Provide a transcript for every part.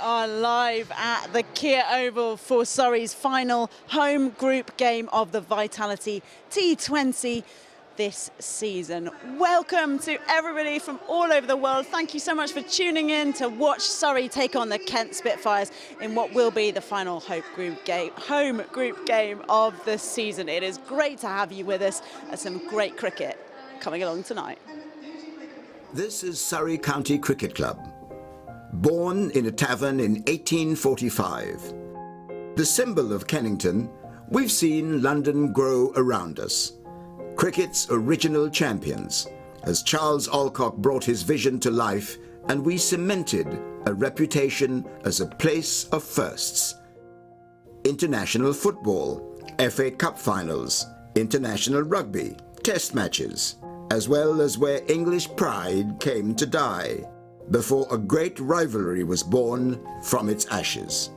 are live at the Kia Oval for Surrey's final home group game of the Vitality T20 this season. Welcome to everybody from all over the world. Thank you so much for tuning in to watch Surrey take on the Kent Spitfires in what will be the final home group game of the season. It is great to have you with us and some great cricket coming along tonight. This is Surrey County Cricket Club. Born in a tavern in 1845. The symbol of Kennington, we've seen London grow around us. Cricket's original champions, as Charles Alcock brought his vision to life and we cemented a reputation as a place of firsts. International football, FA Cup finals, international rugby, test matches, as well as where English pride came to die, before a great rivalry was born from its ashes.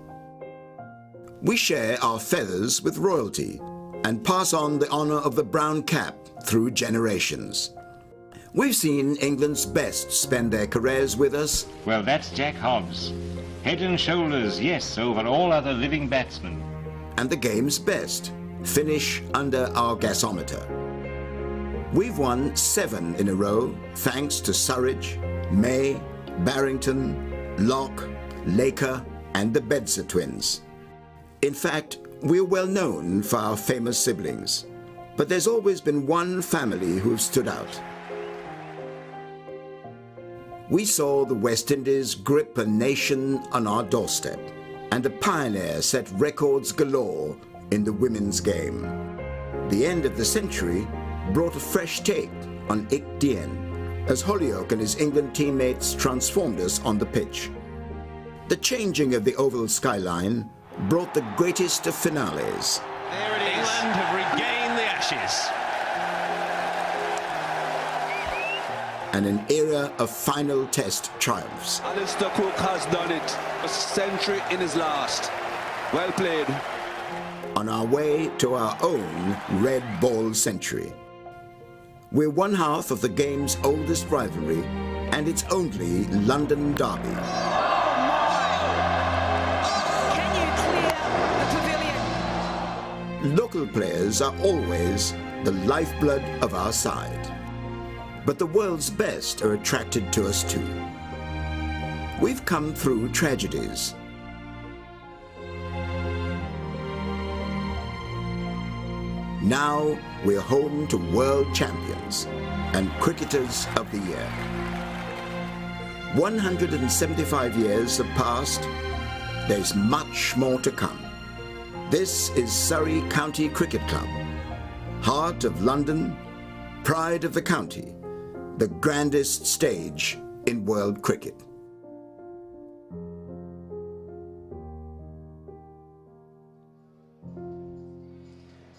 We share our feathers with royalty and pass on the honour of the brown cap through generations. We've seen England's best spend their careers with us. Well, that's Jack Hobbs. Head and shoulders, yes, over all other living batsmen. And the game's best finish under our gasometer. We've won 7 in a row thanks to Surridge, May, Barrington, Locke, Laker and the Bedser twins. In fact, we're well known for our famous siblings, but there's always been one family who've stood out. We saw the West Indies grip a nation on our doorstep, and a pioneer set records galore in the women's game. The end of the century brought a fresh take on Ik Dien, as Holyoake and his England teammates transformed us on the pitch. The changing of the oval skyline brought the greatest of finales. There it is. England have regained the ashes. And an era of final test triumphs. Alistair Cook has done it. A century in his last. Well played. On our way to our own red ball century. We're one half of the game's oldest rivalry and its only London derby. Can you clear the pavilion? Local players are always the lifeblood of our side. But the world's best are attracted to us too. We've come through tragedies. Now we're home to world champions and cricketers of the year. 175 years have passed. There's much more to come. This is Surrey County Cricket Club, heart of London, pride of the county, the grandest stage in world cricket.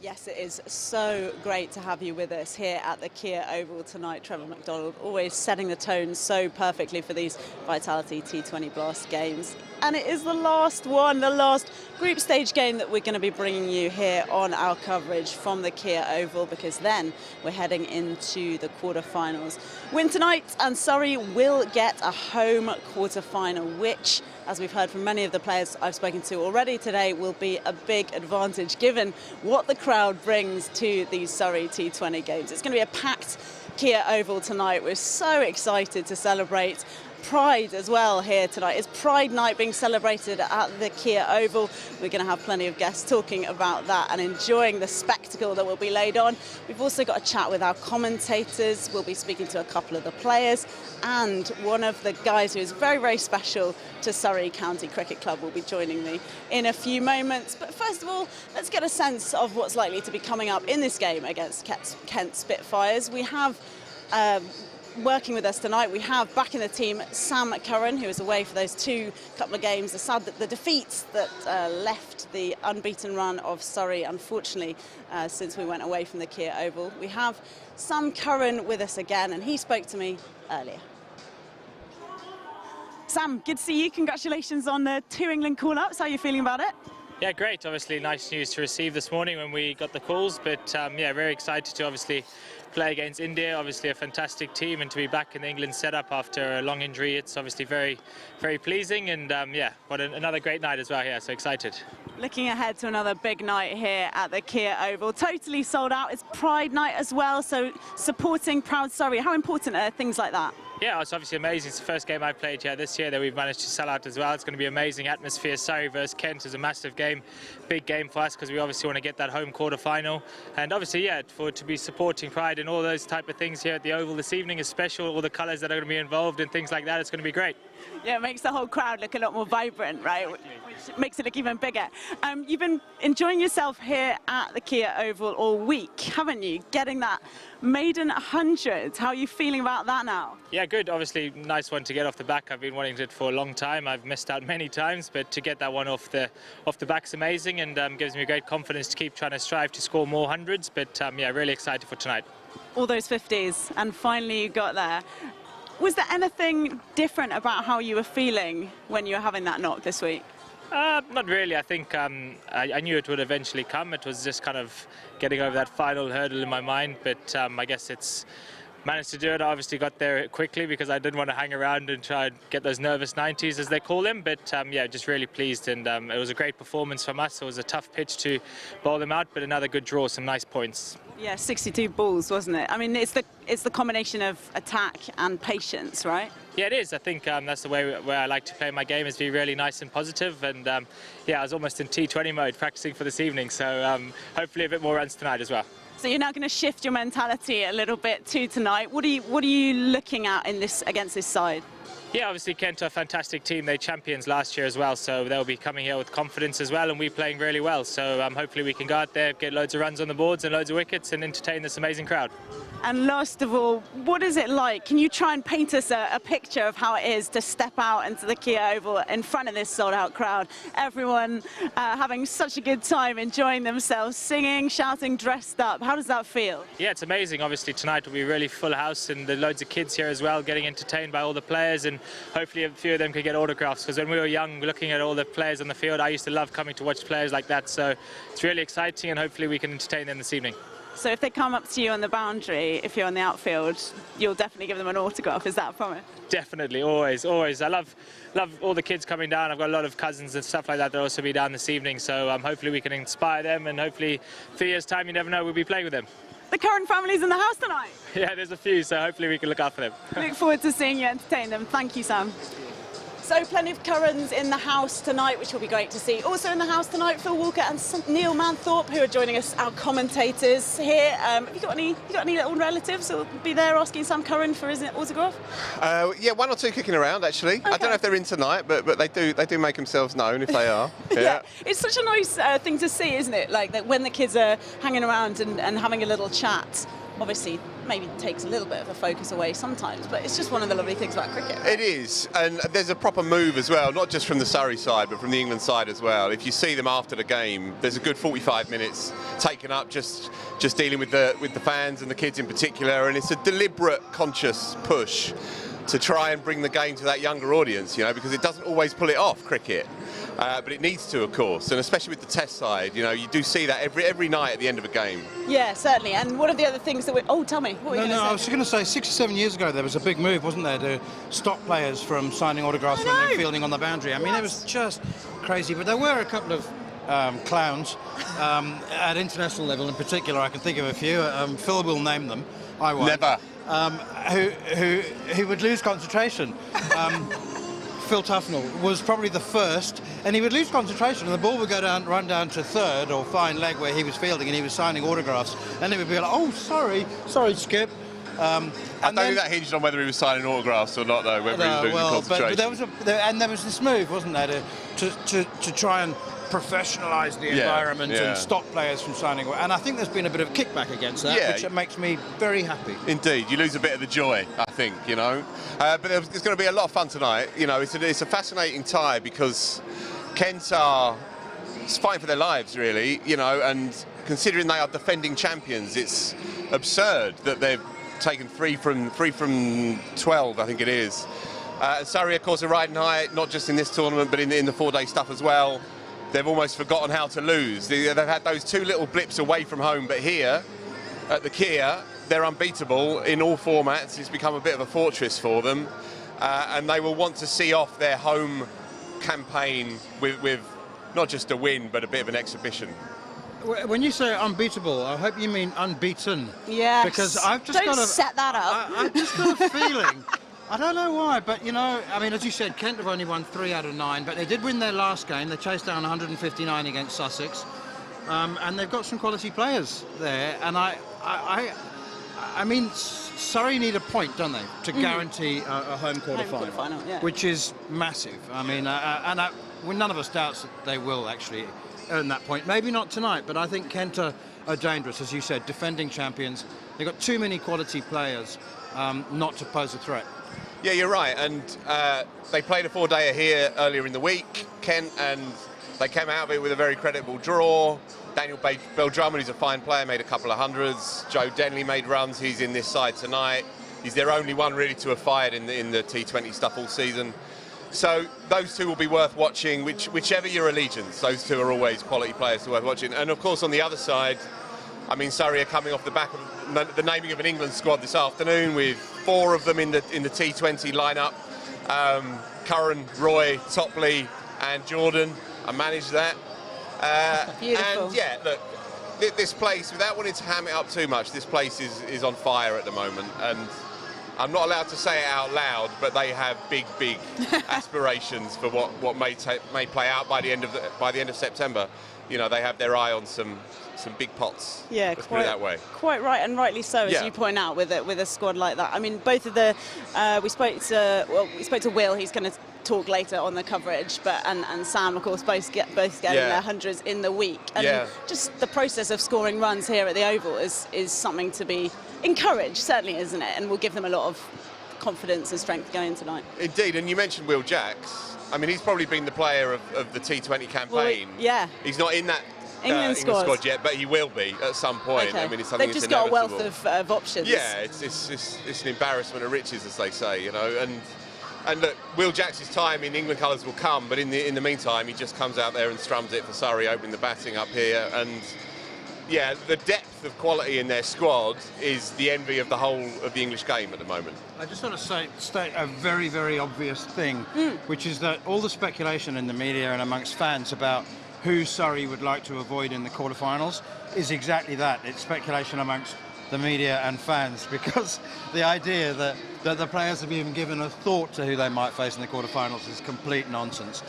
Yes, it is so great to have you with us here at the Kia Oval tonight. Trevor McDonald always setting the tone so perfectly for these Vitality T20 Blast games. And it is the last one, the last group stage game that we're going to be bringing you here on our coverage from the Kia Oval, because then we're heading into the quarterfinals. Win tonight and Surrey will get a home quarterfinal, which, as we've heard from many of the players I've spoken to already today, will be a big advantage given what the crowd brings to these Surrey T20 games. It's going to be a packed Kia Oval tonight. We're so excited to celebrate Pride as well here tonight. It's Pride Night being celebrated at the Kia Oval. We're going to have plenty of guests talking about that and enjoying the spectacle that will be laid on. We've also got a chat with our commentators. We'll be speaking to a couple of the players, and one of the guys who is very, very special to Surrey County Cricket Club will be joining me in a few moments. But first of all, let's get a sense of what's likely to be coming up in this game against Kent Spitfires. We have working with us tonight, we have back in the team Sam Curran, who is away for those couple of games. The defeats that left the unbeaten run of Surrey, unfortunately, since we went away from the Kia Oval. We have Sam Curran with us again, and he spoke to me earlier. Sam, good to see you. Congratulations on the 2 England call-ups. How are you feeling about it? Yeah, great. Obviously, nice news to receive this morning when we got the calls. But yeah, very excited to obviously play against India. Obviously, a fantastic team, and to be back in the England setup after a long injury, it's obviously very, very pleasing. And yeah, another great night as well here. So excited. Looking ahead to another big night here at the Kia Oval. Totally sold out. It's Pride night as well, so supporting proud Surrey. How important are things like that? Yeah, it's obviously amazing. It's the first game I've played here this year that we've managed to sell out as well. It's going to be amazing atmosphere. Surrey versus Kent is a massive game, big game for us because we obviously want to get that home quarter final. And obviously, yeah, to be supporting Pride and all those type of things here at the Oval this evening is special. All the colours that are going to be involved and things like that, it's going to be great. Yeah, it makes the whole crowd look a lot more vibrant, right? Which makes it look even bigger. You've been enjoying yourself here at the Kia Oval all week, haven't you? Getting that maiden 100. How are you feeling about that now? Yeah, good. Obviously, nice one to get off the back. I've been wanting it for a long time. I've missed out many times, but to get that one off the back's amazing, and gives me great confidence to keep trying to strive to score more hundreds. But yeah, really excited for tonight. All those 50s, and finally you got there. Was there anything different about how you were feeling when you were having that knock this week? Not really. I think I knew it would eventually come. It was just kind of getting over that final hurdle in my mind, but I guess it's managed to do it. I obviously got there quickly because I didn't want to hang around and try and get those nervous 90s, as they call them. But yeah, just really pleased, and it was a great performance from us. It was a tough pitch to bowl them out, but another good draw, some nice points. Yeah, 62 balls, wasn't it? I mean, it's the combination of attack and patience, right? Yeah, it is. I think that's the way where I like to play my game, is be really nice and positive. And yeah, I was almost in T20 mode practicing for this evening, so hopefully a bit more runs tonight as well. So you're now going to shift your mentality a little bit to tonight. What are you looking at in this against this side? Yeah, obviously Kent are a fantastic team. They champions last year as well, so they'll be coming here with confidence as well, and we're playing really well. So hopefully we can go out there, get loads of runs on the boards and loads of wickets, and entertain this amazing crowd. And last of all, what is it like? Can you try and paint us a picture of how it is to step out into the Kia Oval in front of this sold-out crowd? Everyone having such a good time, enjoying themselves, singing, shouting, dressed up. How does that feel? Yeah, it's amazing. Obviously tonight will be a really full house, and there's loads of kids here as well, getting entertained by all the players, and hopefully a few of them can get autographs, because when we were young, looking at all the players on the field, I used to love coming to watch players like that. So it's really exciting, and hopefully we can entertain them this evening. So if they come up to you on the boundary, if you're on the outfield, you'll definitely give them an autograph. Is that a promise? Definitely, always, always. I love all the kids coming down. I've got a lot of cousins and stuff like that that'll also be down this evening. So hopefully we can inspire them, and hopefully 3 years' time, you never know, we'll be playing with them. The Curran family's in the house tonight. Yeah, there's a few, so hopefully we can look out for them. Look forward to seeing you entertain them. Thank you, Sam. So plenty of Currans in the house tonight, which will be great to see. Also in the house tonight, Phil Walker and Neil Manthorpe, who are joining us, our commentators here. Have you got any little relatives who'll be there asking Sam Curran for his autograph? Yeah, one or two kicking around actually. Okay. I don't know if they're in tonight, but they do make themselves known if they are. Yeah, it's such a nice thing to see, isn't it? Like that when the kids are hanging around and having a little chat. Obviously, maybe takes a little bit of a focus away sometimes, but it's just one of the lovely things about cricket. It is, and there's a proper move as well, not just from the Surrey side, but from the England side as well. If you see them after the game, there's a good 45 minutes taken up just dealing with the fans and the kids in particular, and it's a deliberate, conscious push to try and bring the game to that younger audience, you know, because it doesn't always pull it off, cricket. But it needs to, of course, and especially with the Test side, you know, you do see that every night at the end of a game. Yeah, certainly. And one of the other things that oh, tell me. What were you going to say? I was going to say 6 or 7 years ago there was a big move, wasn't there, to stop players from signing autographs when they're fielding on the boundary. I mean, it was just crazy. But there were a couple of clowns at international level in particular. I can think of a few. Phil will name them. I won't. Never. Who would lose concentration. Phil Tufnell was probably the first, and he would lose concentration, and the ball would run down to third or fine leg where he was fielding, and he was signing autographs, and it would be like, oh, sorry, Skip. I don't think that hinged on whether he was signing autographs or not, though, whether he was losing concentration. But there was this move, wasn't there, to try and professionalise the environment and stop players from signing. And I think there's been a bit of kickback against that, which makes me very happy. Indeed, you lose a bit of the joy, I think, you know. But there's going to be a lot of fun tonight. You know, it's a fascinating tie because Kent are fighting for their lives, really, you know, and considering they are defending champions, it's absurd that they've taken three from 12, I think it is. Surrey, of course, are riding high, not just in this tournament, but in the 4-day stuff as well. they've almost forgotten how to lose. They've had those 2 little blips away from home, but here at the Kia, they're unbeatable in all formats. It's become a bit of a fortress for them, and they will want to see off their home campaign with not just a win, but a bit of an exhibition. When you say unbeatable, I hope you mean unbeaten. Yes. Because I've just Don't set that up. I've just got a feeling. I don't know why, but you know, I mean, as you said, Kent have only won 3 out of 9, but they did win their last game. They chased down 159 against Sussex, and they've got some quality players there. And I mean, Surrey need a point, don't they, to guarantee a home quarter-final, yeah. which is massive. I mean, well, none of us doubts that they will actually earn that point. Maybe not tonight, but I think Kent are dangerous, as you said, defending champions. They've got too many quality players not to pose a threat. Yeah, you're right, and they played a 4-dayer here earlier in the week, Kent, and they came out of it with a very credible draw. Daniel Bell-Drummond, who's a fine player, made a couple of hundreds. Joe Denley made runs. He's in this side tonight. He's their only one really to have fired in the T20 stuff all season. So those 2 will be worth watching, whichever your allegiance. Those 2 are always quality players worth watching. And of course, on the other side, I mean, Surrey are coming off the back of the naming of an England squad this afternoon, with 4 of them in the T20 lineup. Curran, Roy, Topley, and Jordan. I managed that. Beautiful. And yeah, look, this place, without wanting to ham it up too much, this place is on fire at the moment, and I'm not allowed to say it out loud, but they have big aspirations for what may play out by the end of September. You know, they have their eye on some big pots. Yeah, let's put it that way. Quite right, and rightly so, as you point out, with a squad like that. I mean, both of the we spoke to Will. He's going to talk later on the coverage, but and Sam, of course, both getting their hundreds in the week. And just the process of scoring runs here at the Oval is something to be encouraged, certainly, isn't it? And will give them a lot of confidence and strength going tonight. Indeed, and you mentioned Will Jacks. I mean, he's probably been the player of the T20 campaign. Well, he's not in that England squad yet, but he will be at some point. Okay. I mean, it's something They've that's just got a inevitable. wealth of options. Yeah, it's an embarrassment of riches, as they say, you know. And look, Will Jacks' time in England colours will come, but in the meantime, he just comes out there and strums it for Surrey, opening the batting up here. And yeah, the depth of quality in their squad is the envy of the whole of the English game at the moment. I just want to state a very, very obvious thing, which is that all the speculation in the media and amongst fans about who Surrey would like to avoid in the quarterfinals is exactly that. It's speculation amongst the media and fans, because the idea that the players have even given a thought to who they might face in the quarterfinals is complete nonsense.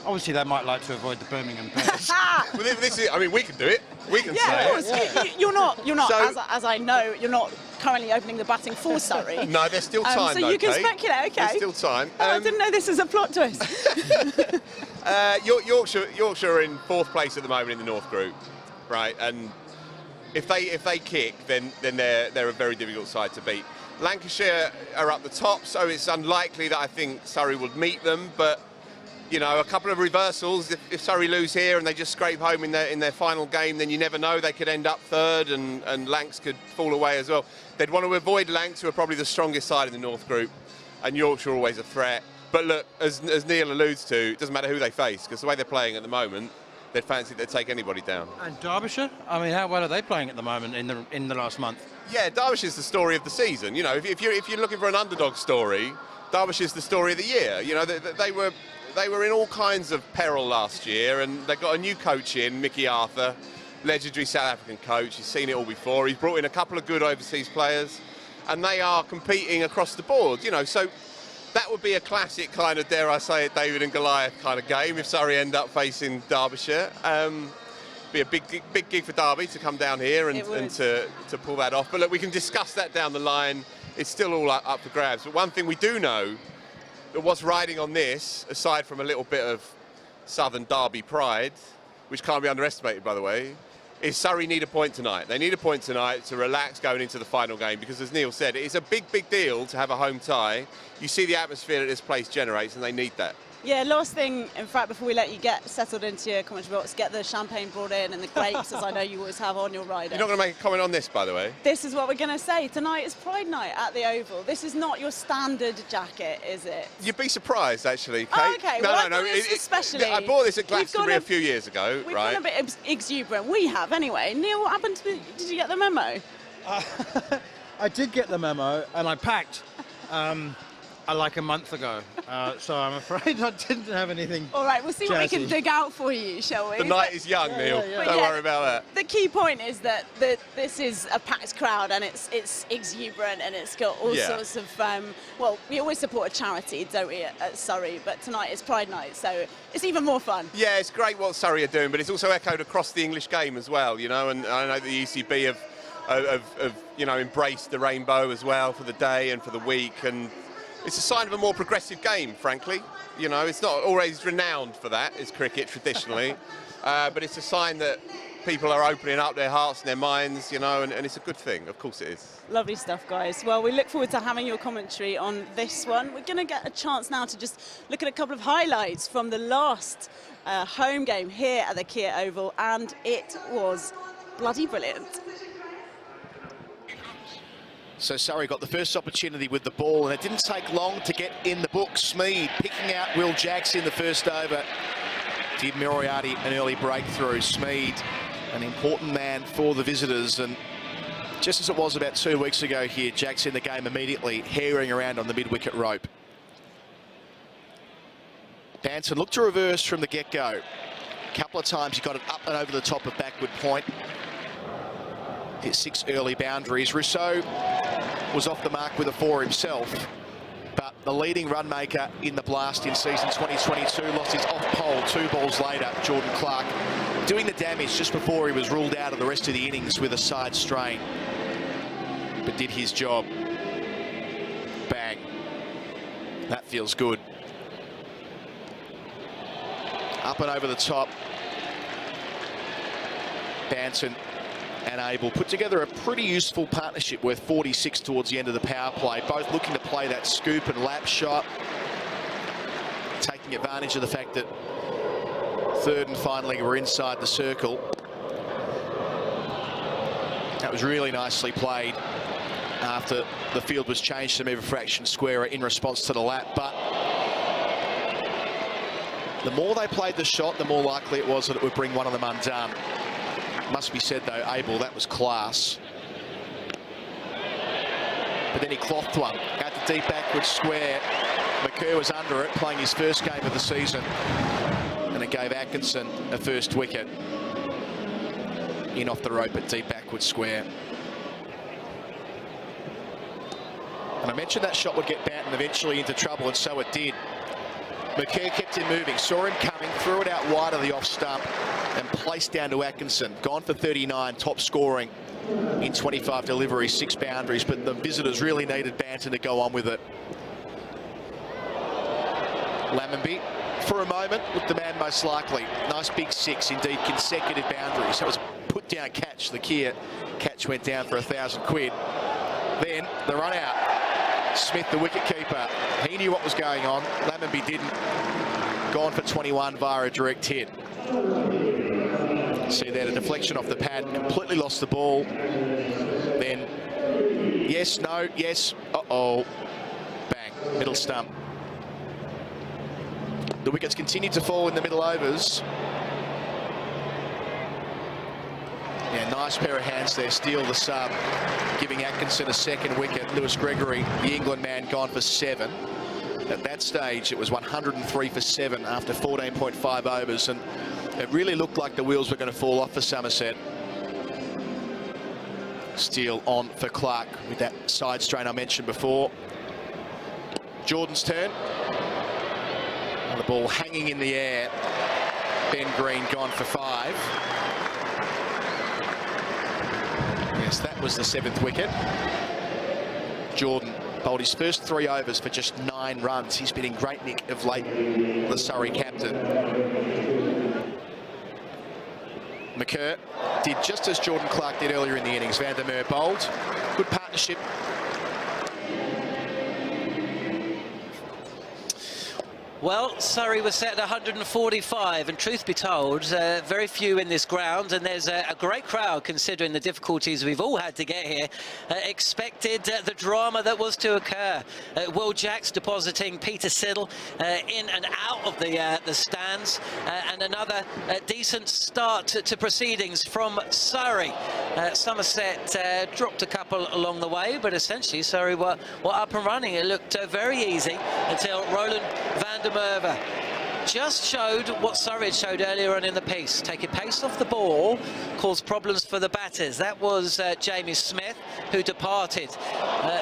Obviously, they might like to avoid the Birmingham Bears. Well, this is, I mean, we can do it. We can say of course. it. You're not So, as I know, you're not currently opening the batting for Surrey. No, there's still time, so you can speculate, okay. There's still time. I didn't know this was a plot twist. Yorkshire are in 4th place at the moment in the North Group, right? And if they kick, then they're a very difficult side to beat. Lancashire are up the top, so it's unlikely that I think Surrey would meet them, but you know, a couple of reversals. If Surrey lose here and they just scrape home in their final game, then you never know. They could end up 3rd, and Lancs could fall away as well. They'd want to avoid Lancs, who are probably the strongest side in the North Group, and Yorkshire are always a threat. But look, as Neil alludes to, it doesn't matter who they face, because the way they're playing at the moment, they'd fancy they'd take anybody down. And Derbyshire? I mean, how well are they playing at the moment in the last month? Yeah, Derbyshire's the story of the season. You know, if you're looking for an underdog story, Derbyshire's the story of the year. You know, they were in all kinds of peril last year, and they got a new coach in, Mickey Arthur, legendary South African coach. He's seen it all before. He's brought in a couple of good overseas players, and they are competing across the board. You know, so that would be a classic kind of, dare I say it, David and Goliath kind of game if Surrey end up facing Derbyshire. Be a big gig for Derby to come down here and to pull that off. But look, we can discuss that down the line. It's still all up for grabs. But one thing we do know, that what's riding on this, aside from a little bit of Southern Derby pride, which can't be underestimated, by the way, is Surrey need a point tonight. They need a point tonight to relax going into the final game, because as Neil said, it's a big deal to have a home tie. You see the atmosphere that this place generates, and they need that. Yeah, last thing, in fact, before we let you get settled into your commentary box, get the champagne brought in and the grapes, as I know you always have on your rider. You're not going to make a comment on this, by the way? This is what we're going to say. Tonight is Pride Night at the Oval. This is not your standard jacket, is it? You'd be surprised, actually, Kate. Oh, okay. No, No. Especially. I bought this at Glastonbury a few years ago, we've right? gone a bit exuberant. We have, anyway. Neil, what happened to did you get the memo? I did get the memo, and I packed like a month ago. So I'm afraid I didn't have anything. All right, we'll see what we can dig out for you, shall we? The night is young, Neil. Yeah. Don't worry about that. The key point is that this is a packed crowd and it's exuberant and it's got all sorts of, well, we always support a charity, don't we, at Surrey, but tonight is Pride Night, so it's even more fun. Yeah, it's great what Surrey are doing, but it's also echoed across the English game as well, you know, and I know the ECB have you know, embraced the rainbow as well for the day and for the week, and it's a sign of a more progressive game, frankly. You know, it's not always renowned for that, is cricket traditionally, but it's a sign that people are opening up their hearts and their minds, you know, and it's a good thing. Of course it is. Lovely stuff, guys. Well, we look forward to having your commentary on this one. We're going to get a chance now to just look at a couple of highlights from the last home game here at the Kia Oval, and it was bloody brilliant. So Surrey got the first opportunity with the ball, and it didn't take long to get in the book. Smead picking out Will Jacks in the first over. Did Moriarty an early breakthrough. Smead, an important man for the visitors, and just as it was about 2 weeks ago here, Jacks in the game immediately, herring around on the mid-wicket rope. Banton looked to reverse from the get-go. A couple of times he got it up and over the top of backward point. Hit 6 early boundaries. Rousseau was off the mark with a 4 himself, but the leading run maker in the blast in season 2022 lost his off pole 2 balls later. Jordan Clark doing the damage just before he was ruled out of the rest of the innings with a side strain, but did his job. Bang. That feels good. Up and over the top. Banton and Abel put together a pretty useful partnership worth 46 towards the end of the power play, both looking to play that scoop and lap shot, taking advantage of the fact that third and finally were inside the circle. That was really nicely played after the field was changed to move a fraction squarer in response to the lap, but the more they played the shot, the more likely it was that it would bring one of them undone. Must be said, though, Abel, that was class. But then he clothed one out to deep backward square. McCurr was under it, playing his first game of the season, and it gave Atkinson a first wicket. In off the rope at deep backward square. And I mentioned that shot would get Banton eventually into trouble, and so it did. McCurr kept him moving, saw him coming, threw it out wide of the off stump and placed down to Atkinson. Gone for 39, top scoring in 25 deliveries, 6 boundaries, but the visitors really needed Banton to go on with it. Lammonby, for a moment, looked the man most likely. Nice big 6, indeed consecutive boundaries. That was a put down catch. The Kia catch went down for £1,000. Then the run out. Smith, the wicketkeeper, he knew what was going on. Lammonby didn't. Gone for 21 via a direct hit. See there, the deflection off the pad, completely lost the ball. Then, yes, no, yes, uh-oh. Bang, middle stump. The wickets continued to fall in the middle overs. Yeah, nice pair of hands there, Steele the sub, giving Atkinson a second wicket. Lewis Gregory, the England man, gone for 7. At that stage, it was 103 for 7 after 14.5 overs, and it really looked like the wheels were going to fall off for Somerset. Steele on for Clark with that side strain I mentioned before. Jordan's turn. And the ball hanging in the air. Ben Green gone for 5. Yes, that was the 7th wicket. Jordan bowled his first 3 overs for just 9 runs. He's been in great nick of late, the Surrey captain. McCurr did just as Jordan Clark did earlier in the innings. Van der Merwe bowled. Good partnership. Well, Surrey was set at 145, and truth be told, very few in this ground, and there's a great crowd considering the difficulties we've all had to get here. Expected the drama that was to occur. Will Jacks depositing Peter Siddle in and out of the stands, and another decent start to proceedings from Surrey. Somerset dropped a couple along the way, but essentially Surrey were up and running. It looked very easy until Roland van der Merwe just showed what Surrey had showed earlier on in the piece. Taking pace off the ball caused problems for the batters. That was Jamie Smith, who departed.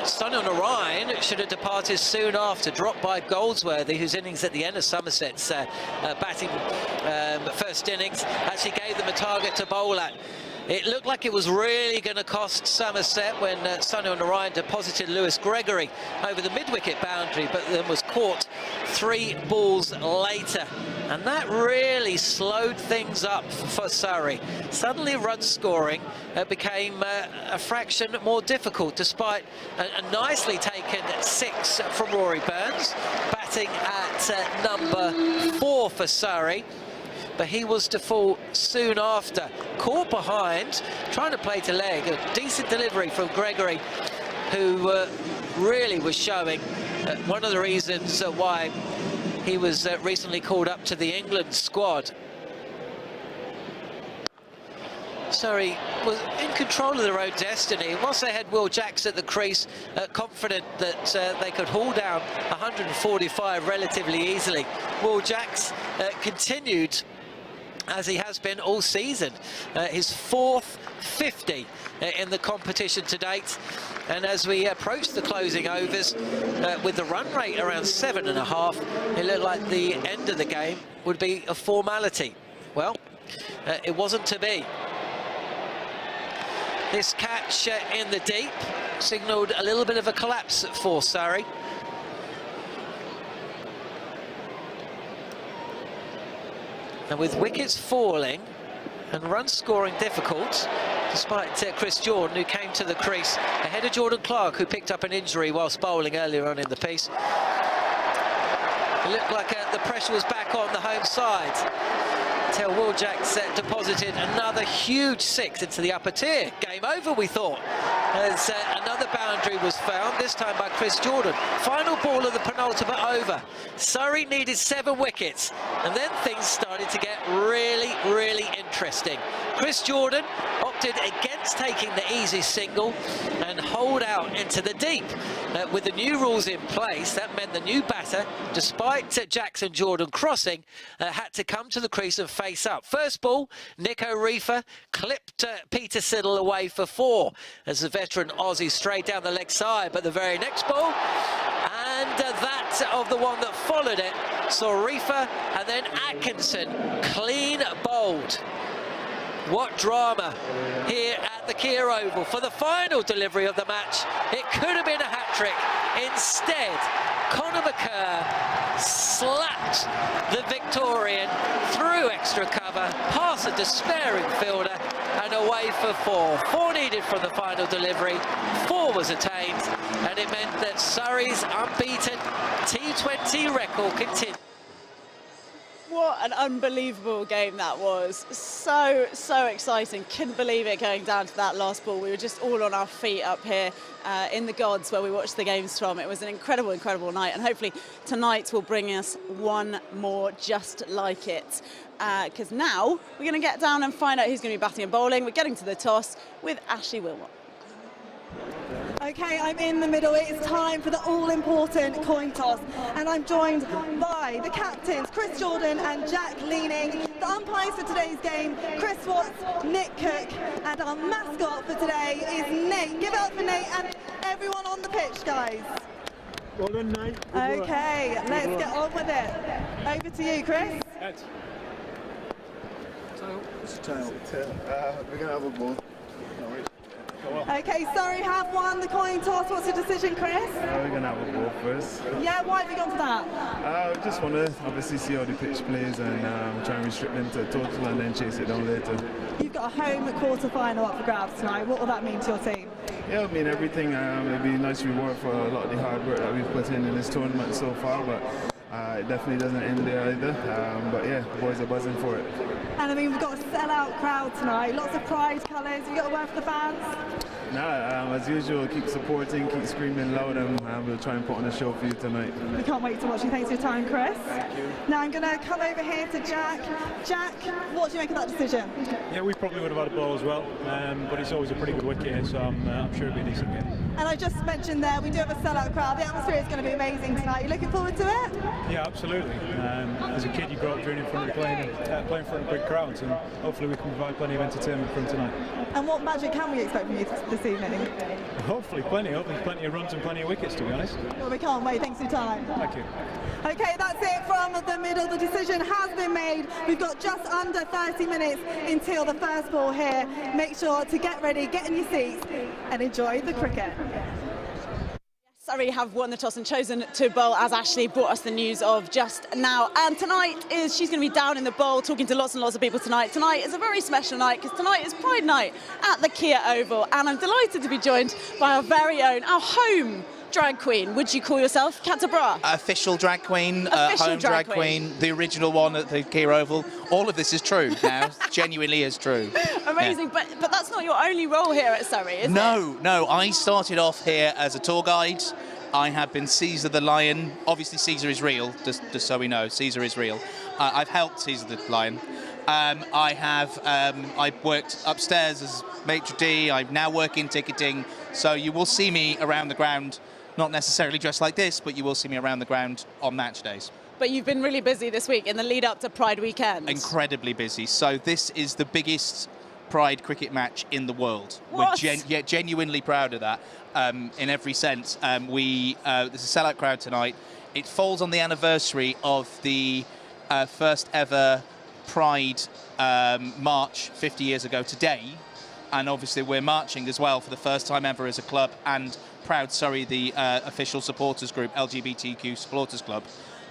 Sonny Narine should have departed soon after, dropped by Goldsworthy, whose innings at the end of Somerset's batting first innings actually gave them a target to bowl at. It looked like it was really going to cost Somerset when Sonny Narine deposited Lewis Gregory over the mid-wicket boundary, but then was caught 3 balls later. And that really slowed things up for Surrey. Suddenly run scoring became a fraction more difficult, despite a nicely taken 6 from Rory Burns, batting at number 4 for Surrey. But he was to fall soon after. Caught behind, trying to play to leg. A decent delivery from Gregory, who really was showing one of the reasons why he was recently called up to the England squad. Surrey was in control of their own destiny. Once they had Will Jacks at the crease, confident that they could haul down 145 relatively easily. Will Jacks continued as he has been all season, his 4th 50 in the competition to date. And as we approach the closing overs, with the run rate around 7.5, it looked like the end of the game would be a formality. Well, it wasn't to be. This catch in the deep signalled a little bit of a collapse for Surrey. And with wickets falling and runs scoring difficult, despite Chris Jordan, who came to the crease ahead of Jordan Clark, who picked up an injury whilst bowling earlier on in the piece. It looked like the pressure was back on the home side, until Will Jacks deposited another huge 6 into the upper tier. Game over, we thought, as another boundary was found, this time by Chris Jordan. Final ball of the penultimate over. Surrey needed 7 wickets, and then things started to get really, really interesting. Chris Jordan opted against taking the easy single and holed out into the deep. With the new rules in place, that meant the new batter, despite Jackson Jordan crossing, had to come to the crease and face up. First ball, Nick O'Reefer clipped Peter Siddle away for 4 as the veteran Aussie straight down the leg side, but the very next ball, and that of the one that followed it, saw Reefer and then Atkinson clean bowled. What drama here at the Kia Oval for the final delivery of the match. It could have been a hat-trick. Instead, Conor McCurr slapped the Victorian through extra cover, past a despairing fielder, and away for 4. 4 needed from the final delivery. 4 was attained, and it meant that Surrey's unbeaten T20 record continued. What an unbelievable game that was. So exciting. Couldn't believe it going down to that last ball. We were just all on our feet up here in the gods where we watched the games from. It was an incredible, incredible night. And hopefully tonight will bring us one more just like it. Because now we're going to get down and find out who's going to be batting and bowling. We're getting to the toss with Ashley Wilmot. Okay, I'm in the middle. It's time for the all-important coin toss, and I'm joined by the captains, Chris Jordan and Jack Leaning, the umpires for today's game, Chris Watts, Nick Cook, and our mascot for today is Nate. Give it up for Nate and everyone on the pitch, guys. Well done, Nate. Okay, let's get on with it. Over to you, Chris. What's the tail? We're going to have a ball. No worries. Okay, Surrey have won the coin toss. What's your decision, Chris? We're going to have a ball first. Yeah, why have you gone for that? We just want to obviously see how the pitch plays and try and restrict them to total and then chase it down later. You've got a home quarter-final up for grabs tonight. What will that mean to your team? Yeah, I mean everything. It'll be a nice reward for a lot of the hard work that we've put in this tournament so far, but It definitely doesn't end there either, but yeah, the boys are buzzing for it. And I mean, we've got a sellout crowd tonight, lots of pride colours. You got a word for the fans? Nah, as usual, keep supporting, keep screaming loud, and we'll try and put on a show for you tonight. We can't wait to watch you. Thanks for your time, Chris. Thank you. Now I'm going to come over here to Jack. Jack, what do you make of that decision? Yeah, we probably would have had a ball as well, but it's always a pretty good wicket here, so I'm sure it'll be a decent game. And I just mentioned there, we do have a sellout crowd. The atmosphere is going to be amazing tonight. You looking forward to it? Yeah, absolutely. As a kid, you grow up dreaming in front of playing in front of big crowds, and hopefully we can provide plenty of entertainment from tonight. And what magic can we expect from you this evening? Hopefully plenty of runs and plenty of wickets, to be honest. Well, we can't wait. Thanks for your time. Thank you. Okay, that's it from the middle. The decision has been made. We've got just under 30 minutes until the first ball here. Make sure to get ready, get in your seats, and enjoy the cricket. Surrey have won the toss and chosen to bowl, as Ashley brought us the news of just now. And tonight she's going to be down in the bowl talking to lots and lots of people tonight. Tonight is a very special night because tonight is Pride Night at the Kia Oval. And I'm delighted to be joined by our very own, our home drag queen. Would you call yourself Catabra? Official drag queen, home drag queen, the original one at the Kia Oval. All of this is true now. Genuinely is true. Amazing, yeah. But that's not your only role here at Surrey, is it? No. I started off here as a tour guide. I have been Caesar the Lion. Obviously, Caesar is real, just so we know. Caesar is real. I've helped Caesar the Lion. I've worked upstairs as maitre d'. I now work in ticketing. So you will see me around the ground. Not necessarily dressed like this, but you will see me around the ground on match days. But you've been really busy this week in the lead up to Pride weekend. Incredibly busy. So this is the biggest Pride cricket match in the world. What? We're genuinely proud of that in every sense. There's a sellout crowd tonight. It falls on the anniversary of the first ever Pride march 50 years ago today. And obviously we're marching as well for the first time ever as a club, and Proud Surrey, the official supporters group, LGBTQ supporters club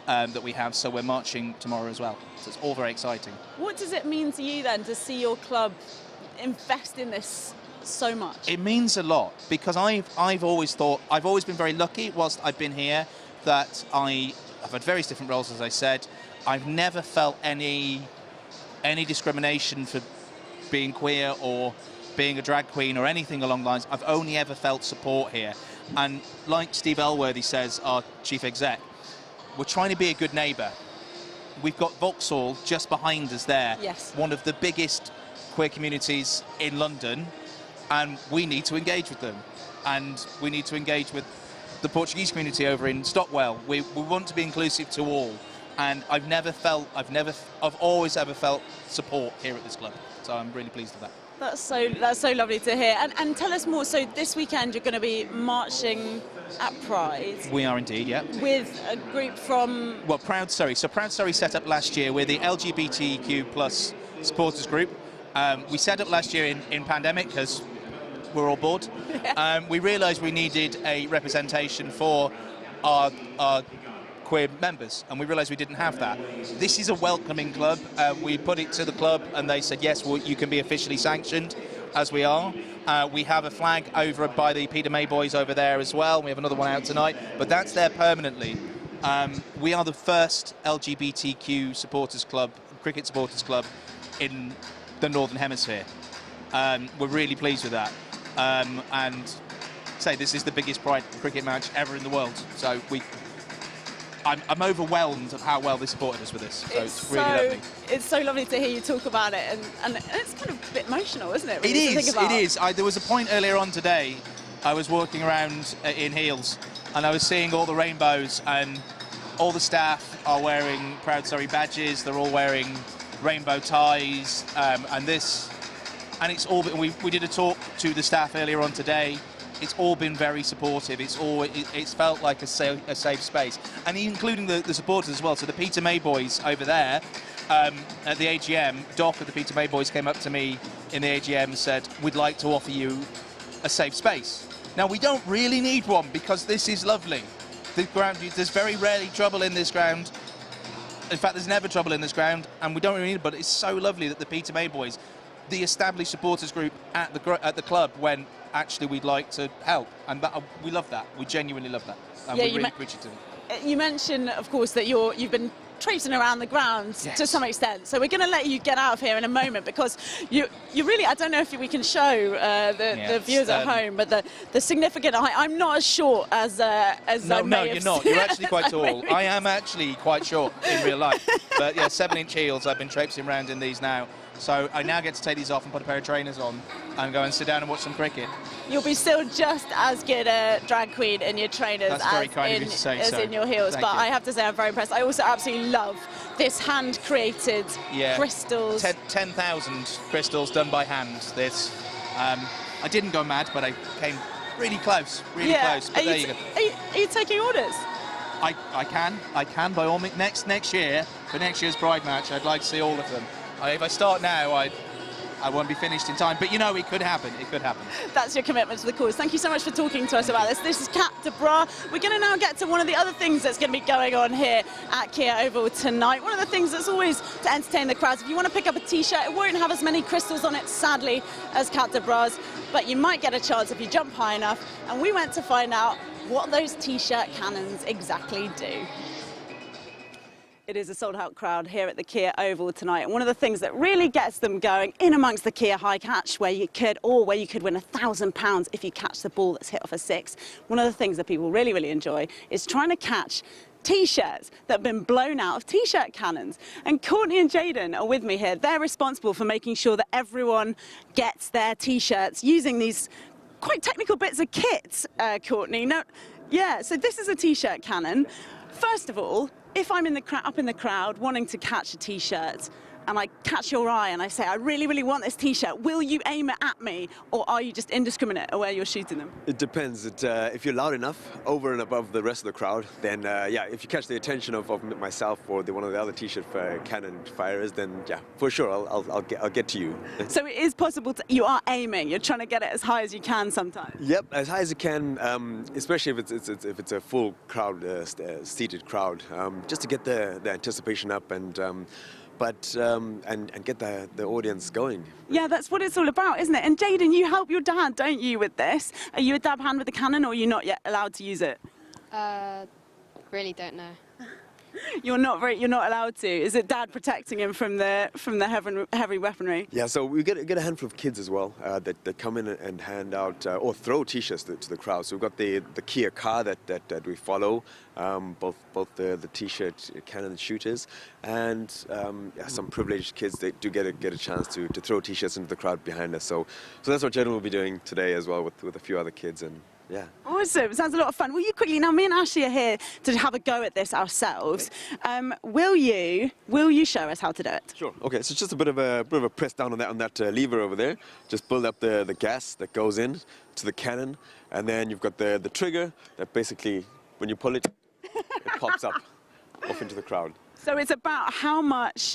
that we have, so we're marching tomorrow as well. So it's all very exciting. What does it mean to you then to see your club invest in this so much? It means a lot because I've always been very lucky whilst I've been here that I've had various different roles, as I said. I've never felt any discrimination for being queer or being a drag queen or anything along the lines. I've only ever felt support here. And like Steve Elworthy says, our chief exec, we're trying to be a good neighbour. We've got Vauxhall just behind us there. Yes. One of the biggest queer communities in London, and we need to engage with them. And we need to engage with the Portuguese community over in Stockwell. We want to be inclusive to all. And I've always ever felt support here at this club. So I'm really pleased with that. That's so lovely to hear. And tell us more. So this weekend you're going to be marching at Pride. We are indeed, yeah. With a group from... Well, Proud Surrey. So Proud Surrey set up last year. We're the LGBTQ plus supporters group. We set up last year in pandemic because we're all bored. We realised we needed a representation for our queer members, and we realised we didn't have that. This is a welcoming club. We put it to the club and they said, yes, well, you can be officially sanctioned, as we are. We have a flag over by the Peter May boys over there as well. We have another one out tonight, but that's there permanently. We are the first LGBTQ supporters club, cricket supporters club in the Northern Hemisphere. We're really pleased with that. And say this is the biggest Pride cricket match ever in the world. So I'm overwhelmed of how well they supported us with this. So it's really lovely. It's so lovely to hear you talk about it, and it's kind of a bit emotional, isn't it? Really, It is. There was a point earlier on today, I was walking around in heels, and I was seeing all the rainbows, and all the staff are wearing Proud Surrey badges. They're all wearing rainbow ties, and it's all. We did a talk to the staff earlier on today. It's all been very supportive. It's felt like a safe space, and including the supporters as well. So the Peter May boys over there at the AGM, Doc of the Peter May boys came up to me in the AGM and said, "We'd like to offer you a safe space." Now we don't really need one because this is lovely. The ground, there's very rarely trouble in this ground. In fact, there's never trouble in this ground, and we don't really need it. But it's so lovely that the Peter May boys, the established supporters group at the club, went, actually we'd like to help, and we love that. We genuinely love that, and we're really appreciative. you mentioned, of course, that you've been traipsing around the grounds to some extent. So we're going to let you get out of here in a moment because you really, I don't know if we can show the viewers at home, but the significant height. I'm not as short as No, you're not. You're actually quite tall. I am actually quite short in real life. But yeah, 7-inch heels. I've been traipsing around in these now. So I now get to take these off and put a pair of trainers on and go and sit down and watch some cricket. You'll be still just as good a drag queen in your trainers as in your heels. But I have to say I'm very impressed. I also absolutely love this hand-created crystals. 10,000 crystals done by hand. This. I didn't go mad, but I came really close, close. But there you go. Are you taking orders? I can by all means. Next year, for next year's Pride match, I'd like to see all of them. If I start now, I won't be finished in time. But you know, it could happen. It could happen. That's your commitment to the cause. Thank you so much for talking to us about this. This is Kat de Bras. We're going to now get to one of the other things that's going to be going on here at Kia Oval tonight. One of the things that's always to entertain the crowds. If you want to pick up a T-shirt, it won't have as many crystals on it, sadly, as Kat de Bras. But you might get a chance if you jump high enough. And we went to find out what those T-shirt cannons exactly do. It is a sold-out crowd here at the Kia Oval tonight. And one of the things that really gets them going in amongst the Kia High Catch, where you could win £1,000 if you catch the ball that's hit off a six. One of the things that people really, really enjoy is trying to catch T-shirts that have been blown out of T-shirt cannons. And Courtney and Jaden are with me here. They're responsible for making sure that everyone gets their T-shirts using these quite technical bits of kit, Courtney. No, yeah, so this is a T-shirt cannon. First of all, if I'm up in the crowd wanting to catch a T-shirt and I catch your eye and I say, I really, really want this T-shirt, will you aim it at me, or are you just indiscriminate at where you're shooting them? It depends. If you're loud enough, over and above the rest of the crowd, then yeah, if you catch the attention of myself or one of the other T-shirt cannon firers, then yeah, for sure, I'll get to you. So it is possible you are aiming, you're trying to get it as high as you can sometimes? Yep, as high as you can, especially if it's a full crowd, seated crowd, just to get the anticipation up and get the audience going. Yeah, that's what it's all about, isn't it? And Jaden, you help your dad, don't you, with this? Are you a dab hand with the cannon, or are you not yet allowed to use it? Really don't know. You're not allowed to. Is it Dad protecting him from the heavy weaponry? Yeah, so we get a handful of kids as well that come in and hand out or throw T-shirts to the crowd. So we've got the Kia car that we follow, both the T-shirt cannon shooters, and some privileged kids that do get a chance to throw T-shirts into the crowd behind us. So that's what Jaden will be doing today as well with a few other kids. And yeah. Awesome. Sounds a lot of fun. Will you quickly, now me and Ashley are here to have a go at this ourselves. Will you show us how to do it? Sure. Okay, so just a bit of a press down on that lever over there. Just build up the gas that goes in to the cannon, and then you've got the trigger that basically, when you pull it, it pops up off into the crowd. So it's about how much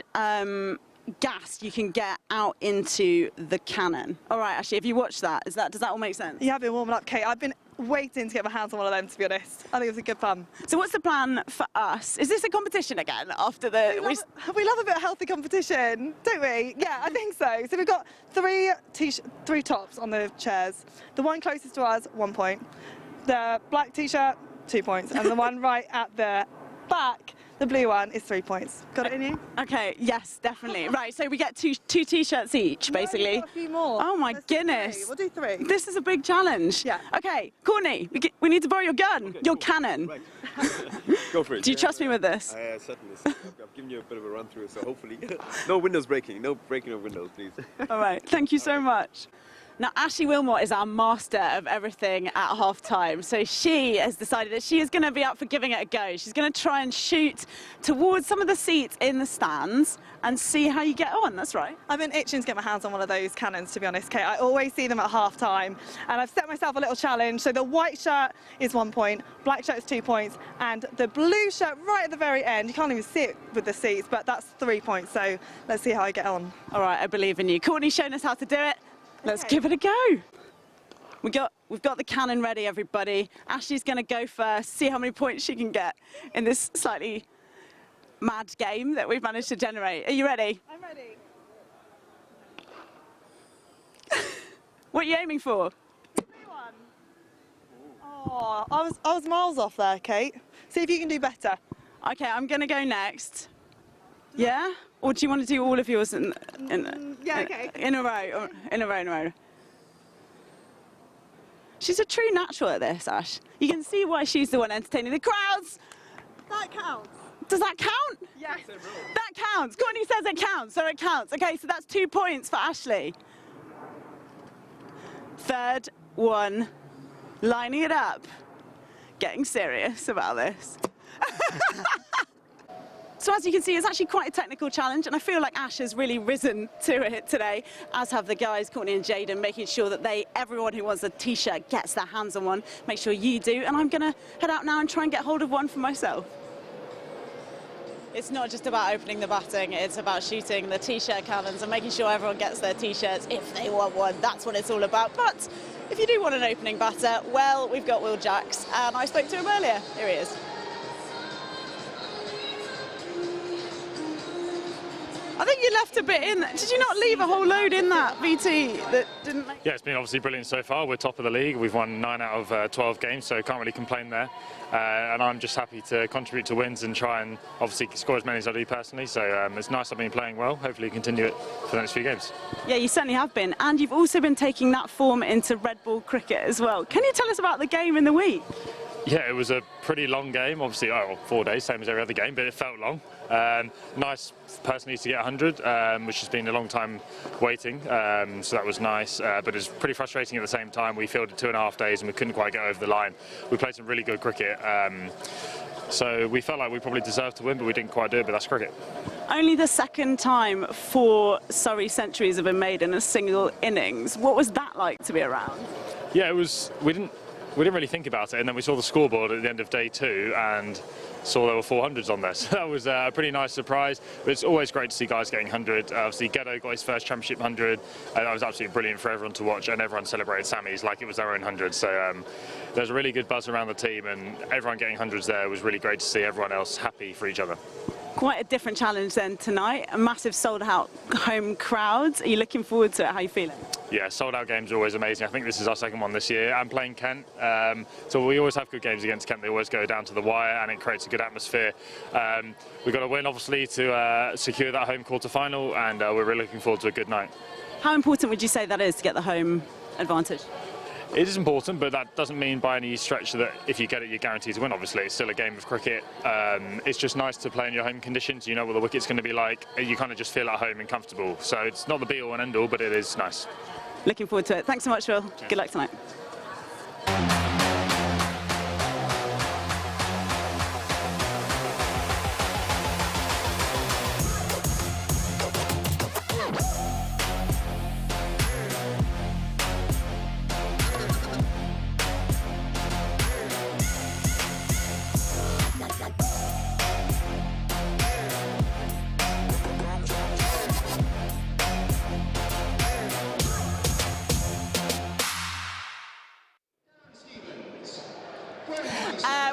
gas you can get out into the cannon. All right, Ashley, if you watch that, does that all make sense? Yeah, I've been warming up, Kate. I've been waiting to get my hands on one of them, to be honest. I think it was a good fun. So what's the plan for us? Is this a competition again after the... We love a bit of healthy competition, don't we? Yeah, I think so. So we've got three tops on the chairs. The one closest to us, 1 point. The black T-shirt, 2 points. And the one right at the back, the blue one, is 3 points. Got it in you? Okay, yes, definitely. Right, so we get two T-shirts each, basically. We've got a few more. Oh my goodness. We'll do 3. This is a big challenge. Yeah. Okay, Courtney, we need to borrow your gun, your cannon. Right. Go for it. Do you trust me with this? Certainly. I've given you a bit of a run through, so hopefully no windows breaking, no breaking of windows, please. All right, thank you so much. Now, Ashley Wilmot is our master of everything at half-time, so she has decided that she is going to be up for giving it a go. She's going to try and shoot towards some of the seats in the stands and see how you get on. That's right. I've been itching to get my hands on one of those cannons, to be honest, Kate. I always see them at half-time, and I've set myself a little challenge. So the white shirt is 1 point, black shirt is 2 points, and the blue shirt right at the very end, you can't even see it with the seats, but that's 3 points. So let's see how I get on. All right, I believe in you. Courtney's shown us how to do it. Let's give it a go. We've got the cannon ready, everybody. Ashley's going to go first, see how many points she can get in this slightly mad game that we've managed to generate. Are you ready? I'm ready. What are you aiming for? 3-1. Oh, I was miles off there, Kate. See if you can do better. Okay, I'm going to go next. Yeah? Or do you want to do all of yours in a row? In a row. She's a true natural at this, Ash. You can see why she's the one entertaining the crowds. That counts. Does that count? Yes. That counts. Courtney says it counts, so it counts. Okay, so that's 2 points for Ashley. Third one, lining it up. Getting serious about this. So as you can see, it's actually quite a technical challenge, and I feel like Ash has really risen to it today, as have the guys, Courtney and Jaden, making sure that everyone who wants a t-shirt gets their hands on one. Make sure you do, and I'm going to head out now and try and get hold of one for myself. It's not just about opening the batting, it's about shooting the t-shirt cannons and making sure everyone gets their t-shirts if they want one. That's what it's all about. But if you do want an opening batter, well, we've got Will Jacks, and I spoke to him earlier. Here he is. I think you left a bit in. Did you not leave a whole load in that VT that didn't make... Yeah, it's been obviously brilliant so far. We're top of the league. We've won 9 out of 12 games, so can't really complain there. And I'm just happy to contribute to wins and try and obviously score as many as I do personally. So it's nice I've been playing well. Hopefully continue it for the next few games. Yeah, you certainly have been. And you've also been taking that form into red ball cricket as well. Can you tell us about the game in the week? Yeah, it was a pretty long game. Obviously, 4 days, same as every other game, but it felt long. Nice personally to get 100, which has been a long time waiting, so that was nice, but it's pretty frustrating at the same time. We fielded 2.5 days and we couldn't quite get over the line. We played some really good cricket, so we felt like we probably deserved to win, but we didn't quite do it, but that's cricket. Only the second time 4 Surrey centuries have been made in a single innings. What was that like to be around? Yeah, it was. We didn't really think about it, and then we saw the scoreboard at the end of day 2 and saw there were 400s on there, so that was a pretty nice surprise. But it's always great to see guys getting 100. Obviously Ghetto got his first championship 100, that was absolutely brilliant for everyone to watch, and everyone celebrated Sammy's like it was their own 100. So there's a really good buzz around the team, and everyone getting 100s there was really great to see everyone else happy for each other. Quite a different challenge then tonight, a massive sold-out home crowd. Are you looking forward to it? How are you feeling? Yeah, sold-out games are always amazing. I think this is our second one this year. I'm playing Kent, so we always have good games against Kent. They always go down to the wire, and it creates a good atmosphere. We've got to win, obviously, to secure that home quarter-final, and we're really looking forward to a good night. How important would you say that is to get the home advantage? It is important, but that doesn't mean by any stretch that if you get it, you're guaranteed to win, obviously. It's still a game of cricket. It's just nice to play in your home conditions. You know what the wicket's going to be like. You kind of just feel at home and comfortable. So it's not the be-all and end-all, but it is nice. Looking forward to it. Thanks so much, Will. Cheers. Good luck tonight.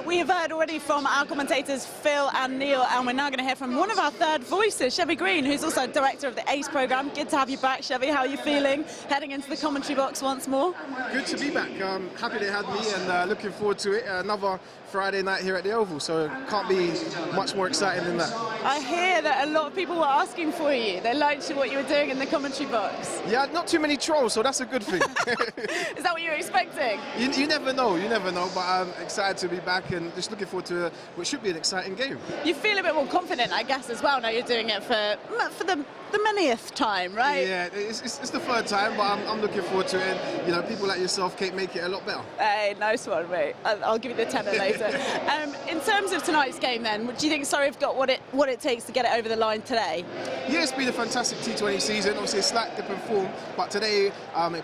We have heard already from our commentators Phil and Neil, and we're now going to hear from one of our third voices, Chevy Green, who's also director of the ACE programme. Good to have you back, Chevy. How are you feeling heading into the commentary box once more? Good to be back. Happy they had me, and looking forward to it. Another Friday night here at the Oval, so can't be much more exciting than that. I hear that a lot of people were asking for you. They liked what you were doing in the commentary box. Yeah, not too many trolls, so that's a good thing. Is that what you were expecting? You never know, but I'm excited to be back and just looking forward to what should be an exciting game. You feel a bit more confident, I guess, as well, now you're doing it for the manyth time, right? Yeah, it's the third time, but I'm looking forward to it. And, you know, people like yourself, Kate, make it a lot better. Hey, nice one, mate. I'll give you the tenner later. In terms of tonight's game, then, do you think Surrey have got what it takes to get it over the line today? Yeah, it's been a fantastic T20 season. Obviously, a slight dip in form, but today,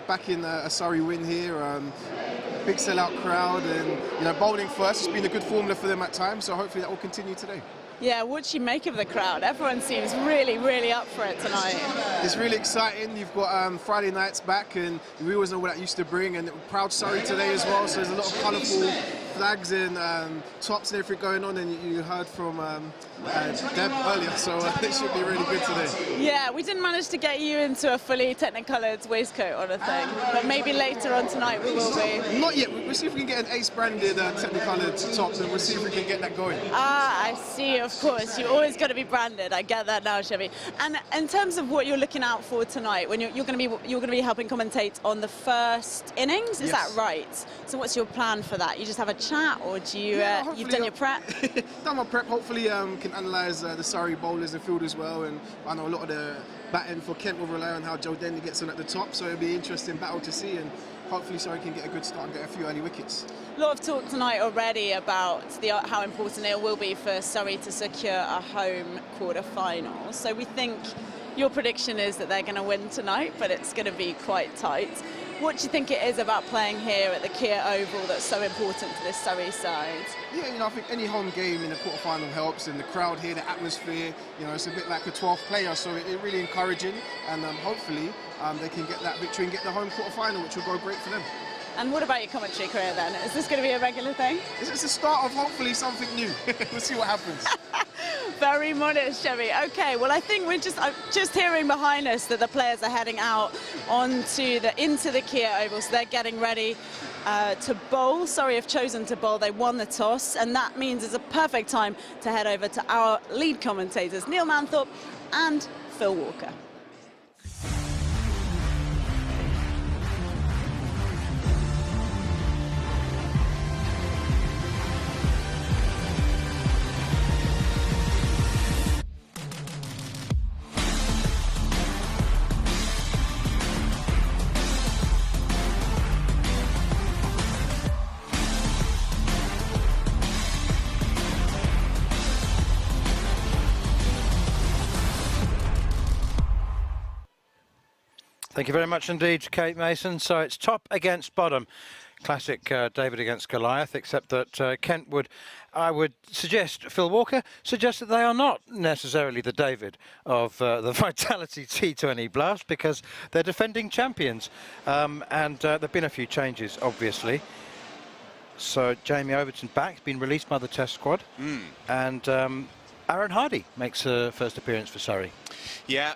back in a Surrey win here. Big sellout crowd, and bowling first. It's been a good formula for them at times, so hopefully that will continue today. Yeah, what do you make of the crowd? Everyone seems really, really up for it tonight. It's really exciting. You've got Friday nights back, and we always know what that used to bring, and proud Surrey today as well, so there's a lot of colourful flags and tops and everything going on, and you heard from Deb earlier, so it should be really good today. Yeah, we didn't manage to get you into a fully Technicoloured waistcoat on a thing, but maybe later on tonight we will be. Not yet. We'll see if we can get an Ace branded Technicoloured top, and we'll see if we can get that going. Ah, I see, of course. You always got to be branded. I get that now, Chevy. And in terms of what you're looking out for tonight, when you're going to be helping commentate on the first innings, is that right? So what's your plan for that? You just have a chat, or do you you've done your prep? Done my prep. Hopefully, can analyse the Surrey bowlers and field as well. And I know a lot of the batting for Kent will rely on how Joe Denley gets on at the top. So it'll be an interesting battle to see, and hopefully Surrey can get a good start and get a few early wickets. A lot of talk tonight already about how important it will be for Surrey to secure a home quarter-final. So we think your prediction is that they're going to win tonight, but it's going to be quite tight. What do you think it is about playing here at the Kia Oval that's so important for this Surrey side? Yeah, I think any home game in the quarter-final helps, and the crowd here, the atmosphere, it's a bit like a 12th player, so it's really encouraging, and hopefully they can get that victory and get the home quarter-final, which will go great for them. And what about your commentary career then? Is this going to be a regular thing? It's the start of hopefully something new. We'll see what happens. Very modest, Chevy. Okay, well I think we're just hearing behind us that the players are heading out into the Kia Oval, so they're getting ready to bowl. Surrey have chosen to bowl. They won the toss, and that means it's a perfect time to head over to our lead commentators, Neil Manthorpe and Phil Walker. Thank you very much indeed, Kate Mason. So it's top against bottom. Classic David against Goliath, except that Kent I would suggest, Phil Walker suggests that they are not necessarily the David of the Vitality T20 Blast, because they're defending champions. And there have been a few changes, obviously. So Jamie Overton back, been released by the Test squad. And Aaron Hardy makes her first appearance for Surrey. Yeah.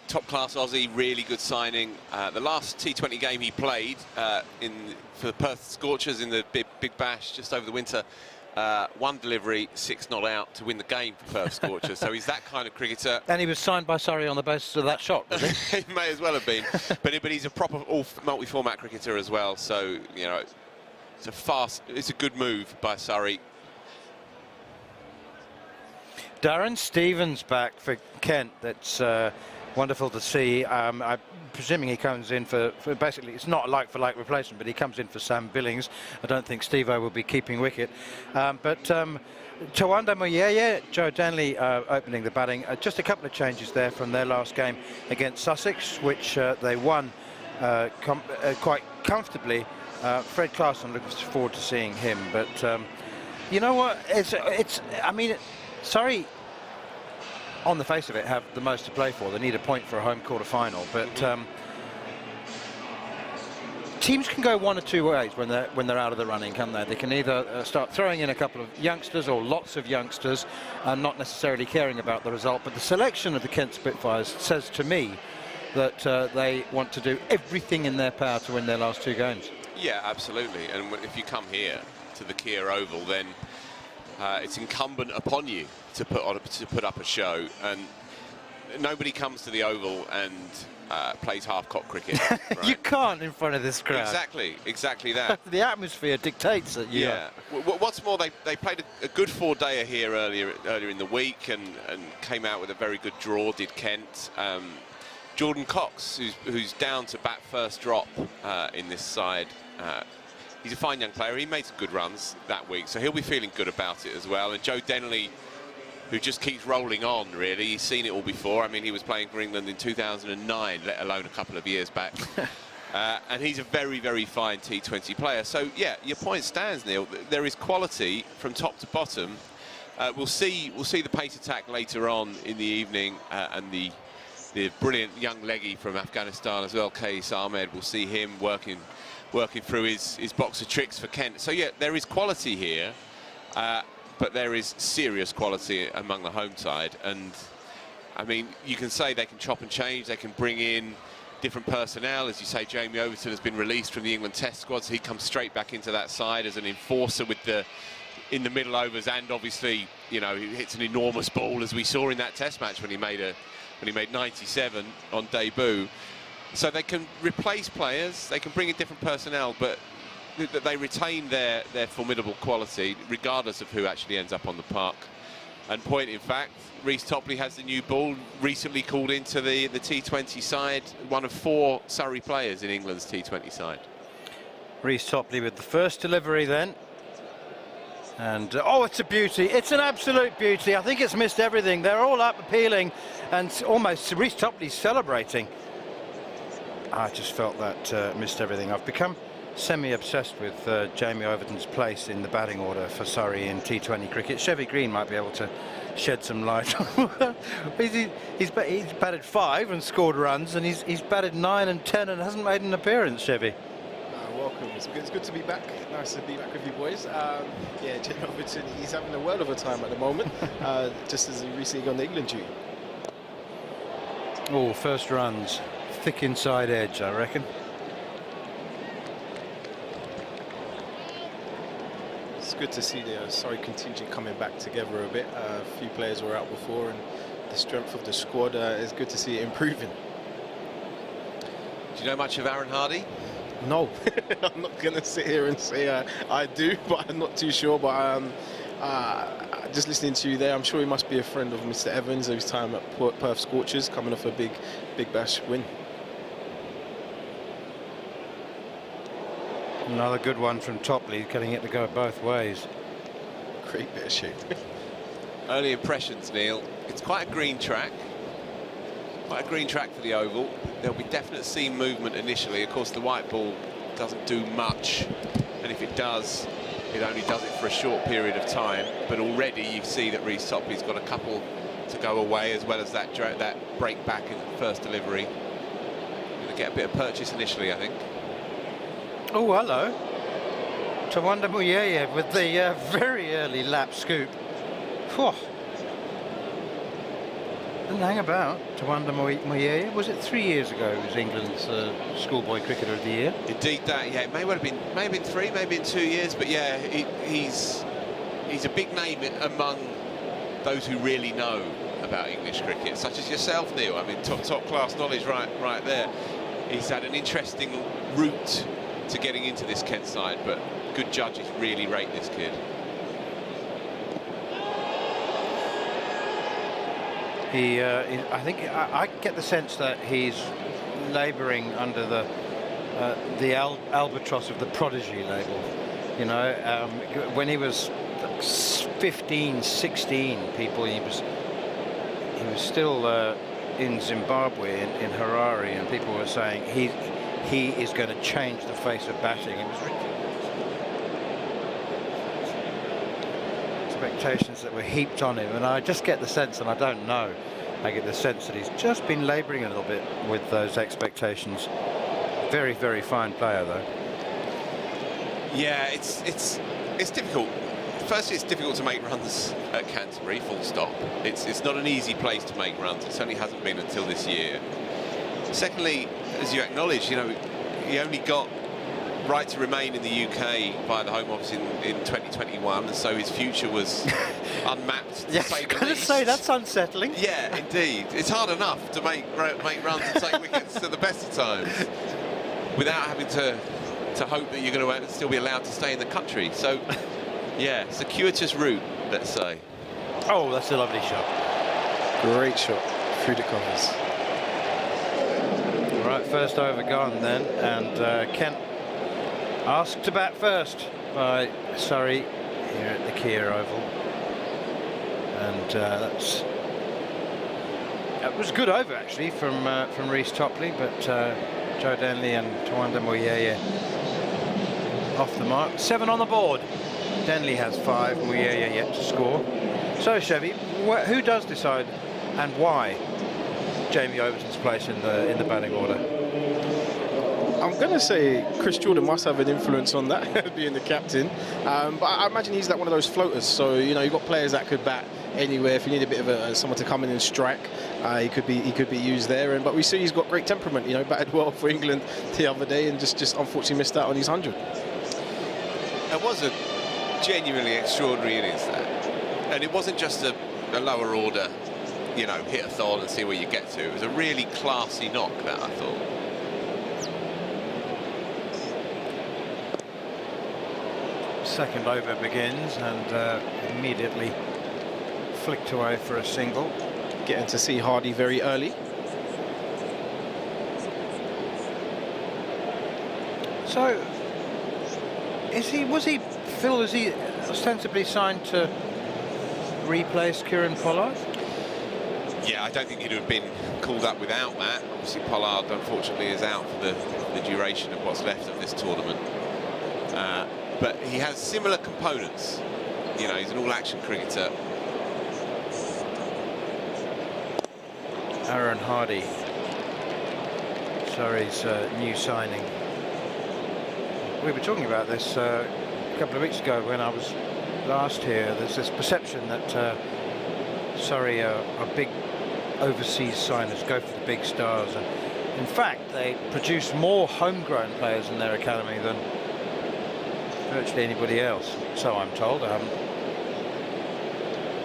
Top-class Aussie, really good signing. The last T20 game he played for the Perth Scorchers in the Big Bash just over the winter, one delivery, 6 not out to win the game for Perth Scorchers. So he's that kind of cricketer. And he was signed by Surrey on the basis of that shot, was he? He may as well have been. but he's a proper multi-format cricketer as well. So, it's a good move by Surrey. Darren Stevens back for Kent. That's wonderful to see. I'm presuming he comes in for basically, it's not a like-for-like replacement, but he comes in for Sam Billings. I don't think Steve-O will be keeping wicket. But Tawanda Moyeye, Joe Danley opening the batting. Just a couple of changes there from their last game against Sussex, which they won quite comfortably. Fred Clarkson, looking forward to seeing him. But you know what? I mean, Surrey, on the face of it, have the most to play for. They need a point for a home quarter-final, but teams can go one or two ways when they're out of the running, can't they? They can either start throwing in a couple of youngsters or lots of youngsters and not necessarily caring about the result. But the selection of the Kent Spitfires says to me that they want to do everything in their power to win their last two games. Yeah, absolutely. And if you come here to the Kia Oval, then it's incumbent upon you to put up a show, and nobody comes to the Oval and plays half-cock cricket. Right? You can't in front of this crowd. Exactly that. The atmosphere dictates that. Yeah. What's more, they played a good four-dayer here earlier in the week and came out with a very good draw. Did Kent. Jordan Cox, who's down to bat first drop in this side. He's a fine young player. He made some good runs that week, so he'll be feeling good about it as well. And Joe Denley, who just keeps rolling on, really. He's seen it all before. I mean, he was playing for England in 2009, let alone a couple of years back. And he's a very, very fine T20 player. So, yeah, your point stands, Neil. There is quality from top to bottom. We'll see the pace attack later on in the evening and the the brilliant young leggy from Afghanistan as well, Qais Ahmed. We'll see him working through his box of tricks for Kent. So yeah, there is quality here, but there is serious quality among the home side. And I mean, you can say they can chop and change, they can bring in different personnel. As you say, Jamie Overton has been released from the England Test squad, so he comes straight back into that side as an enforcer in the middle overs, and obviously, you know, he hits an enormous ball, as we saw in that Test match when he made 97 on debut. So they can replace players, they can bring in different personnel, but they retain their formidable quality regardless of who actually ends up on the park. And point in fact, Reece Topley has the new ball, recently called into the T20 side, one of 4 Surrey players in England's T20 side. Reece Topley with the first delivery then. And oh, it's a beauty, it's an absolute beauty. I think it's missed everything. They're all up appealing, and almost Reece Topley's celebrating. I just felt that missed everything. I've become semi-obsessed with Jamie Overton's place in the batting order for Surrey in T20 cricket. Chevy Green might be able to shed some light. he's batted 5 and scored runs, and he's batted 9 and 10 and hasn't made an appearance, Chevy. Welcome. It's good to be back. Nice to be back with you boys. Yeah, Jamie Overton, he's having a world of a time at the moment, just as he recently got on the England duty. Oh, first runs. Thick inside edge, I reckon. It's good to see the Surrey contingent coming back together a bit. A few players were out before, and the strength of the squad is good to see it improving. Do you know much of Aaron Hardy? No, I'm not going to sit here and say I do, but I'm not too sure. But just listening to you there, I'm sure he must be a friend of Mr. Evans, of his time at Perth Scorchers, coming off a big bash win. Another good one from Topley, getting it to go both ways. Great bit of shape. Early impressions, Neil. It's quite a green track. Quite a green track for the oval. There'll be definite seam movement initially. Of course, the white ball doesn't do much, and if it does, it only does it for a short period of time. But already you see that Reece Topley's got a couple to go away, as well as that break back in the first delivery. Going to get a bit of purchase initially, I think. Oh, hello. Tawanda Muyeye with the very early lap scoop. Whew. Didn't hang about. Tawanda Muyeye, was it 3 years ago he was England's schoolboy cricketer of the year? Indeed, that, yeah, it may have been 3, maybe in 2 years, but yeah, he's a big name among those who really know about English cricket, such as yourself, Neil. I mean, top class knowledge right there. He's had an interesting route to getting into this Kent side, but good judges really rate this kid. I think I get the sense that he's labouring under the albatross of the prodigy label. You know, when he was 15, 16, he was still in Zimbabwe, in Harare, and people were saying he is going to change the face of batting. It was ridiculous. Expectations that were heaped on him, and I just get the sense, and I don't know, I get the sense that he's just been labouring a little bit with those expectations. Very, very fine player, though. Yeah, it's difficult. Firstly, it's difficult to make runs at Canterbury, full stop. It's not an easy place to make runs. It certainly hasn't been until this year. Secondly, as you acknowledge, you know, he only got right to remain in the UK via the Home Office in 2021, and so his future was unmapped. Yes, I was going to say, that's unsettling. Yeah, indeed. It's hard enough to make runs and take wickets at the best of times without having to hope that you're going to still be allowed to stay in the country. So, yeah, circuitous route, let's say. Oh, that's a lovely shot. Great shot through the covers. Right, first over gone then, and Kent asked to bat first by Surrey here at the Kia Oval, and that was a good over actually from Reece Topley, but Joe Denley and Tawanda Muyeye off the mark. 7 on the board. Denley has 5, Muyeye yet to score. So Chevy, who does decide and why? Jamie Overton's place in the batting order? I'm going to say Chris Jordan must have an influence on that, being the captain. But I imagine he's like one of those floaters. So, you know, you've got players that could bat anywhere. If you need a bit of someone to come in and strike, he could be used there. But we see he's got great temperament. You know, batted well for England the other day and just unfortunately missed out on his 100. It was a genuinely extraordinary innings, that. And it wasn't just a lower order, you know, hit a thorn and see where you get to. It was a really classy knock, that, I thought. Second over begins and immediately flicked away for a single. Getting to see Hardy very early. So, Phil, is he ostensibly signed to replace Curran Pollard? Yeah, I don't think he'd have been called up without that. Obviously, Pollard, unfortunately, is out for the duration of what's left of this tournament. But he has similar components. You know, he's an all-action cricketer. Aaron Hardy, Surrey's new signing. We were talking about this a couple of weeks ago when I was last here. There's this perception that Surrey are big overseas signers, go for the big stars. And in fact, they produce more homegrown players in their academy than virtually anybody else, so I'm told. I haven't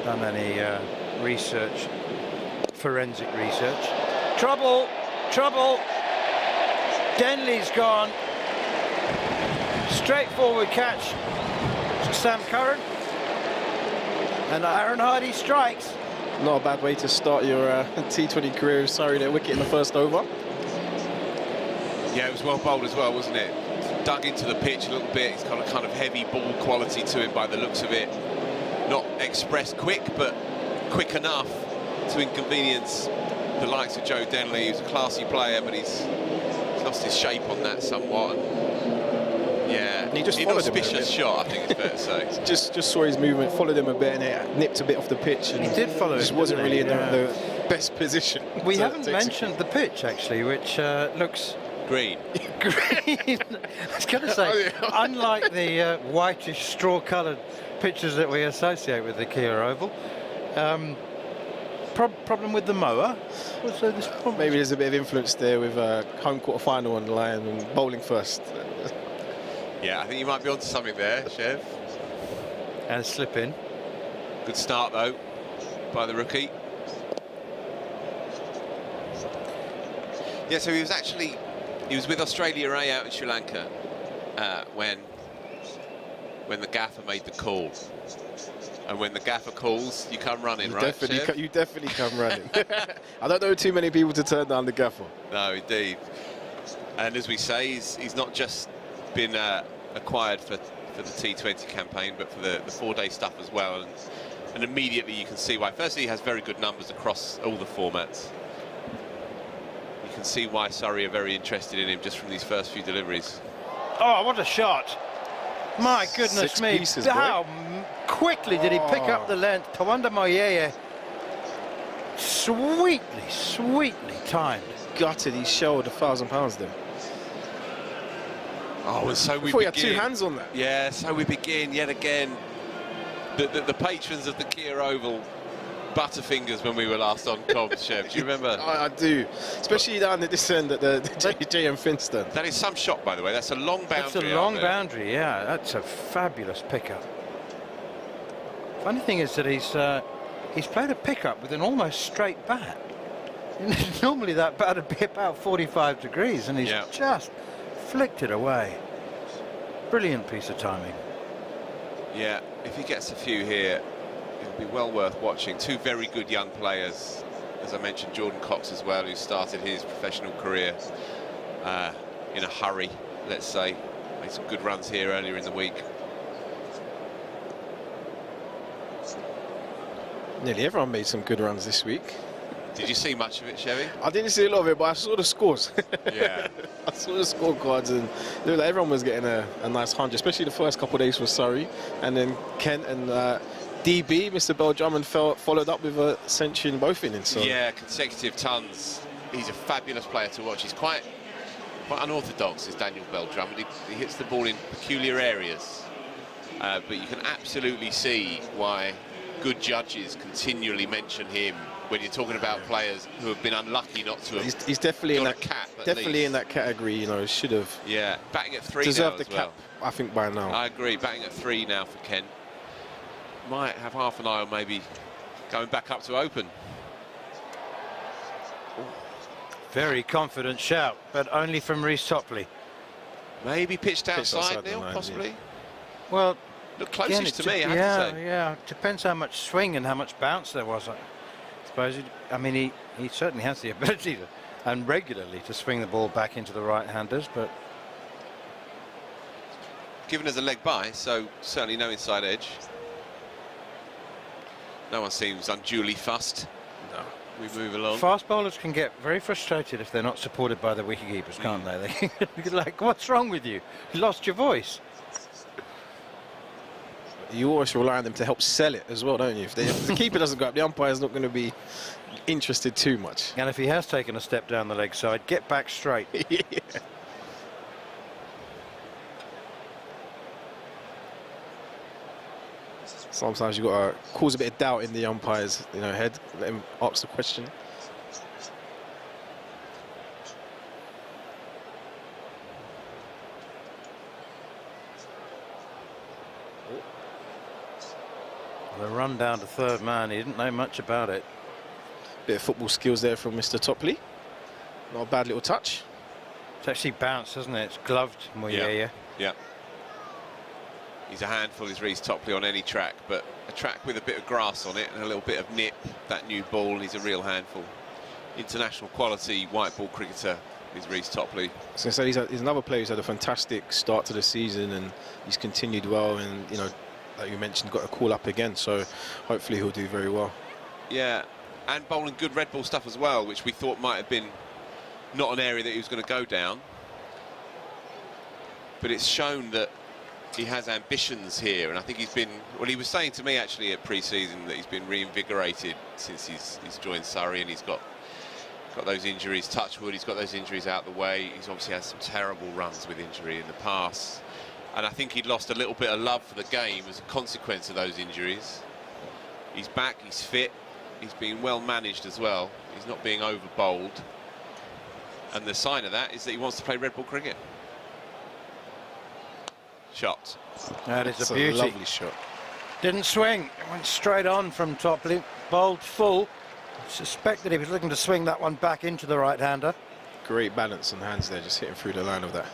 done any research, forensic research. Trouble! Trouble! Denley's gone. Straightforward catch. Sam Curran. And Aaron Hardy strikes. Not a bad way to start your T20 career. Sorry, that wicket in the first over. Yeah, it was well bowled as well, wasn't it? Dug into the pitch a little bit. He's got a kind of heavy ball quality to him by the looks of it. Not expressed quick, but quick enough to inconvenience the likes of Joe Denley, who's a classy player, but he's lost his shape on that somewhat. Yeah, and he just inauspicious shot, I think it's fair to say. just saw his movement, followed him a bit, and it nipped a bit off the pitch. And he did follow. Just wasn't really in the best position. We haven't mentioned the pitch actually, which looks green. Green. I was going to say, unlike the whitish straw-coloured pitches that we associate with the Kia Oval. Problem with the mower? Maybe there's a bit of influence there with home quarter final on the line and bowling first. Yeah, I think you might be onto something there, Chev. And a slip in. Good start though by the rookie. Yeah, so he was with Australia A out in Sri Lanka when the gaffer made the call. And when the gaffer calls, you come running, right, Chev? You definitely come running. I don't know too many people to turn down the gaffer. No, indeed. And as we say, he's not just been acquired for the T20 campaign, but for the 4-day stuff as well. And immediately you can see why. Firstly, he has very good numbers across all the formats. You can see why Surrey are very interested in him just from these first few deliveries. Oh, what a shot! My goodness 6 me! pieces, how quickly did he pick up the length? Tawanda Moyeye, sweetly timed. Gutted, he showed £1,000 there. Oh, and so we begin. begin. You had 2 hands on that. Yeah, so we begin yet again. The patrons of the Kia Oval, butterfingers when we were last on comms, Chev. Do you remember? I do, especially down at this end at the JM Finstone. That is some shot, by the way. That's a long boundary. That's a long boundary, yeah. That's a fabulous pickup. Funny thing is that he's played a pickup with an almost straight bat. Normally that bat would be about 45 degrees, and he's just flicked it away. Brilliant piece of timing. Yeah, if he gets a few here, it'll be well worth watching. 2 very good young players. As I mentioned, Jordan Cox as well, who started his professional career in a hurry, let's say. Made some good runs here earlier in the week. Nearly everyone made some good runs this week. Did you see much of it, Chevy? I didn't see a lot of it, but I saw the scores. Yeah. I saw the scorecards, and like everyone was getting a nice 100, especially the first couple of days for Surrey. And then Kent and DB, Mr. Belldrummond, followed up with a century in both innings. So. Yeah, consecutive tons. He's a fabulous player to watch. He's quite unorthodox, is Daniel Belldrummond. He hits the ball in peculiar areas. But you can absolutely see why good judges continually mention him when you're talking about players who have been unlucky not to have. He's definitely in that cap. Definitely in that category. You know, should have. Yeah, batting at 3 deserved now the as well. cap. I think by now. I agree. Batting at 3 now for Kent. Might have half an eye on maybe going back up to open. Very confident shout, but only from Reece Topley. Maybe pitched outside, Neil, possibly. Yeah. Well, look closest to me, I have to say. Yeah, depends how much swing and how much bounce there was. I suppose. I mean, he certainly has the ability to, and regularly, to swing the ball back into the right-handers, but given as a leg by, so certainly no inside edge. No one seems unduly fussed. No. We move along. Fast bowlers can get very frustrated if they're not supported by the wicketkeepers, can't they? They can be like, what's wrong with you? You lost your voice. You always rely on them to help sell it as well, don't you? If the keeper doesn't go up, the umpire's not going to be interested too much. And if he has taken a step down the leg side, get back straight. Yeah. Sometimes you've got to cause a bit of doubt in the umpire's, head. Let him ask the question. The run down to third man, he didn't know much about it. Bit of football skills there from Mr. Topley. Not a bad little touch. It's actually bounced, hasn't it? It's gloved. Yeah. He's a handful, is Reece Topley, on any track, but a track with a bit of grass on it and a little bit of nip, that new ball, he's a real handful. International quality white ball cricketer is Reece Topley. So he's another player who's had a fantastic start to the season, and he's continued well, and like you mentioned, got a call up again, so hopefully he'll do very well. Yeah, and bowling good red ball stuff as well, which we thought might have been not an area that he was going to go down, but it's shown that he has ambitions here, and I think he's been, well, he was saying to me actually at pre-season that he's been reinvigorated since he's joined Surrey, and he's got those injuries, touch wood, he's got those injuries out the way. He's obviously had some terrible runs with injury in the past, and I think he'd lost a little bit of love for the game as a consequence of those injuries. He's back, he's fit, he's being well managed as well, he's not being over bowled, and the sign of that is that he wants to play red ball cricket. Shot. That is a beauty. Lovely shot. Didn't swing. It went straight on from Topley. Bowled full. Suspected he was looking to swing that one back into the right-hander. Great balance on hands there, just hitting through the line of that.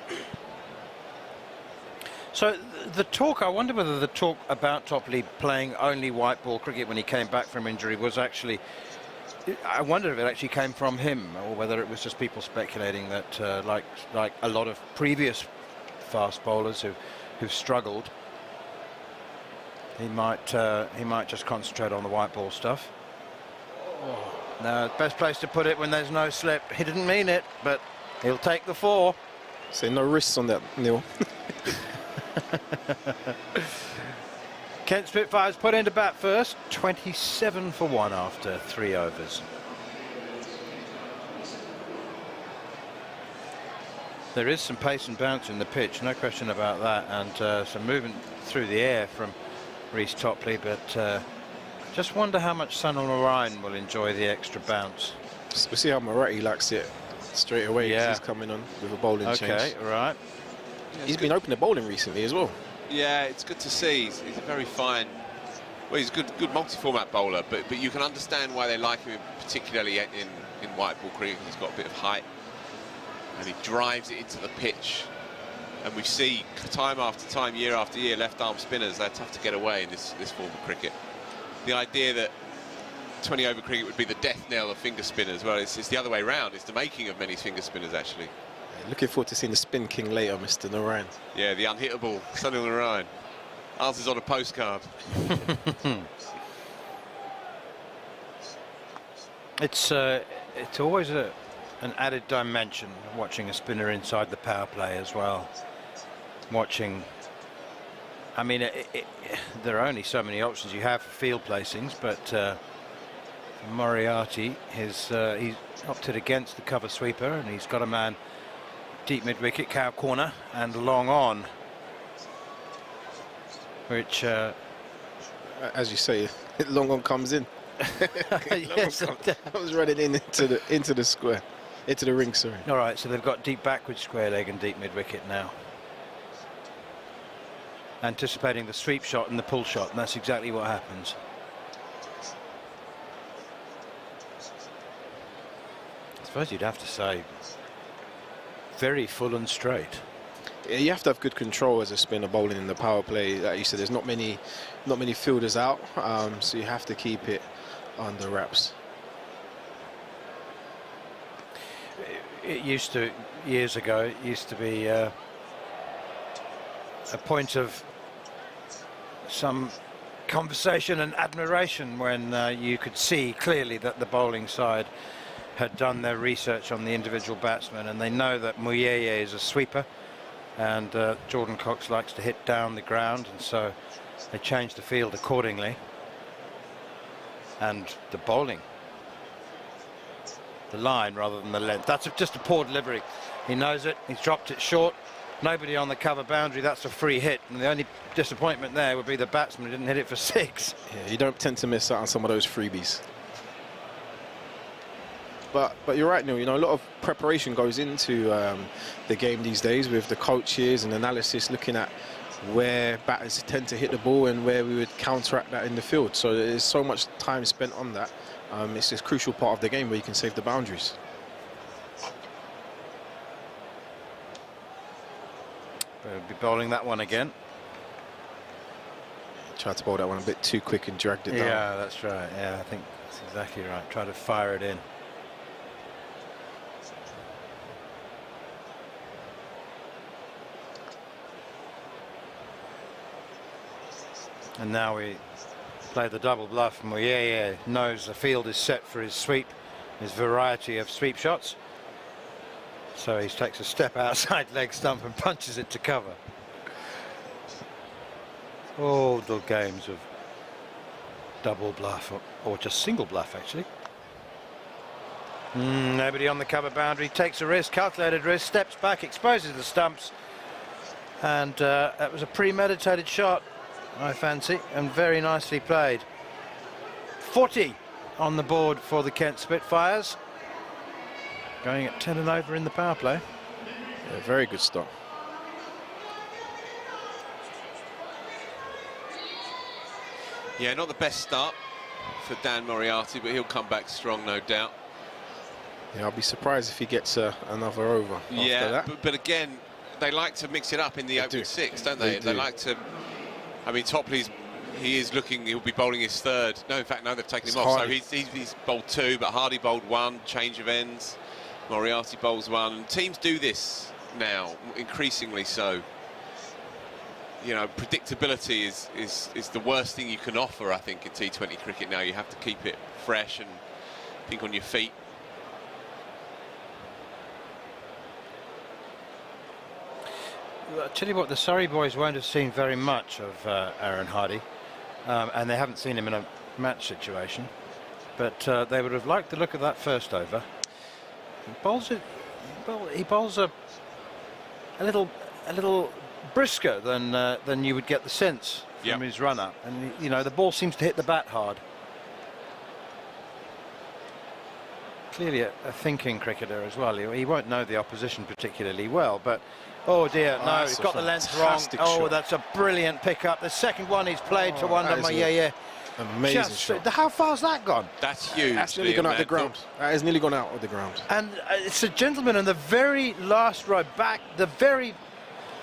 So the talk, I wonder whether the talk about Topley playing only white ball cricket when he came back from injury was actually, I wonder if it actually came from him, or whether it was just people speculating that like a lot of previous fast bowlers who've struggled, he might just concentrate on the white ball stuff. Oh, no, best place to put it when there's no slip. He didn't mean it, but he'll take the 4. So no risks on that, Neil. Kent Spitfires put into bat first, 27 for 1 after 3 overs. There is some pace and bounce in the pitch, no question about that, and some movement through the air from Reece Topley, but just wonder how much Sunil Narine will enjoy the extra bounce. We'll see how Moretti likes it straight away. Yeah. He's coming on with a bowling change. Okay, right. Yeah, he's been opening bowling recently as well. Yeah, it's good to see. He's a very fine, well, he's a good multi-format bowler, but you can understand why they like him, particularly in white ball cricket. He's got a bit of height, and he drives it into the pitch. And we see time after time, year after year, left-arm spinners, they're tough to get away in this form of cricket. The idea that 20-over cricket would be the death knell of finger spinners, well, it's the other way around. It's the making of many finger spinners, actually. Looking forward to seeing the spin king later, Mr. Narine. Yeah, the unhittable Sunil Narine. Answers on a postcard. It's always an added dimension watching a spinner inside the power play as well. Watching I mean, there are only so many options you have for field placings, but Moriarty, he's opted against the cover sweeper, and he's got a man deep mid-wicket, cow corner, and long on, which, as you say, long on comes in. yes, comes running into the square, into the ring. Sorry. All right, so they've got deep backward square leg and deep mid-wicket now. Anticipating the sweep shot and the pull shot, and that's exactly what happens. I suppose you'd have to say very full and straight. Yeah, you have to have good control as a spinner bowling in the power play. Like you said, there's not many fielders out, so you have to keep it under wraps. It used to, years ago, it used to be a point of some conversation and admiration when you could see clearly that the bowling side had done their research on the individual batsman, and they know that Muyeye is a sweeper, and Jordan Cox likes to hit down the ground, and so they changed the field accordingly. And the bowling, the line rather than the length, that's just a poor delivery. He knows it, he's dropped it short. Nobody on the cover boundary, that's a free hit, and the only disappointment there would be the batsman who didn't hit it for 6. Yeah, you don't tend to miss out on some of those freebies. But you're right, Neil, you know, a lot of preparation goes into the game these days, with the coaches and analysis looking at where batters tend to hit the ball and where we would counteract that in the field. So there's so much time spent on that. It's a crucial part of the game where you can save the boundaries. We'll be bowling that one again. Tried to bowl that one a bit too quick and dragged it down. Yeah, that's right. Yeah, I think that's exactly right. Try to fire it in. And now we play the double bluff. Muyeye knows the field is set for his sweep, his variety of sweep shots. So he takes a step outside leg stump and punches it to cover. All the games of double bluff, or just single bluff actually. Nobody on the cover boundary, takes a risk, calculated risk, steps back, exposes the stumps, and that was a premeditated shot, I fancy, and very nicely played. 40 on the board for the Kent Spitfires, going at 10 and over in the power play. Yeah, very good start. Yeah, not the best start for Dan Moriarty, but he'll come back strong, no doubt. Yeah, I'll be surprised if he gets another over after that. But again, they like to mix it up in the opening 6, don't they? They like to. I mean, Topley's, he'll be bowling his 3rd. No, in fact, no, they've taken him off. So he's bowled 2, but Hardy bowled 1, change of ends. Moriarty bowls 1. And teams do this now, increasingly so. You know, predictability is the worst thing you can offer, I think, in T20 cricket now. You have to keep it fresh and think on your feet. I'll tell you what, the Surrey boys won't have seen very much of Aaron Hardy, and they haven't seen him in a match situation, but they would have liked the look of that first over. He bowls a little brisker than you would get the sense from his run up, and you know, the ball seems to hit the bat hard. Clearly a thinking cricketer as well. He won't know the opposition particularly well, but oh dear, no, he's got the length wrong. Oh, that's a brilliant pickup. The second one he's played to one under Muyeye. Amazing shot. How far's that gone? That's huge. That's nearly gone out the ground. That has nearly gone out of the ground. And it's a gentleman in the very last row, the very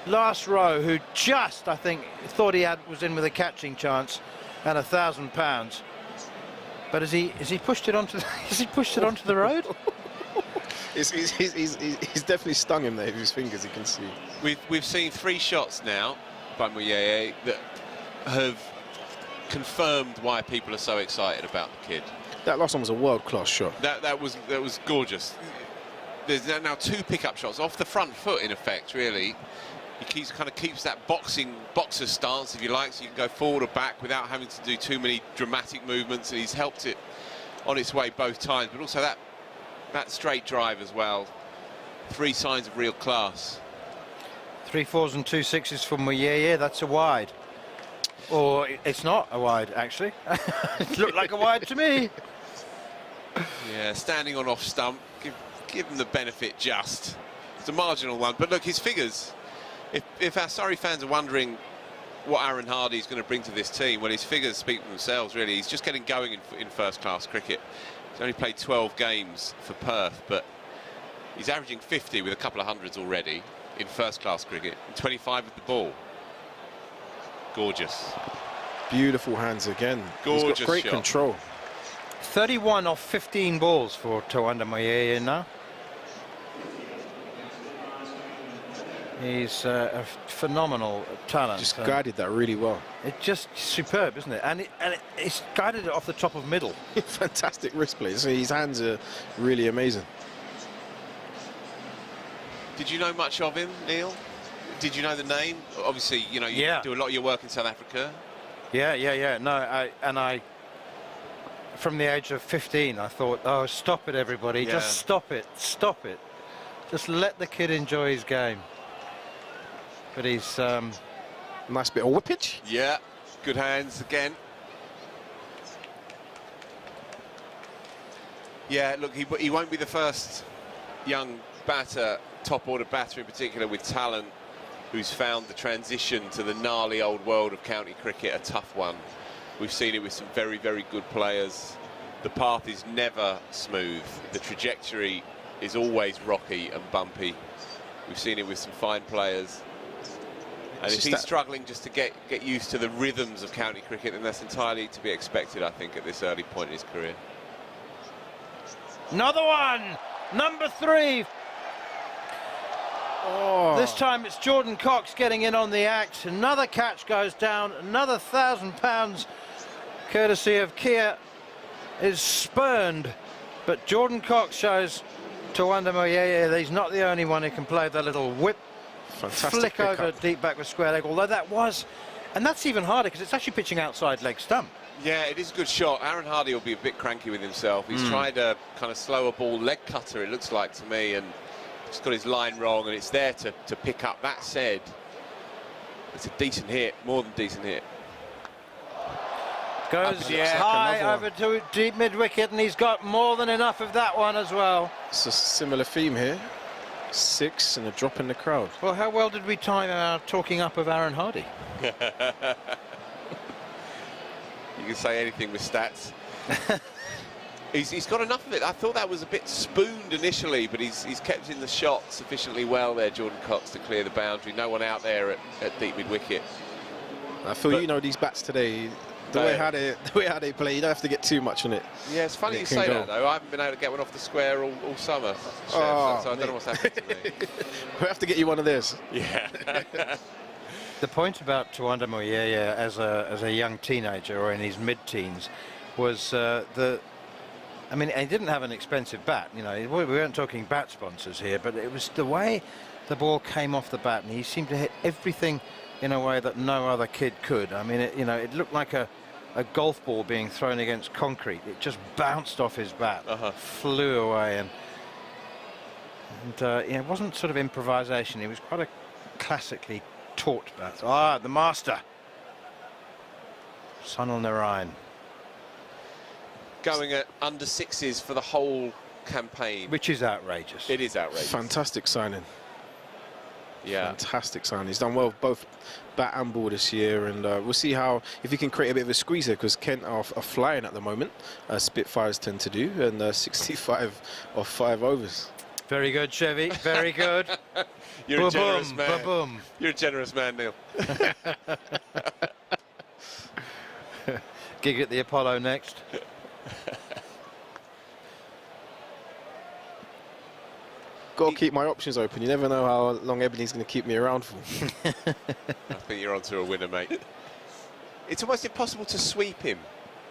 last row, who just, I think, thought he was in with a catching chance and £1,000. But has he pushed it onto the road? He's definitely stung him there with his fingers, you can see. We've seen 3 shots now by Muyeye that have confirmed why people are so excited about the kid. That last one was a world-class shot. That was gorgeous. There's now 2 pickup shots off the front foot, in effect, really. He keeps that boxer stance, if you like, so you can go forward or back without having to do too many dramatic movements, and he's helped it on its way both times. But also that straight drive as well. 3 signs of real class. 3 4s and 2 6s from Moyeye. That's a wide. Or it's not a wide, actually. It looked like a wide to me. Yeah, standing on off stump. Give him the benefit just. It's a marginal one, but look, his figures. If our Surrey fans are wondering what Aaron Hardy is going to bring to this team, well, his figures speak for themselves, really. He's just getting going in first-class cricket. He's only played 12 games for Perth, but he's averaging 50 with a couple of hundreds already in first-class cricket, and 25 with the ball. Gorgeous. Beautiful hands again. Gorgeous He's got great shot. control. 31 off 15 balls for Tawanda Moyeye now. He's a phenomenal talent. Just guided that really well. It's just superb, isn't it? And it's guided it off the top of middle. Fantastic wrist play. So his hands are really amazing. Did you know much of him, Neil? Did you know the name? Obviously, you know, you do a lot of your work in South Africa. Yeah. No, I from the age of 15, I thought, oh, stop it, everybody. Yeah. Just stop it. Just let the kid enjoy his game. But he's nice bit of whippage. Yeah, good hands again. Yeah, look, he won't be the first young batter, top-order batter in particular, with talent, who's found the transition to the gnarly old world of county cricket a tough one. We've seen it with some very, very good players. The path is never smooth. The trajectory is always rocky and bumpy. We've seen it with some fine players. And if he's struggling just to get used to the rhythms of county cricket, then that's entirely to be expected, I think, at this early point in his career. Another one, number 3. Oh. This time it's Jordan Cox getting in on the act. Another catch goes down. Another £1,000, courtesy of Kia, is spurned. But Jordan Cox shows Tawanda Moyeye that he's not the only one who can play the little whip. Fantastic Flick pickup. over deep back with square leg, although that was, and that's even harder because it's actually pitching outside leg stump. Yeah, it is a good shot. Aaron Hardy will be a bit cranky with himself. He's tried a kind of slower ball leg cutter, it looks like to me, and just got his line wrong, and it's there to pick up. That said, it's a decent hit, more than decent hit. Goes high over to deep mid-wicket, and he's got more than enough of that one as well. It's a similar theme here. 6 and a drop in the crowd. Well, how well did we time our talking up of Aaron Hardy? You can say anything with stats. He's got enough of it. I thought that was a bit spooned initially, but he's kept in the shot sufficiently well there, Jordan Cox, to clear the boundary. No one out there at deep mid-wicket. I feel, you know, these bats today, the way how they play, you don't have to get too much on it. Yeah, it's funny you say that, though. I haven't been able to get one off the square all summer, Chef, so I don't know what's happened to me. We'll have to get you one of this. Yeah. The point about Tawanda Moyeye as a young teenager or in his mid-teens was I mean, he didn't have an expensive bat. You know, we weren't talking bat sponsors here, but it was the way the ball came off the bat, and he seemed to hit everything in a way that no other kid could. I mean, it looked like a golf ball being thrown against concrete. It just bounced off his bat, flew away, and it wasn't sort of improvisation. It was quite a classically taught bat. Ah, the master, Sunil Narayan. Going at under 6s for the whole campaign. Which is outrageous. It is outrageous. Fantastic signing. Yeah. Fantastic signing. He's done well both bat and ball this year, and we'll see if he can create a bit of a squeeze here, because Kent are flying at the moment. Spitfires tend to do, and 65 off 5 overs. Very good, Chevy. Very good. You're a generous man. Ba-boom. You're a generous man, Neil. Gig at the Apollo next. Got to keep my options open. You never know how long Ebony's going to keep me around for. I think you're onto a winner, mate. It's almost impossible to sweep him,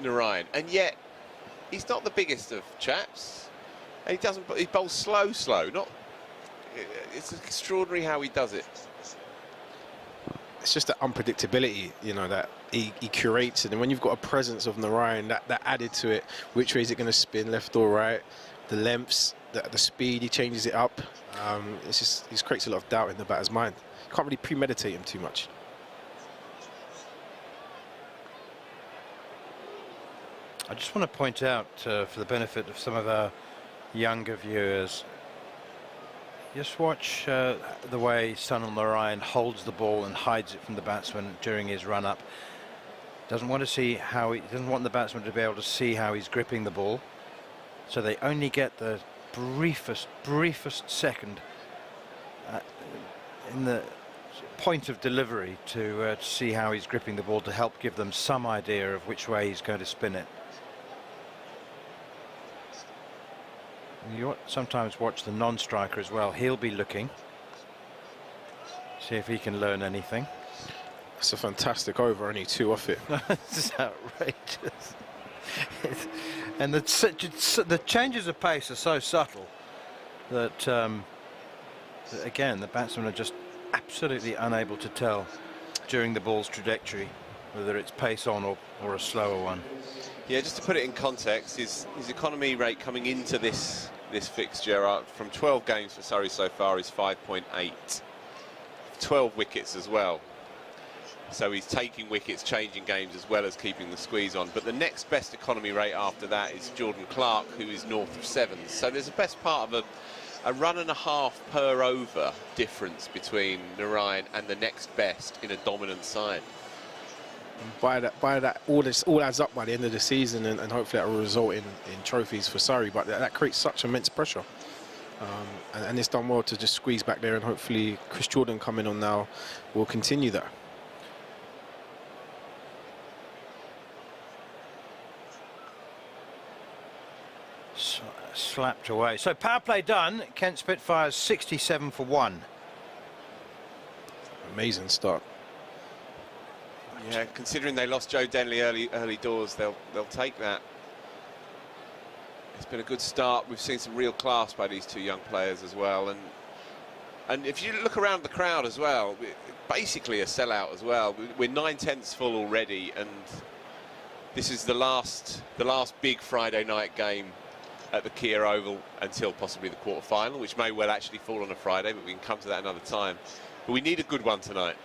Narayan, and yet he's not the biggest of chaps. And he bowls slow. Not. It's extraordinary how he does it. it's just that unpredictability, you know, that he curates it. And when you've got a presence of Narayan, that added to it, which way is it going to spin, left or right, the lengths, the speed, he changes it up. It's just, he creates a lot of doubt in the batter's mind. Can't really premeditate him too much. I just want to point out, for the benefit of some of our younger viewers, just watch the way Sunil Narayan holds the ball and hides it from the batsman during his run-up. Doesn't want to see how he doesn't want the batsman to be able to see how he's gripping the ball, so they only get the briefest second in the point of delivery to see how he's gripping the ball, to help give them some idea of which way he's going to spin it. You sometimes watch the non-striker as well. He'll be looking, see if he can learn anything. It's a fantastic over, only 2 off it. This is outrageous. And the changes of pace are so subtle that, that again, the batsmen are just absolutely unable to tell during the ball's trajectory whether it's pace on or a slower one. Yeah, just to put it in context, his economy rate coming into this fixture from 12 games for Surrey so far is 5.8. 12 wickets as well. So he's taking wickets, changing games, as well as keeping the squeeze on. But the next best economy rate after that is Jordan Clark, who is north of 7. So there's a best part of a run and a half per over difference between Narayan and the next best in a dominant side. By that, all adds up by the end of the season, and hopefully that will result in trophies for Surrey. But that creates such immense pressure, and it's done well to just squeeze back there, and hopefully Chris Jordan coming on now will continue that. Slapped away. So power play done. Kent Spitfires 67 for 1. Amazing start. Yeah, considering they lost Joe Denley early doors, they'll take that. It's been a good start. We've seen some real class by these 2 young players as well, and if you look around the crowd as well, basically a sellout as well. We're 9/10 full already, and this is the last big Friday night game at the Kia Oval until possibly the quarter-final, which may well actually fall on a Friday, but we can come to that another time. But we need a good one tonight.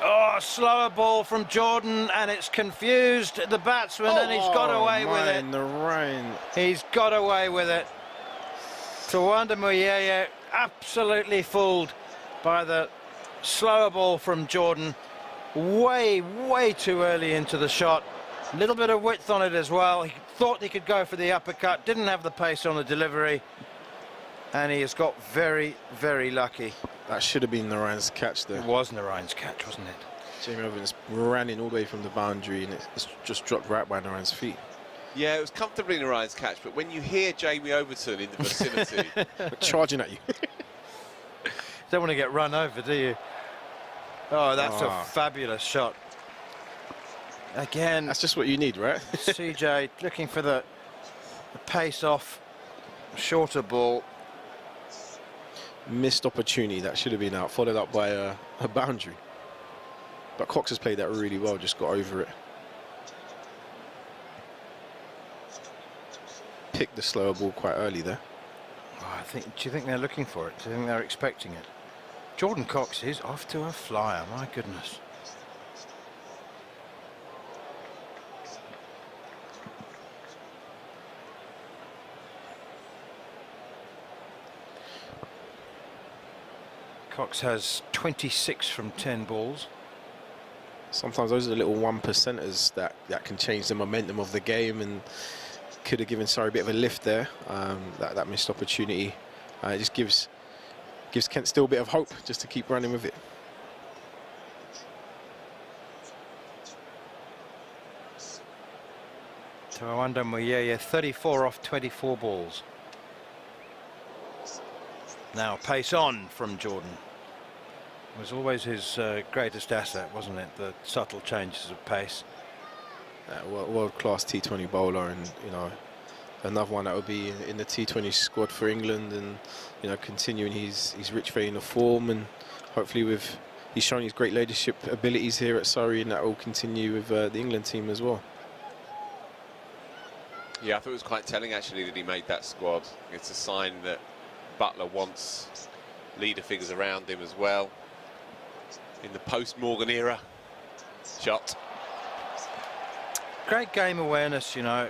Oh, slower ball from Jordan, and it's confused the batsman, and he's got away with it. Narayan. He's got away with it. Tawanda Muyeye absolutely fooled by the slower ball from Jordan. Way too early into the shot. A little bit of width on it as well. He thought he could go for the uppercut, didn't have the pace on the delivery, and he has got very lucky. That should have been Narayan's catch there. It was Narayan's catch, wasn't it? Jamie Ovens ran in all the way from the boundary, and it's just dropped right by Narayan's feet. Yeah, it was comfortably Narayan's catch, but when you hear Jamie Overton in the vicinity charging at you, don't want to get run over, do you? Oh, that's a fabulous shot. Again, that's just what you need, right? CJ looking for the pace off, shorter ball. Missed opportunity, that should have been out, followed up by a boundary. But Cox has played that really well, just got over it. Picked the slower ball quite early there. Oh, do you think they're looking for it? Do you think they're expecting it? Jordan Cox is off to a flyer, my goodness. Cox has 26 from 10 balls. Sometimes those are the little 1%ers that can change the momentum of the game, and could have given Surrey a bit of a lift there. That missed opportunity it just gives Kent still a bit of hope just to keep running with it. Tawanda Muyeye 34 off 24 balls. Now pace on from Jordan. It was always his greatest asset, wasn't it? The subtle changes of pace. World-class T20 bowler, and you know, another one that would be in the T20 squad for England, and you know, continuing his rich vein of form, and hopefully with he's shown his great leadership abilities here at Surrey, and that will continue with the England team as well. Yeah, I thought it was quite telling actually that he made that squad. It's a sign that Butler wants leader figures around him as well. In the post-Morgan era. Shot. Great game awareness, you know,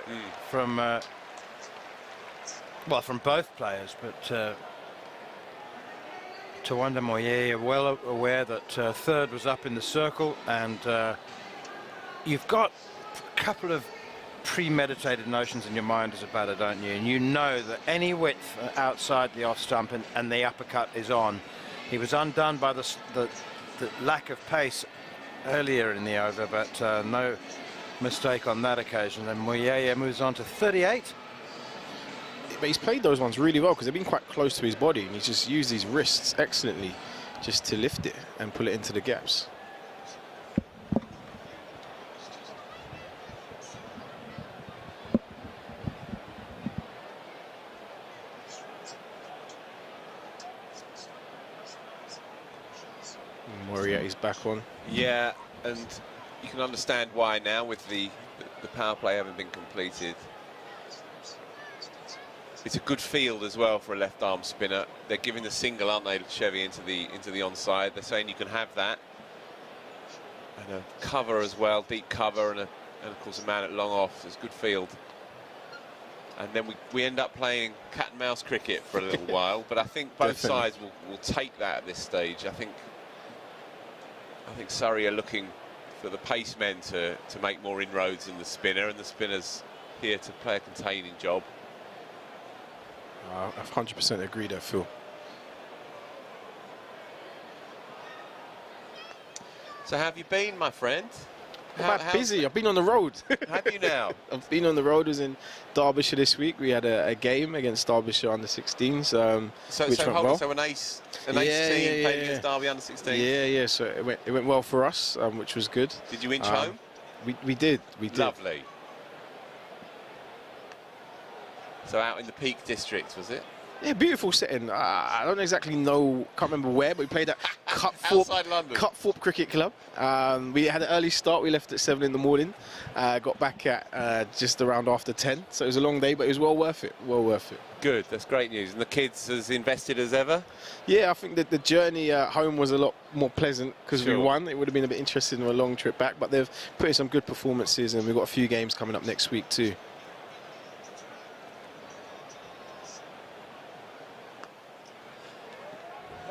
from well, from both players, but Tawanda Moyet well aware that third was up in the circle, and you've got a couple of premeditated notions in your mind as a batter, don't you? And you know that any width outside the off stump and the uppercut is on. He was undone by the lack of pace earlier in the over, but no mistake on that occasion. And Moyet moves on to 38. But he's played those ones really well because they've been quite close to his body, and he's just used his wrists excellently just to lift it and pull it into the gaps. Moriarty's back on. Yeah, and you can understand why now with the power play having been completed. It's a good field as well for a left-arm spinner. They're giving the single, aren't they, Chevy, into the onside. They're saying you can have that. And a cover as well, deep cover, and of course a man at long off. It's a good field. And then we end up playing cat and mouse cricket for a little while. But I think both sides will take that at this stage. I think Surrey are looking for the pace men to make more inroads than the spinner, and the spinner's here to play a containing job. I 100% agree there, Phil. So how have you been, my friend? Busy. I've been on the road. Have you now? I've been on the road. I was in Derbyshire this week. We had a game against Derbyshire under 16s. Which went well. So an ace team playing against Derby under 16s. Yeah. So it went well for us, which was good. Did you inch home? We did. Lovely. So out in the Peak District, was it? Yeah, beautiful setting. I don't exactly know, can't remember where, but we played at Cutthorpe Cricket Club. We had an early start. We left at 7 in the morning. Got back at just around after 10. So it was a long day, but it was well worth it. Well worth it. Good, that's great news. And the kids as invested as ever? Yeah, I think that the journey home was a lot more pleasant because we won. It would have been a bit interesting on a long trip back, but they've put in some good performances, and we've got a few games coming up next week too.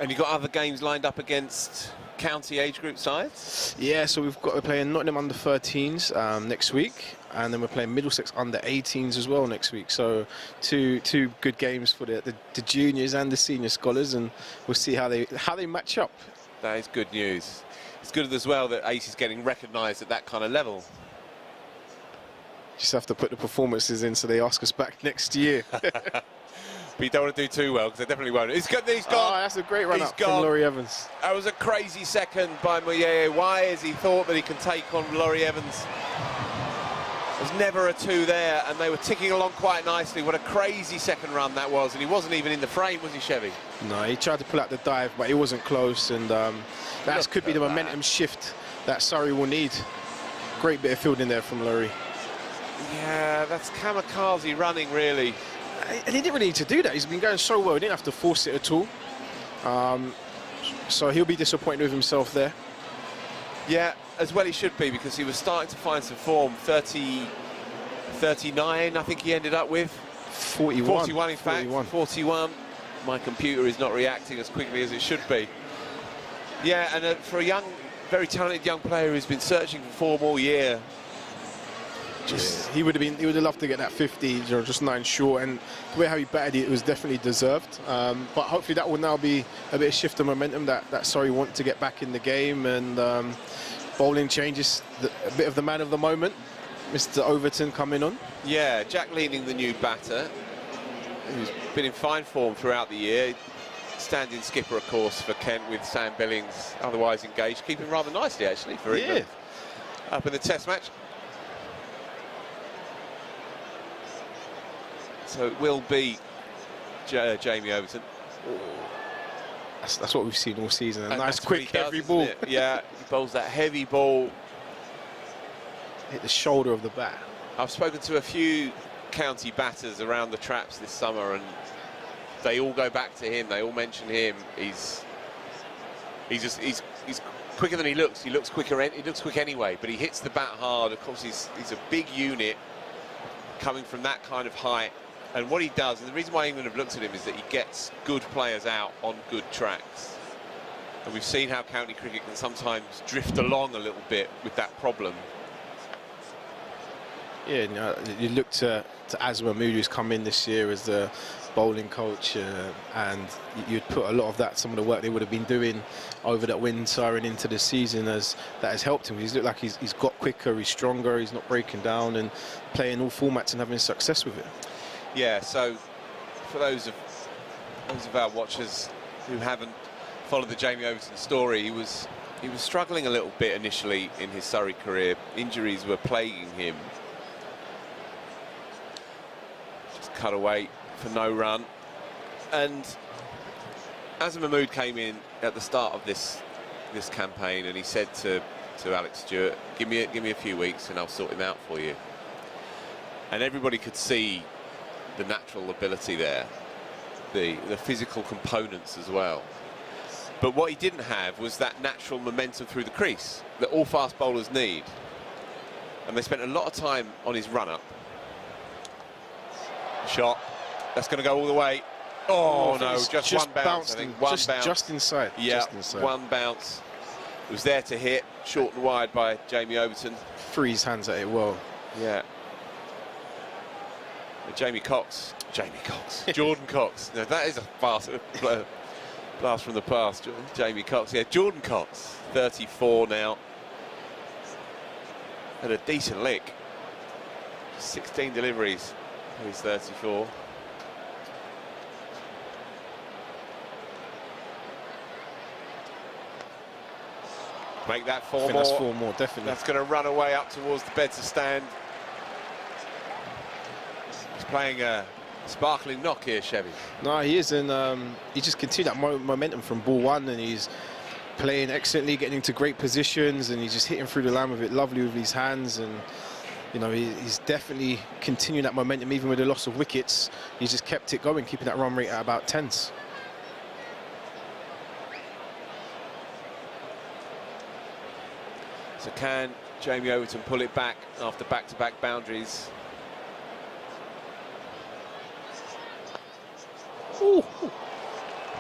And you've got other games lined up against county age group sides? Yeah, so we're playing Nottingham under 13s next week, and then we're playing Middlesex under 18s as well next week. So two good games for the juniors and the senior scholars, and we'll see how they match up. That is good news. It's good as well that Ace is getting recognised at that kind of level. Just have to put the performances in so they ask us back next year. But you don't want to do too well because they definitely won't. He's gone. Oh, that's a great run up from Laurie Evans. That was a crazy second by Moyet. Why has he thought that he can take on Laurie Evans? There's never a 2 there, and they were ticking along quite nicely. What a crazy second run that was, and he wasn't even in the frame, was he, Chevy? No, he tried to pull out the dive, but he wasn't close, and that could be the momentum shift that Surrey will need. Great bit of fielding there from Laurie. Yeah, that's kamikaze running, really. And he didn't really need to do that. He's been going so well. He didn't have to force it at all. So he'll be disappointed with himself there. Yeah, as well he should be, because he was starting to find some form. 39, I think he ended up with. 41. 41, in fact. 41. My computer is not reacting as quickly as it should be. Yeah, and for a very talented young player who's been searching for form all year, he would have loved to get that 50, just 9 short, and the way how he batted it was definitely deserved. But hopefully that will now be a bit of shift of momentum that Surrey want to get back in the game, and bowling changes a bit of the man of the moment, Mr. Overton coming on. Yeah, Jack Leaning, the new batter, who's been in fine form throughout the year. Standing skipper, of course, for Kent, with Sam Billings otherwise engaged, keeping rather nicely actually for England up in the Test match. So it will be Jamie Overton. That's what we've seen all season. A And nice, that's what quick, he does, heavy isn't ball. it? Yeah, he bowls that heavy ball. Hit the shoulder of the bat. I've spoken to a few county batters around the traps this summer, and they all go back to him. They all mention him. He's quicker than he looks. He looks quicker. He looks quick anyway, but he hits the bat hard. Of course, he's a big unit coming from that kind of height. And what he does, and the reason why England have looked at him, is that he gets good players out on good tracks. And we've seen how county cricket can sometimes drift along a little bit with that problem. Yeah, you look to Azam Mahmood, who's come in this year as the bowling coach, and you'd put a lot of that, some of the work they would have been doing over that winter and into the season, as that has helped him. He's looked like he's got quicker, he's stronger, he's not breaking down, and playing all formats and having success with it. Yeah, so for those of our watchers who haven't followed the Jamie Overton story, he was struggling a little bit initially in his Surrey career. Injuries were plaguing him. Just cut away for no run. And Azam Mahmood came in at the start of this campaign, and he said to Alex Stewart, give me a few weeks and I'll sort him out for you. And everybody could see the natural ability there, the physical components as well. But what he didn't have was that natural momentum through the crease that all fast bowlers need. And they spent a lot of time on his run-up. Shot. That's going to go all the way. Oh, no, just one bounce, I think. One bounce. Just inside. Yeah, just inside. One bounce. It was there to hit, short and wide by Jamie Overton. Threw his hands at it well. Yeah. Jordan Cox. Now, that is a blast from the past. Jamie Cox. Yeah, Jordan Cox, 34 now. Had a decent lick. 16 deliveries. He's 34. Make that four more. That's 4 more, definitely. That's going to run away up towards the beds of stand. He's playing a sparkling knock here, Chevy. No, he is, and he just continued that momentum from ball one, and he's playing excellently, getting into great positions, and he's just hitting through the line with it lovely with his hands. And you know, he's definitely continuing that momentum, even with the loss of wickets. He's just kept it going, keeping that run rate at about 10s. So can Jamie Overton pull it back after back-to-back boundaries? Ooh.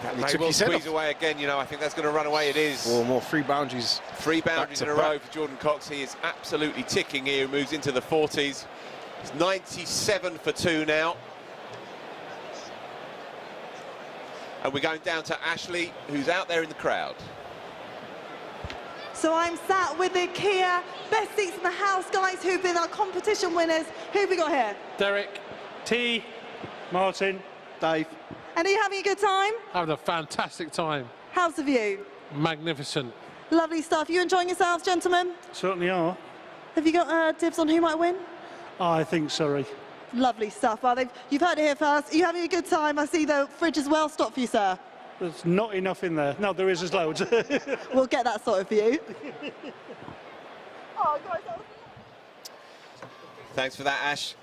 That may well squeeze away again, you know. I think that's going to run away. It is. 4 more, 3 boundaries. 3 boundaries in a row for Jordan Cox. He is absolutely ticking here. He moves into the 40s. It's 97 for 2 now. And we're going down to Ashley, who's out there in the crowd. So I'm sat with the Kia best seats in the house guys who've been our competition winners. Who have we got here? Derek, T, Martin, Dave. And are you having a good time? Having a fantastic time. How's the view? Magnificent. Lovely stuff. You enjoying yourselves, gentlemen? Certainly are. Have you got dibs on who might win? I think Surrey. Lovely stuff. Well, you've heard it here first. Are you having a good time? I see the fridge is well stocked for you, sir. There's not enough in there. No, there is, there's loads. We'll get that sorted for you. Oh, guys, that was... Thanks for that, Ash.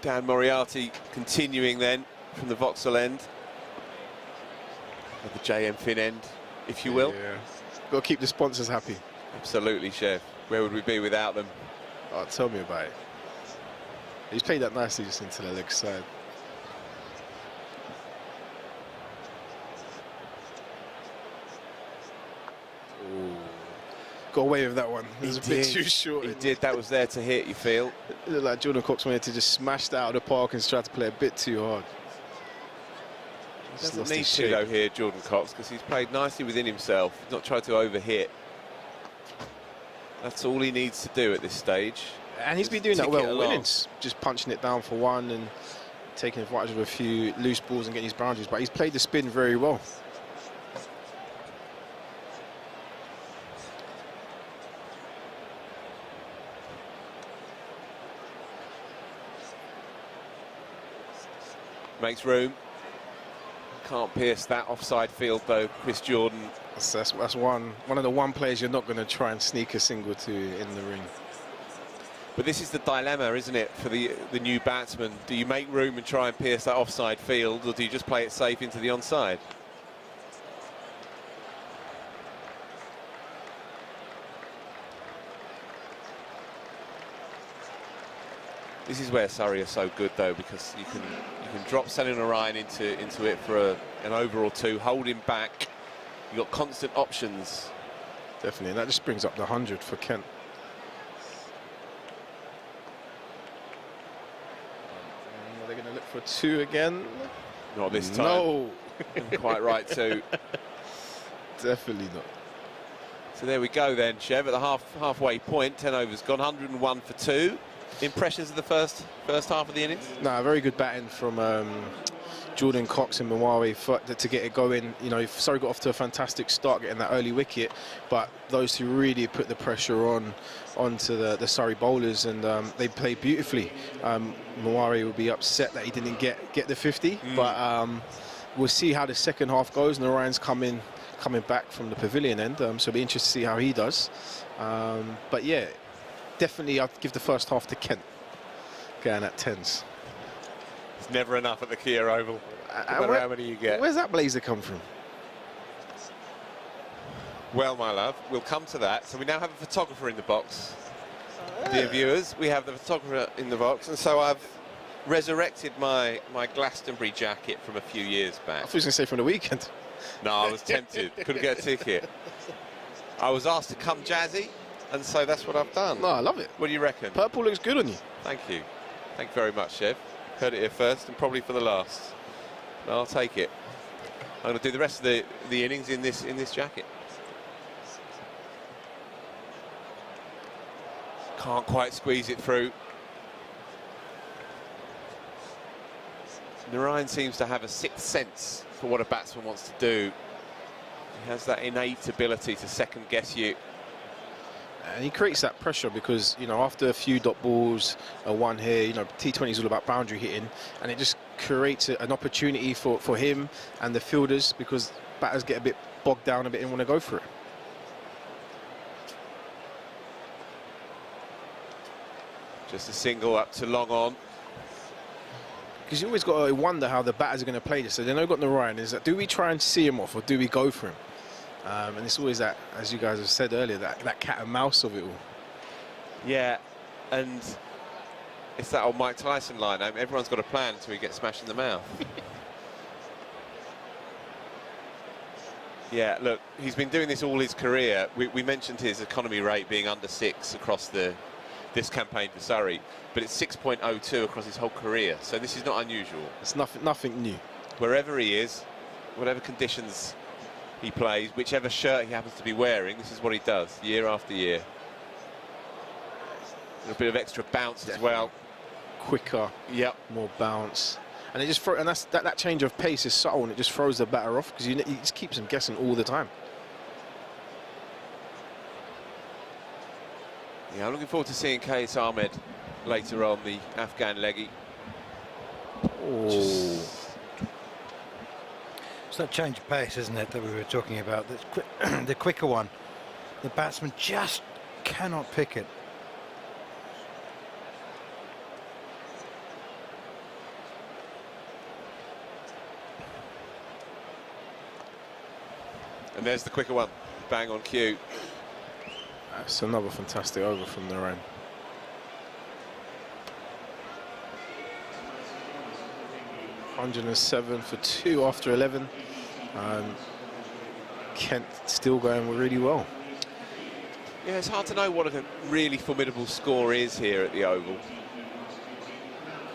Dan Moriarty continuing then from the Vauxhall end. At the JM Fin end, if you will. Yeah. Got to keep the sponsors happy. Absolutely, Chef. Where would we be without them? Oh, tell me about it. He's played that nicely just into the leg side. Ooh. Got away with that one. It was a bit too short. He did. That was there to hit, you feel. It looked like Jordan Cox wanted to just smash that out of the park and tried to play a bit too hard. Doesn't need to though here, Jordan Cox, because he's played nicely within himself, not tried to overhit. That's all he needs to do at this stage. And he's been doing that well with Innings, just punching it down for one and taking advantage of a few loose balls and getting his boundaries. But he's played the spin very well. Makes room. Can't pierce that offside field though, Chris Jordan. That's one of the players you're not going to try and sneak a single to in the ring. But this is the dilemma, isn't it, for the new batsman? Do you make room and try and pierce that offside field, or do you just play it safe into the onside? This is where Surrey are so good, though, because you can drop Selin Orion into it for an over or two, hold him back. You've got constant options. Definitely, and that just brings up the 100 for Kent. Are they going to look for 2 again? Not this time. No. Quite right, too. Definitely not. So there we go then, Chev, at the halfway point. 10 overs gone, 101 for 2. Impressions of the first half of the innings? No, very good batting from Jordan Cox and Mawari to get it going. You know, Surrey got off to a fantastic start getting that early wicket, but those two really put the pressure onto the Surrey bowlers, and they played beautifully. Mawari will be upset that he didn't get the 50, but we'll see how the second half goes. And Orion's coming back from the pavilion end, so it'll be interesting to see how he does. But yeah, definitely I'd give the first half to Kent, going at 10s. It's never enough at the Kia Oval, no matter how many you get. Where's that blazer come from? Well, my love, we'll come to that. So we now have a photographer in the box. Dear viewers, we have the photographer in the box, and so I've resurrected my Glastonbury jacket from a few years back. I thought you were going to say from the weekend. No, I was tempted. Couldn't get a ticket. I was asked to come jazzy, and so that's what I've done. No, I love it. What do you reckon? Purple looks good on you. Thank you. Thank you very much, Chev. Heard it here first and probably for the last. But I'll take it. I'm going to do the rest of the innings in this jacket. Can't quite squeeze it through. Narayan seems to have a sixth sense for what a batsman wants to do. He has that innate ability to second guess you. And he creates that pressure because, you know, after a few dot balls, one here, you know, T20 is all about boundary hitting, and it just creates an opportunity for him and the fielders, because batters get a bit bogged down a bit and want to go for it. Just a single up to long on. Because you always got to wonder how the batters are going to play this. So they know got Narayan, is that do we try and see him off or do we go for him? And it's always that, as you guys have said earlier, that cat and mouse of it all. Yeah, and it's that old Mike Tyson line. I mean, everyone's got a plan until he gets smashed in the mouth. Yeah, look, he's been doing this all his career. We mentioned his economy rate being under 6 across this campaign for Surrey, but it's 6.02 across his whole career. So this is not unusual. It's nothing new. Wherever he is, whatever conditions he plays, whichever shirt he happens to be wearing, this is what he does year after year. A bit of extra bounce as well. Quicker, yep, more bounce, and it just that change of pace is subtle, and it just throws the batter off because it just keeps him guessing all the time. Yeah, I'm looking forward to seeing Qais Ahmed later on, the Afghan leggy. Oh. It's that change of pace, isn't it, that we were talking about? The quicker one. The batsman just cannot pick it. And there's the quicker one, bang on cue. That's another fantastic over from Narayan. $107 for 2 after 11. Kent still going really well. Yeah, it's hard to know what a really formidable score is here at the Oval.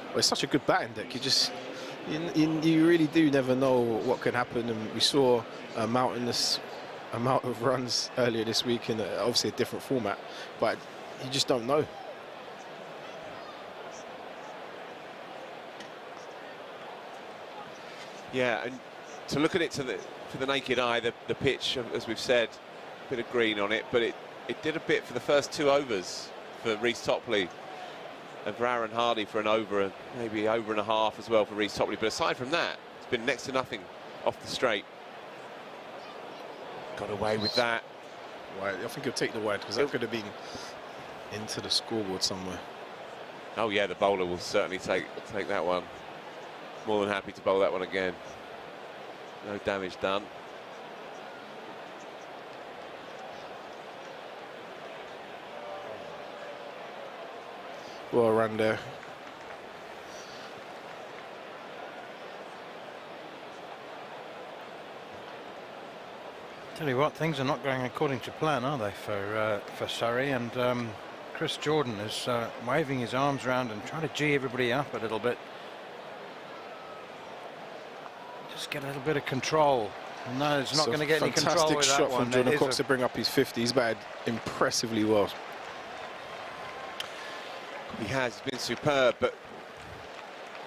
Well, it's such a good batting deck. You really do never know what could happen, and we saw a mountainous amount of runs earlier this week in obviously a different format, but you just don't know. Yeah, and to look at it to the naked eye, the pitch, as we've said, a bit of green on it, but it did a bit for the first 2 overs for Reece Topley and for Aaron Hardy for an over, and maybe over and a half as well for Reece Topley. But aside from that, it's been next to nothing off the straight. Got away with that. Wide. I think he'll take the wide because that could have been into the scoreboard somewhere. Oh yeah, the bowler will certainly take that one. More than happy to bowl that one again. No damage done. Well run there. Tell you what, things are not going according to plan, are they, for Surrey? And Chris Jordan is waving his arms around and trying to gee everybody up a little bit. Just get a little bit of control. No, it's not going to get any control with that one. Fantastic shot from Jordan Cox to bring up his 50. He's batted impressively well. He has been superb, but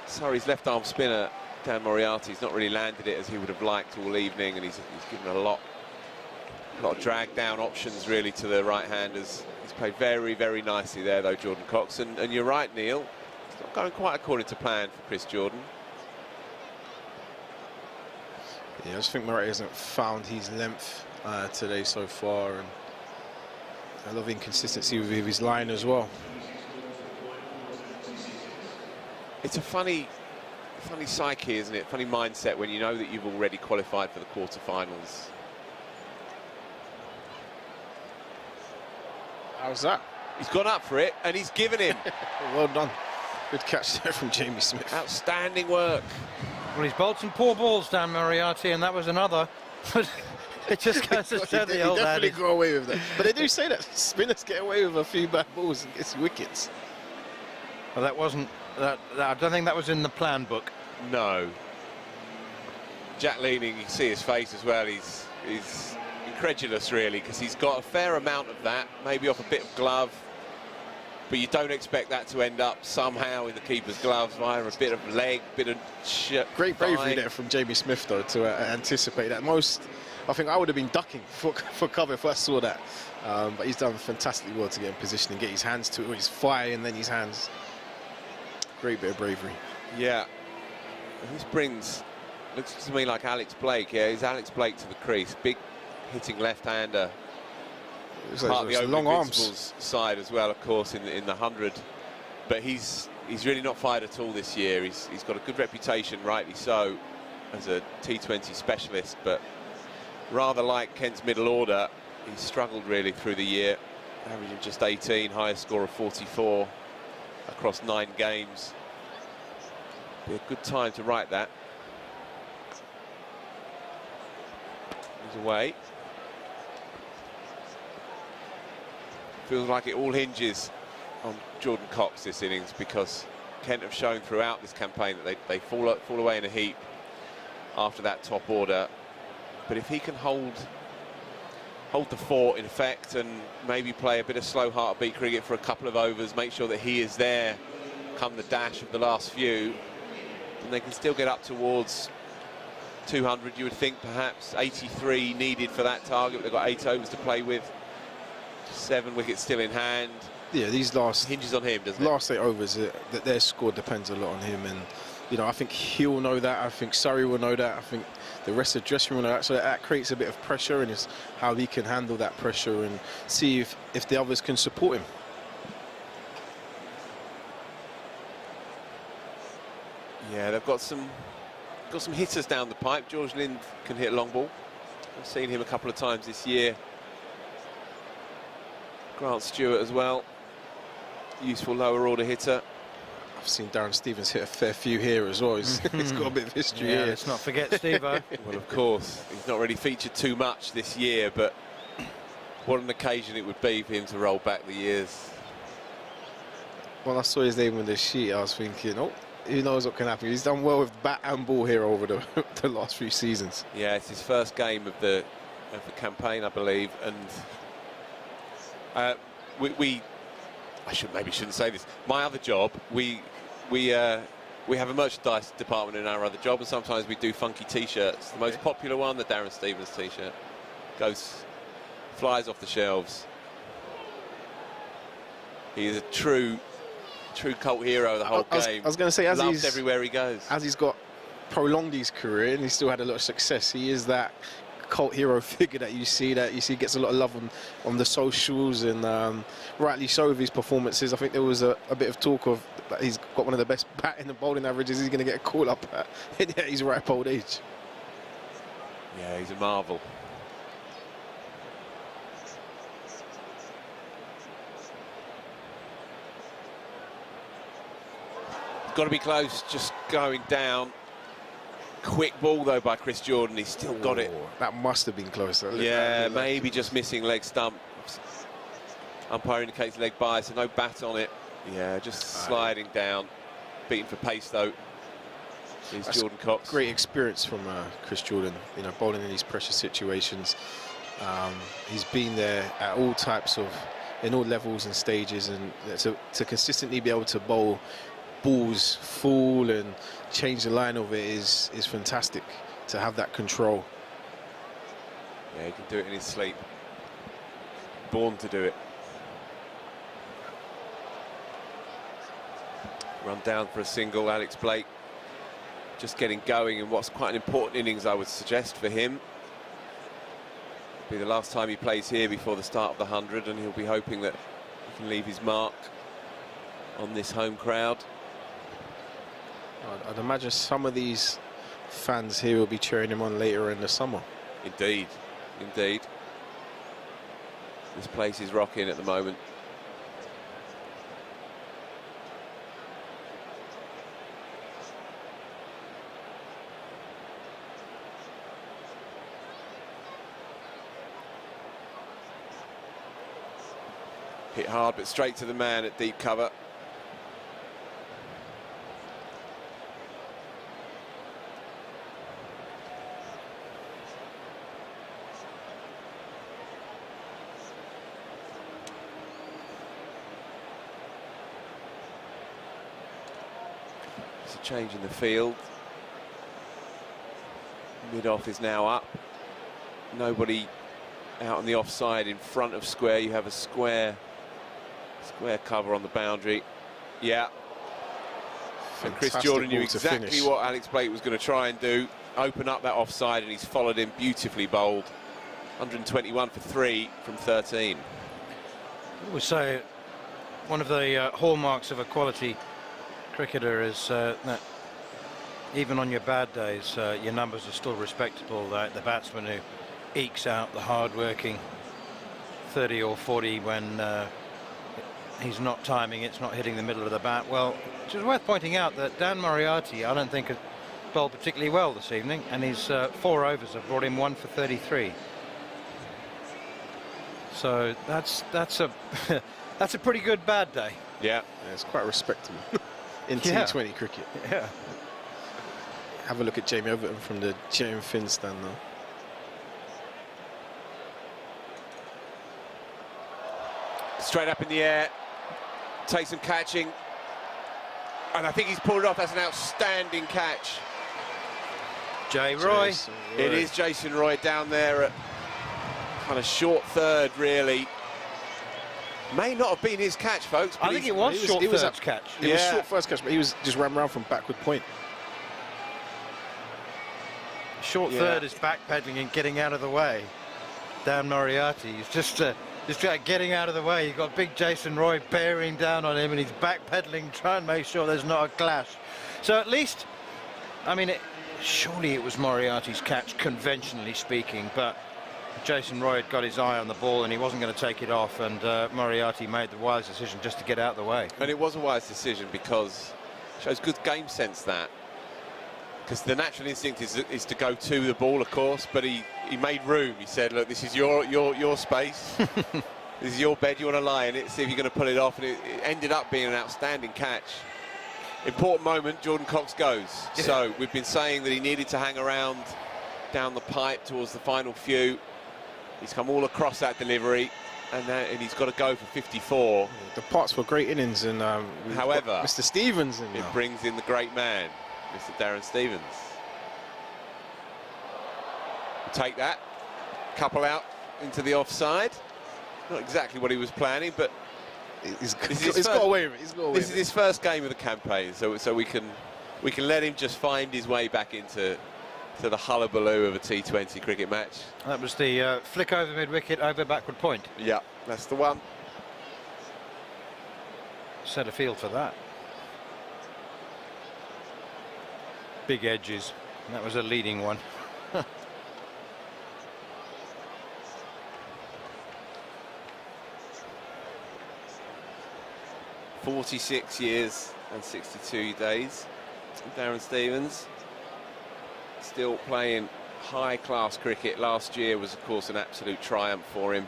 Surrey's left arm spinner Dan Moriarty's not really landed it as he would have liked all evening, and he's given a lot of drag down options really to the right-handers. He's played very, very nicely there though, Jordan Cox, and you're right, Neil, it's not going quite according to plan for Chris Jordan. Yeah, I just think Murray hasn't found his length today so far, and a lot of inconsistency with his line as well. It's a funny psyche, isn't it? Funny mindset when you know that you've already qualified for the quarterfinals. How's that? He's gone up for it, and he's given him. Well done. Good catch there from Jamie Smith. Outstanding work. Well, he's bowled some poor balls, Dan Moriarty, and that was another. It just goes to show the old definitely adage. got away with that. But they do say that spinners get away with a few bad balls and get wickets. Well, that wasn't. I don't think that was in the plan book. No. Jack Leaning, you can see his face as well. He's incredulous, really, because he's got a fair amount of that, maybe off a bit of glove, but you don't expect that to end up somehow in the keeper's gloves via a bit of leg, bit of Great bravery there from Jamie Smith, though, to anticipate that. I think I would have been ducking for cover if I saw that. But he's done fantastically well to get in position and get his hands to it, his fire and then his hands. Great bit of bravery. Yeah. And this looks to me like Alex Blake. Yeah, he's Alex Blake to the crease. Big hitting left-hander. Part of the long arms side as well, of course, in the 100. But he's really not fired at all this year. He's got a good reputation, rightly so, as a T20 specialist. But rather like Kent's middle order, he's struggled really through the year, averaging just 18, highest score of 44 across 9 games. Be a good time to write that. He's away. Feels like it all hinges on Jordan Cox this innings, because Kent have shown throughout this campaign that they fall away in a heap after that top order. But if he can hold the fort in effect and maybe play a bit of slow heartbeat cricket for a couple of overs, make sure that he is there come the dash of the last few, and they can still get up towards 200, you would think, perhaps 83 needed for that target. They've got 8 overs to play with, 7 wickets still in hand. Yeah, these last hinges on him, doesn't it? Last 8 overs, that their score depends a lot on him, and you know, I think he'll know that. I think Surrey will know that. I think the rest of the dressing room will know that. So that creates a bit of pressure, and it's how he can handle that pressure and see if the others can support him. Yeah, they've got some hitters down the pipe. George Lind can hit a long ball. I've seen him a couple of times this year. Grant Stewart as well, useful lower order hitter. I've seen Darren Stevens hit a fair few here as well. He's got a bit of history here. Let's not forget Steve-O. Well, of course, he's not really featured too much this year, but what an occasion it would be for him to roll back the years. When I saw his name on the sheet, I was thinking, oh, who knows what can happen. He's done well with bat and ball here over the last few seasons. Yeah, it's his first game of the campaign, I believe, and I shouldn't say this. My other job, we have a merchandise department in our other job, and sometimes we do funky T-shirts. The most popular one, the Darren Stevens T-shirt, flies off the shelves. He is a true cult hero the whole game. I was going to say, as loved he's everywhere he goes. As he's got prolonged his career and he still had a lot of success. He is that cult hero figure that you see gets a lot of love on the socials, and rightly so with his performances. I think there was a bit of talk of that he's got one of the best batting and bowling averages. He's going to get a call up at his ripe old age. Yeah, he's a marvel. Got to be close, just going down. Quick ball though by Chris Jordan, he's still got it. That must have been close. Yeah, maybe just missing leg stump. Umpire indicates leg by, so no bat on it. Yeah, just sliding down. Beating for pace though. Here's Jordan Cox. Great experience from Chris Jordan, you know, bowling in these pressure situations. He's been there at all types of, in all levels and stages, and to consistently be able to bowl balls full and change the line of it is fantastic. To have that control. Yeah, he can do it in his sleep. Born to do it. Run down for a single, Alex Blake. Just getting going in what's quite an important innings, I would suggest, for him. It'll be the last time he plays here before the start of the 100, and he'll be hoping that he can leave his mark on this home crowd. I'd imagine some of these fans here will be cheering him on later in the summer. Indeed, indeed. This place is rocking at the moment. Hit hard, but straight to the man at deep cover. It's a change in the field. Mid-off is now up. Nobody out on the offside in front of square. You have a square cover on the boundary. Yeah. And Chris Jordan knew exactly what Alex Blake was going to try and do. Open up that offside, and he's followed him beautifully bowled. 121 for 3 from 13. I would say one of the hallmarks of a quality cricketer is that even on your bad days, your numbers are still respectable. The batsman who ekes out the hard-working 30 or 40 when he's not timing, it's not hitting the middle of the bat. Well, it is worth pointing out that Dan Moriarty, I don't think, has bowled particularly well this evening, and his 4 overs have brought him 1 for 33. So that's a that's a pretty good bad day. Yeah, it's quite respectable in T20 cricket. Yeah. Have a look at Jamie Overton from the Jane Finn stand though. Straight up in the air, takes some catching, and I think he's pulled it off. That's an outstanding catch. Jay Roy. It is Jason Roy down there at kind of short third, really. May not have been his catch, folks. I think it was short first catch. It was short first catch, but he was just ran around from backward point. Short third is backpedaling and getting out of the way. Dan Moriarty is just getting out of the way. You've got big Jason Roy bearing down on him, and he's backpedaling, trying to make sure there's not a clash. So at least, I mean, surely it was Moriarty's catch, conventionally speaking, but Jason Roy had got his eye on the ball and he wasn't going to take it off, and Moriarty made the wise decision just to get out of the way. And it was a wise decision because it shows good game sense, that. Because the natural instinct is to go to the ball, of course, but he made room. He said, look, this is your space. This is your bed, you want to lie in it, see if you're going to pull it off. And it ended up being an outstanding catch. Important moment, Jordan Cox goes. Yeah. So we've been saying that he needed to hang around down the pipe towards the final few. He's come all across that delivery, and he's got to go for 54. The parts were great innings, and however, Mr. Stevens in it brings in the great man, Mr. Darren Stevens. Take that, couple out into the offside. Not exactly what he was planning, but he's got away with it. This is his first game of the campaign, so we can we can let him just find his way back into the hullabaloo of a T20 cricket match. That was the flick over mid-wicket, over backward point. Yeah, that's the one. Set a field for that. Big edges. And that was a leading one. 46 years and 62 days. Darren Stevens still playing high-class cricket. Last year was, of course, an absolute triumph for him.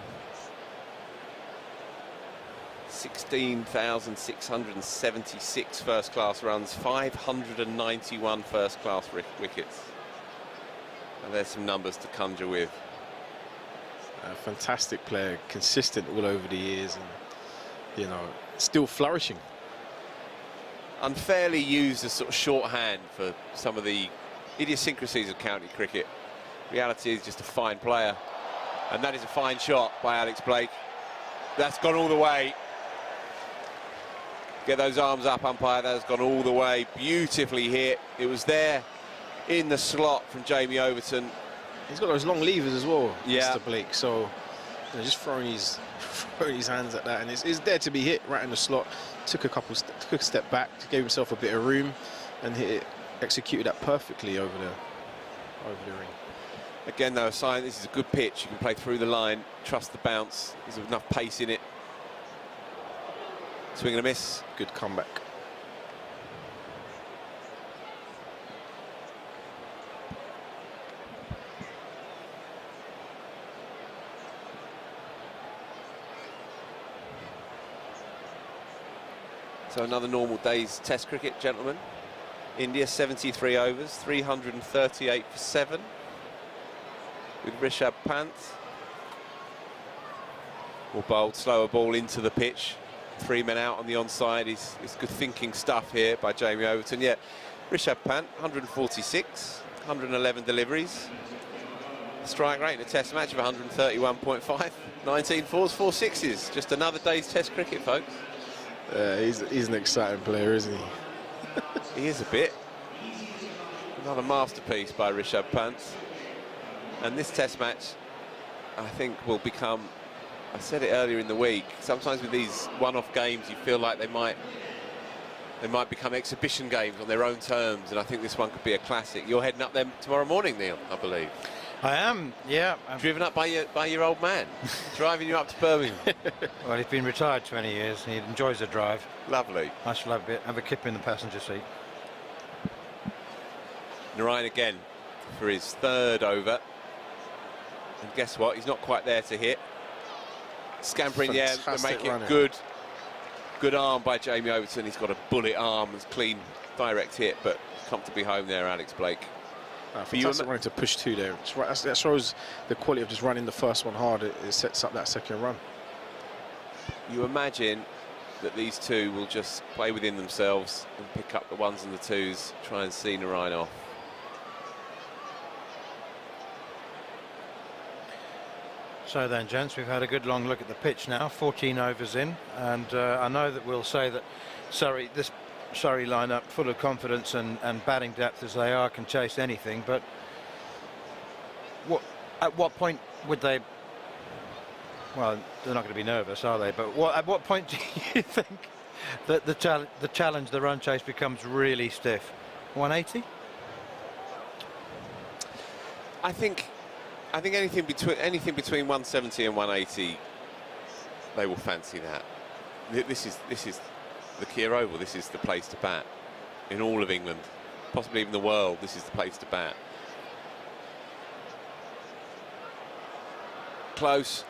16,676 first-class runs, 591 first-class wickets. And there's some numbers to conjure with. A fantastic player, consistent all over the years, and you know, still flourishing. Unfairly used as sort of shorthand for some of the idiosyncrasies of county cricket. Reality is just a fine player, and that is a fine shot by Alex Blake. That's gone all the way. Get those arms up, umpire. That's gone all the way. Beautifully hit. It was there in the slot from Jamie Overton. He's got those long levers as well, yeah. Mr. Blake. So you know, just throwing his hands at that, and it's there to be hit right in the slot. Took a step back, gave himself a bit of room, and hit it. Executed that perfectly over the ring. Again, though, a sign this is a good pitch. You can play through the line, trust the bounce. There's enough pace in it. Swing and a miss. Good comeback. So another normal day's Test cricket, gentlemen. India 73 overs, 338 for 7 with Rishabh Pant. Will bowl, slower ball into the pitch. 3 men out on the onside. It's good thinking stuff here by Jamie Overton. Yeah, Rishabh Pant, 146, 111 deliveries. Strike rate in a Test match of 131.5. 19 fours, 4 sixes. Just another day's Test cricket, folks. He's an exciting player, isn't he? He is a bit. Another masterpiece by Rishabh Pant. And this Test match, I think, will become, I said it earlier in the week, sometimes with these one-off games you feel like they might become exhibition games on their own terms, and I think this one could be a classic. You're heading up them tomorrow morning, Neil, I believe. I am, yeah. Driven up by your old man, driving you up to Birmingham. Well, he's been retired 20 years. He enjoys the drive. Lovely. I shall have a kip in the passenger seat. Narayan again for his 3rd over. And guess what? He's not quite there to hit. Scampering the air to make it good arm by Jamie Overton. He's got a bullet arm, and clean direct hit, but comfortably home there, Alex Blake. Fantastic running to push 2 there. That shows the quality of just running the first one hard. It sets up that second run. You imagine that these two will just play within themselves and pick up the 1s and the 2s, try and see Narayan off. So then, gents, we've had a good long look at the pitch now, 14 overs in, and I know that we'll say that this Surrey lineup, full of confidence and batting depth as they are, can chase anything, but at what point would they, well, they're not going to be nervous, are they, but at what point do you think that the challenge, the run chase, becomes really stiff? 180? I think anything between 170 and 180, they will fancy that. This is the Kia Oval. This is the place to bat in all of England, possibly even the world. This is the place to bat. Close.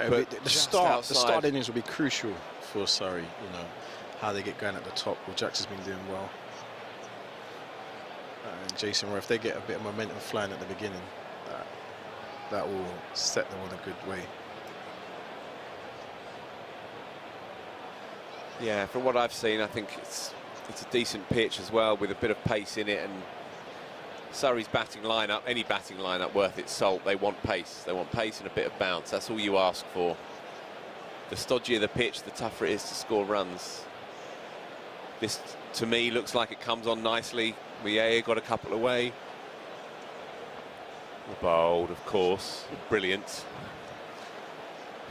But the start innings will be crucial for Surrey. You know how they get going at the top. Well, Jax has been doing well. And Jason, if they get a bit of momentum flying at the beginning, that will set them on a good way. Yeah, from what I've seen, I think it's a decent pitch as well, with a bit of pace in it. And Surrey's batting lineup, any batting lineup worth its salt, they want pace. They want pace and a bit of bounce. That's all you ask for. The stodgier the pitch, the tougher it is to score runs. This, to me, looks like it comes on nicely. Miea got a couple away. Bowled, of course. Brilliant.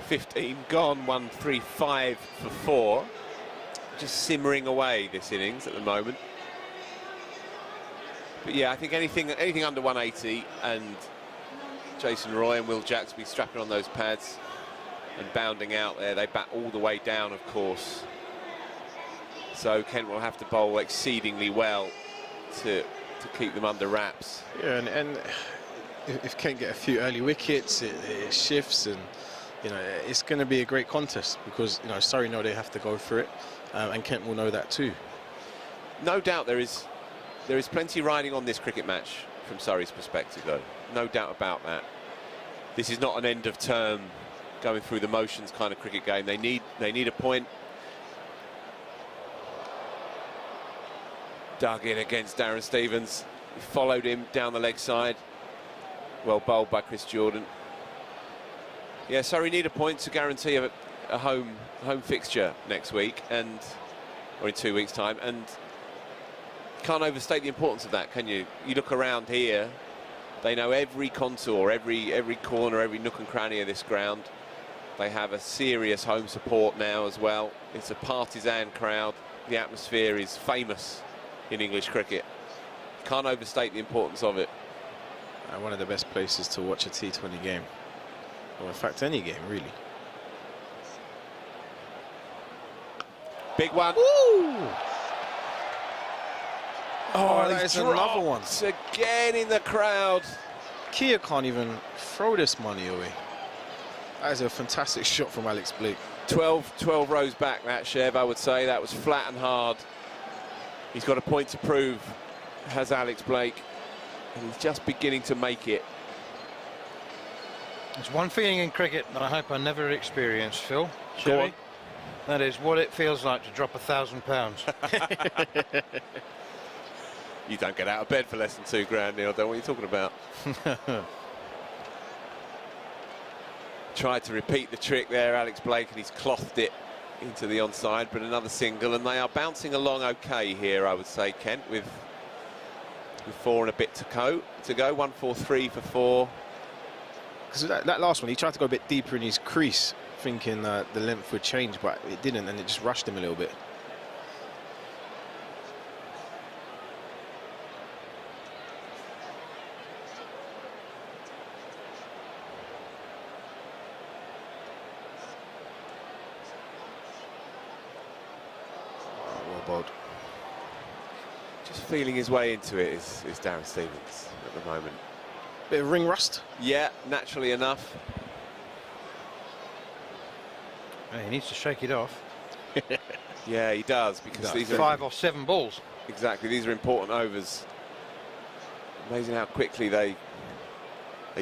15 gone, 135 for 4. Just simmering away this innings at the moment. But yeah, I think anything under 180 and Jason Roy and Will Jacks be strapping on those pads and bounding out there. They bat all the way down, of course. So Kent will have to bowl exceedingly well to keep them under wraps. Yeah, and if Kent get a few early wickets, it shifts, and you know it's going to be a great contest because you know Surrey know they have to go for it, and Kent will know that too. No doubt there is plenty riding on this cricket match from Surrey's perspective, though. No doubt about that. This is not an end of term, going through the motions kind of cricket game. They need a point. Dug in against Darren Stevens. He followed him down the leg side. Well bowled by Chris Jordan. Yeah, Surrey need a point to guarantee a home fixture next week, or in 2 weeks' time, and can't overstate the importance of that, can you? You look around here, they know every contour, every corner, every nook and cranny of this ground. They have a serious home support now as well. It's a partisan crowd. The atmosphere is famous in English cricket. Can't overstate the importance of it. One of the best places to watch a T20 game, or in fact any game really. Big one. Ooh. Oh, that is another one. Again in the crowd. Kia can't even throw this money away. That is a fantastic shot from Alex Blake. 12 rows back, that, Chev, I would say. That was flat and hard. He's got a point to prove, has Alex Blake. And he's just beginning to make it. There's one feeling in cricket that I hope I never experienced, Phil. Go on. That is what it feels like to drop £1,000. You don't get out of bed for less than £2 Neil, don't know what you're talking about. Tried to repeat the trick there, Alex Blake, and he's clothed it into the onside, but another single, and they are bouncing along okay here, I would say, Kent, with 4 and a bit to go. 1-4-3 for 4. Because that last one, he tried to go a bit deeper in his crease, thinking the length would change, but it didn't, and it just rushed him a little bit. Just feeling his way into it is Darren Stevens at the moment. Bit of ring rust? Yeah, naturally enough. He needs to shake it off. Yeah, he does, because these are 5 or 7 balls. Exactly, these are important overs. Amazing how quickly they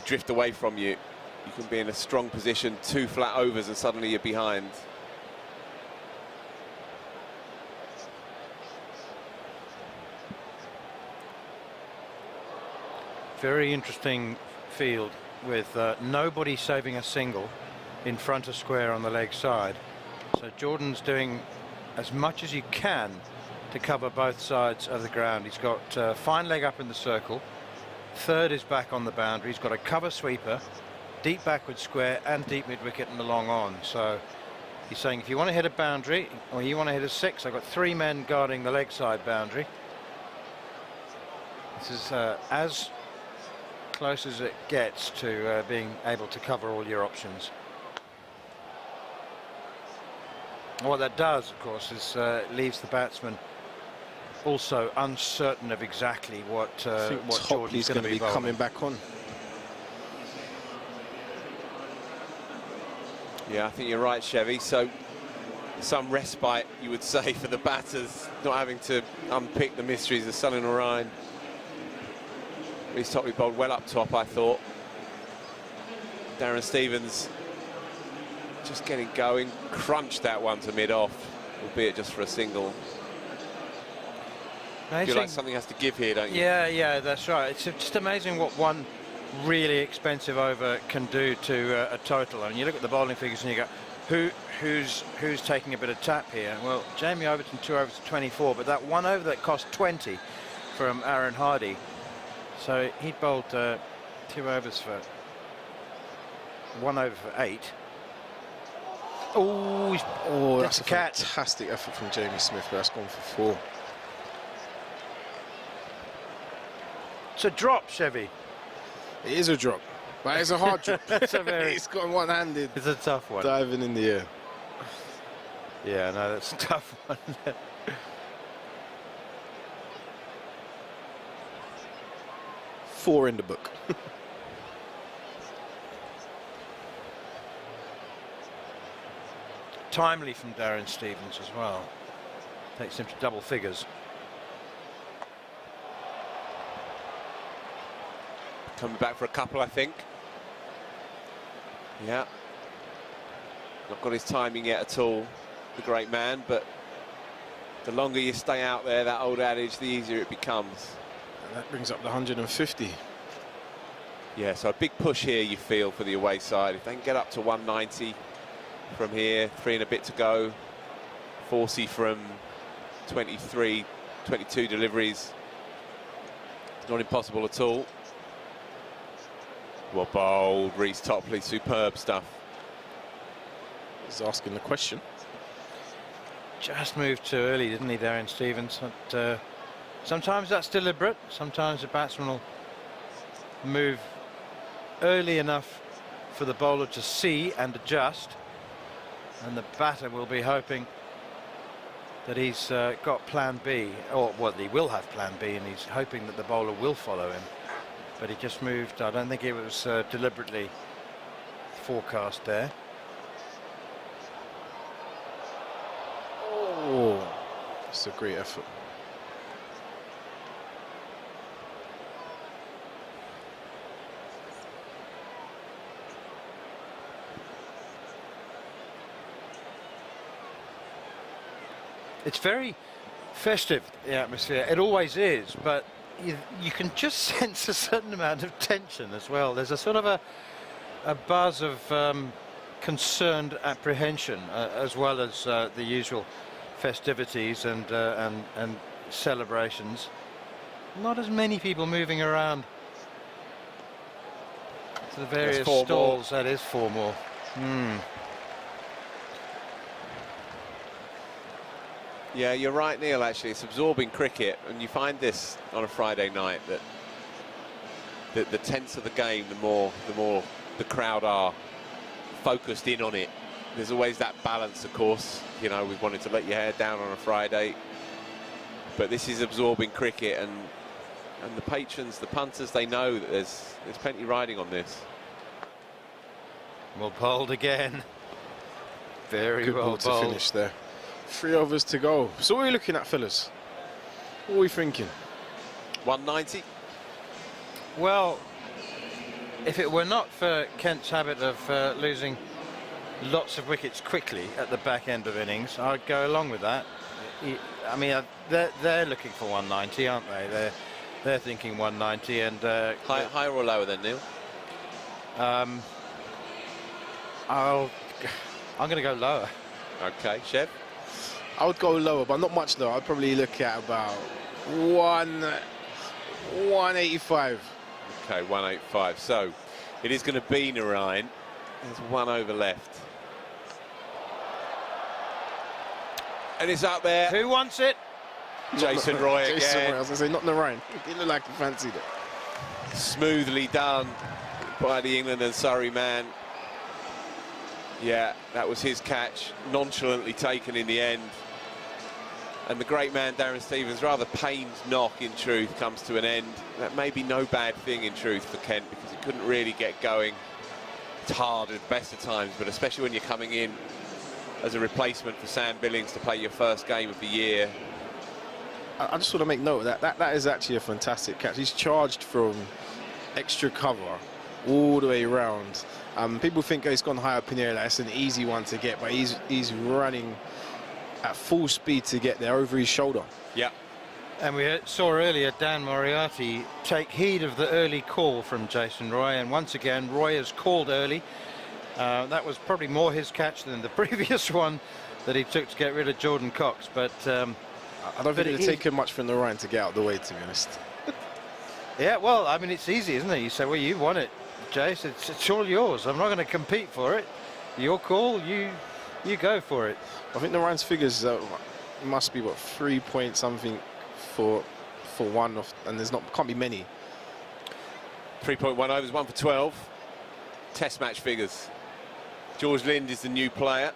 drift away from you. You can be in a strong position, 2 flat overs, and suddenly you're behind. Very interesting field with nobody saving a single in front of square on the leg side. So Jordan's doing as much as he can to cover both sides of the ground. He's got fine leg up in the circle. Third is back on the boundary. He's got a cover sweeper, deep backward square and deep mid wicket and a long on. So he's saying if you want to hit a boundary or you want to hit a 6, I've got 3 men guarding the leg side boundary. This is as close as it gets to being able to cover all your options. What that does, of course, is leaves the batsman also uncertain of exactly what Jordan's going to be coming back on. Yeah, I think you're right, Chevy. So some respite, you would say, for the batters, not having to unpick the mysteries of Sun and Orion. He's totally bowled well up top, I thought. Darren Stevens just getting going, crunched that one to mid-off, albeit just for a single. I feel like something has to give here, don't you? Yeah, that's right. It's just amazing what one really expensive over can do to a total. And you look at the bowling figures and you go, who's taking a bit of tap here? Well, Jamie Overton 2 overs to 24, but that 1 over that cost 20 from Aaron Hardy. So he bowled 2 overs for 1 over for 8. Oh, that's a fantastic effort from Jamie Smith, but that's gone for 4. It's a drop, Chevy. It is a drop, but it's a hard drop. It's got one-handed. It's a tough one. Diving in the air. Yeah, no, that's a tough one. 4 in the book. Timely from Darren Stevens as well. Takes him to double figures. Coming back for a couple, I think. Yeah. Not got his timing yet at all, the great man, but the longer you stay out there, that old adage, the easier it becomes. And that brings up the 150. Yeah, so a big push here, you feel, for the away side. If they can get up to 190 from here, 3 and a bit to go, 40 from 23, 22 deliveries. It's not impossible at all. Well bowled, Reece Topley, superb stuff. He's asking the question. Just moved too early, didn't he, Darren Stevens? But, sometimes that's deliberate. Sometimes the batsman will move early enough for the bowler to see and adjust, and the batter will be hoping that he's got plan B, or well, he will have plan B, and he's hoping that the bowler will follow him. But he just moved. I don't think it was deliberately forecast there. Oh, that's a great effort. It's very festive, the atmosphere. It always is, but you can just sense a certain amount of tension as well. There's a sort of a buzz of concerned apprehension, as well as the usual festivities and celebrations. Not as many people moving around to the various stalls. That is 4 more. Yeah, you're right, Neil, actually. It's absorbing cricket, and you find this on a Friday night, that the tenser the game, the more the crowd are focused in on it. There's always that balance, of course. You know, we've wanted to let your hair down on a Friday, but this is absorbing cricket, and the patrons, the punters, they know that there's plenty riding on this. Well bowled again. Very Good well ball to bowled. finish there. 3 overs to go. So what are we looking at, fellas? What are we thinking? 190. Well, if it were not for Kent's habit of losing lots of wickets quickly at the back end of innings, I'd go along with that. I mean, they're looking for 190, aren't they? They're thinking 190, and higher or lower than Neil? I'm going to go lower. Okay, Chev. I would go lower, but not much lower. I'd probably look at about 185. Okay, 185. So it is going to be Narayan. There's 1 over left. And it's up there. Who wants it? Jason Roy again. Jason Roy, I was going to say, not Narayan. He didn't look like he fancied it. Smoothly done by the England and Surrey man. Yeah, that was his catch, nonchalantly taken in the end. And the great man, Darren Stevens, rather pained knock, in truth, comes to an end. That may be no bad thing, in truth, for Kent, because he couldn't really get going. It's hard at the best of times, but especially when you're coming in as a replacement for Sam Billings to play your first game of the year. I just want to make note of that. That is actually a fantastic catch. He's charged from extra cover all the way around. People think he's gone high up in the air. That's an easy one to get, but he's running at full speed to get there over his shoulder. Yeah. And we saw earlier Dan Moriarty take heed of the early call from Jason Roy, and once again Roy has called early That was probably more his catch than the previous one that he took to get rid of Jordan Cox. But I don't think it would take him much from the Ryan to get out of the way, to be honest. Yeah, well, I mean, it's easy, isn't it? You say, well, you won it, Jace. It's all yours. I'm not going to compete for it. Your call. You go for it. I think the Ryan's figures must be what 3 point something for one off, and can't be many. 3.1 overs, 1 for 12. Test match figures. George Lind is the new player,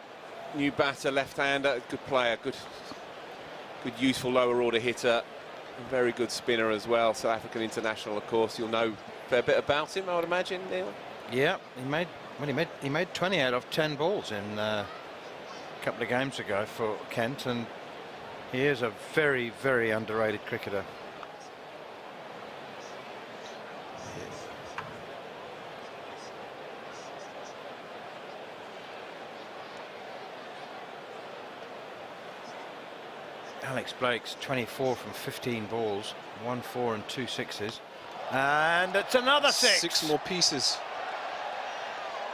new batter, left-hander, good player, good useful lower order hitter, and very good spinner as well. South African international, of course. You'll know a fair bit about him, I would imagine, Neil. Yeah, he made 20 out of 10 balls in a couple of games ago for Kent, and he is a very, very underrated cricketer. Alex Blake's 24 from 15 balls, 1 4 and 2 sixes, and it's another 6. 6 more pieces.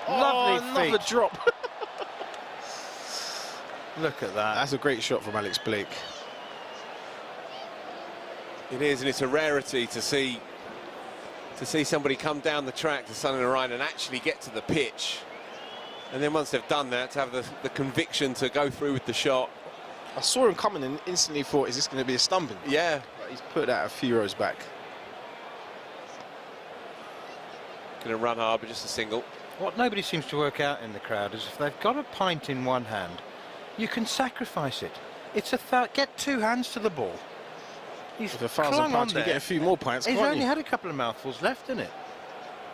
Lovely another feat. drop. Look at that. That's a great shot from Alex Blake. It is, and it's a rarity to see somebody come down the track to Sun and Orion and actually get to the pitch. And then once they've done that, to have the conviction to go through with the shot. I saw him coming and instantly thought, is this going to be a stumping? Yeah. But he's put that a few rows back. Going to run hard, but just a single. What nobody seems to work out in the crowd is if they've got a pint in one hand, you can sacrifice it. It's get 2 hands to the ball. He's With 1,000 pints, you can get a few more pints, He's can't only you? had a couple of mouthfuls left in it.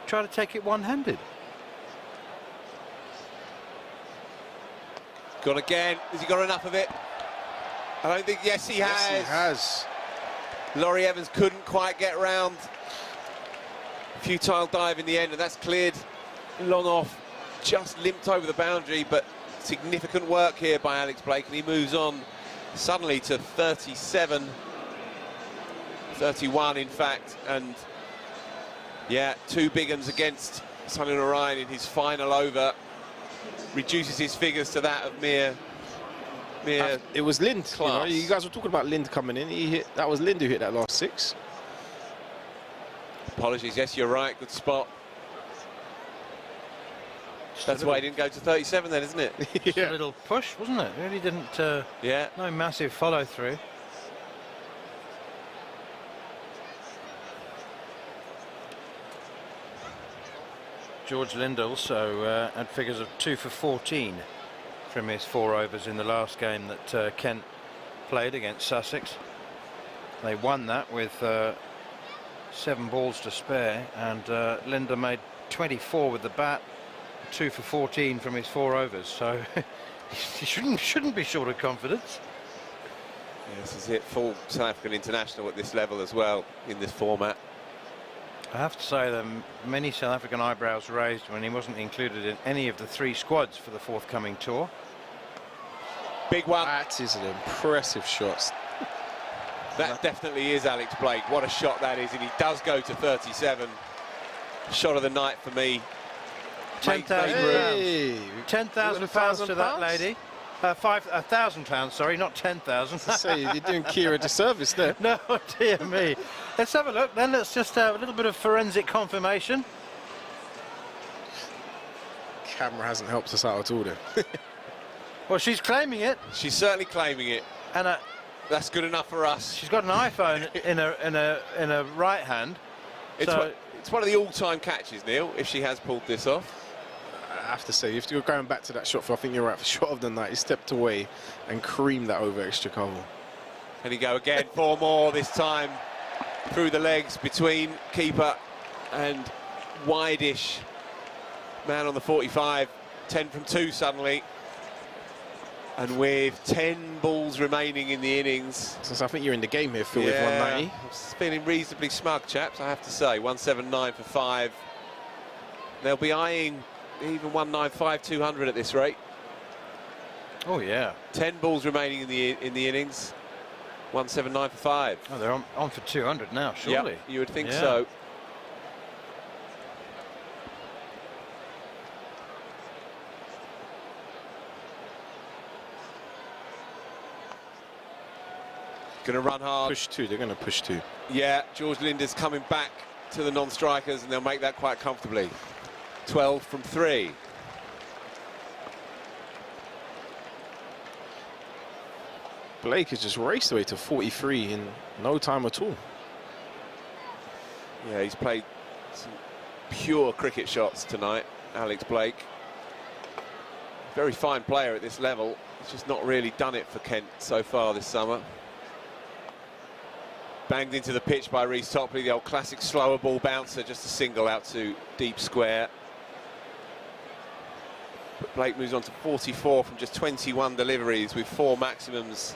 Try to take it one-handed. Gone again. Has he got enough of it? I don't think. Yes, he has. Yes, he has. Laurie Evans couldn't quite get round. Futile dive in the end, and that's cleared long off. Just limped over the boundary, but significant work here by Alex Blake, and he moves on suddenly to 37, 31 in fact, and yeah, 2 big uns against Sun and Orion in his final over. Reduces his figures to that of mere it was Lind. Class. You guys were talking about Lind coming in. That was Lind who hit that last 6. Apologies. Yes, you're right. Good spot. That's why he didn't go to 37 then, isn't it? Just a little push, wasn't it? Really didn't. Yeah. No massive follow through. George Lind also had figures of 2 for 14 from his 4 overs in the last game that Kent played against Sussex. They won that with 7 balls to spare, and Linder made 24 with the bat, 2 for 14 from his 4 overs, so he shouldn't be short of confidence. Yeah, this is it, full South African international at this level as well, in this format. I have to say that many South African eyebrows raised when he wasn't included in any of the 3 squads for the forthcoming tour. Big one. That is an impressive shot. That definitely is Alex Blake. What a shot that is, and he does go to 37. Shot of the night for me. £10,000. £10,000 to that lady. £1,000, sorry, not 10,000. Say you're doing Kira a disservice there. No, dear me. Let's have a look then. Let's just have a little bit of forensic confirmation. Camera hasn't helped us out at all then. Well, she's claiming it. She's certainly claiming it. And that's good enough for us. She's got an iPhone in her right hand. It's one of the all-time catches, Neil, if she has pulled this off. I have to say, if you're going back to that shot, I think you're right, for shot of the night, he stepped away and creamed that over extra cover. And he go again, 4 more this time through the legs between keeper and wide-ish man on the 45. 10 from 2 suddenly. And with 10 balls remaining in the innings. So I think you're in the game here, Phil, with 190. I'm feeling reasonably smug, chaps, I have to say. 179 for 5. They'll be eyeing even 195, 200 at this rate. Oh, yeah. 10 balls remaining in the innings. 179 for 5. Oh, they're on for 200 now, surely. Yep, you would think so. Going to run hard. Push two, they're going to push two. Yeah, George Linder's coming back to the non-strikers, and they'll make that quite comfortably. 12 from 3. Blake has just raced away to 43 in no time at all. Yeah, he's played some pure cricket shots tonight, Alex Blake. Very fine player at this level. He's just not really done it for Kent so far this summer. Banged into the pitch by Reece Topley, the old classic slower ball bouncer, just a single out to deep square. But Blake moves on to 44 from just 21 deliveries, with 4 maximums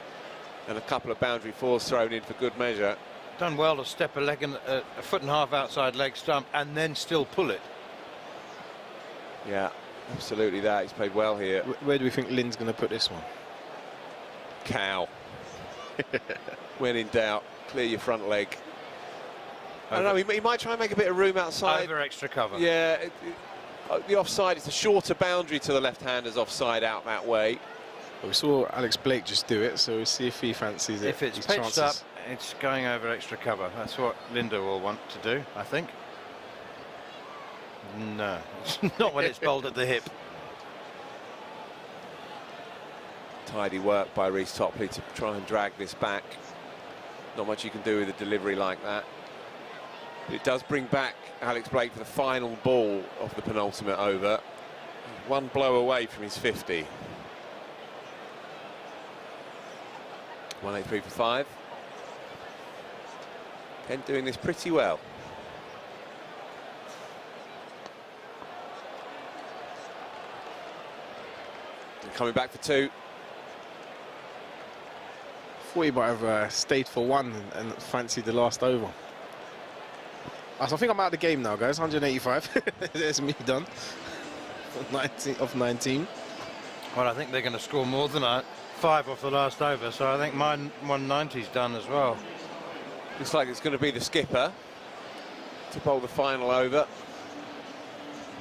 and a couple of boundary fours thrown in for good measure. Done well to step a leg and a foot and a half outside leg stump and then still pull it. Yeah, absolutely that. He's played well here. Where do we think Lynn's going to put this one? Cow. When in doubt, clear your front leg. I don't know, he might try and make a bit of room outside. Over extra cover. Yeah, the offside, it's a shorter boundary to the left-handers offside out that way. Well, we saw Alex Blake just do it, so we'll see if he fancies it. If it's pitched up, it's going over extra cover. That's what Linder will want to do, I think. No, it's not when it's bowled at the hip. Tidy work by Reece Topley to try and drag this back. Not much you can do with a delivery like that. But it does bring back Alex Blake for the final ball of the penultimate over. One blow away from his 50. 183 for 5. Kent doing this pretty well. And coming back for 2. Thought he might have stayed for 1 and fancied the last over. So I think I'm out of the game now, guys. 185. There's me done. 19 of 19. Well, I think they're going to score more than that. 5 off the last over, so I think mine 190's done as well. Looks like it's going to be the skipper to bowl the final over.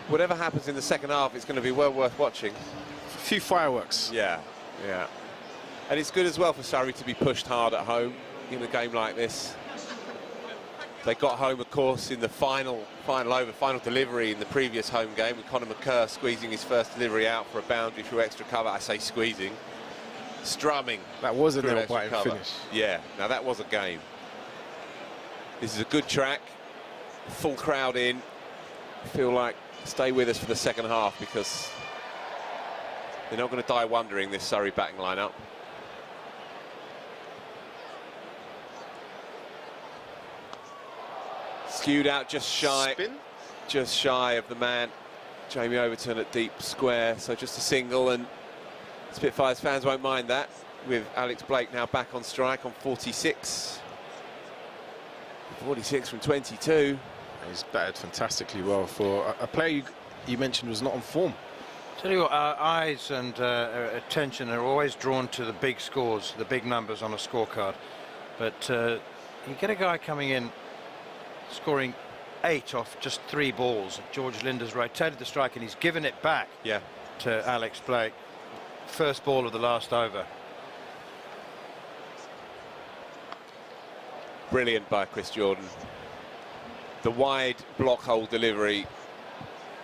Whatever happens in the second half, it's going to be well worth watching. A few fireworks. Yeah, yeah. And it's good as well for Surrey to be pushed hard at home in a game like this. They got home, of course, in the final delivery in the previous home game, with Conor McCurr squeezing his first delivery out for a boundary through extra cover. I say squeezing. Strumming. That was a nail-biting finish. Yeah, now that was a game. This is a good track. Full crowd in. I feel like stay with us for the second half, because they're not going to die wondering, this Surrey batting lineup. Skewed out just shy. Spin. Just shy of the man, Jamie Overton, at deep square. So just a single, and Spitfires fans won't mind that, with Alex Blake now back on strike on 46. 46 from 22. He's batted fantastically well for a player you mentioned was not on form. Tell you what, our eyes and attention are always drawn to the big scores, the big numbers on a scorecard. But you get a guy coming in scoring 8 off just 3 balls. George Linder's rotated the strike and he's given it back to Alex Blake. First ball of the last over. Brilliant by Chris Jordan. The wide block hole delivery,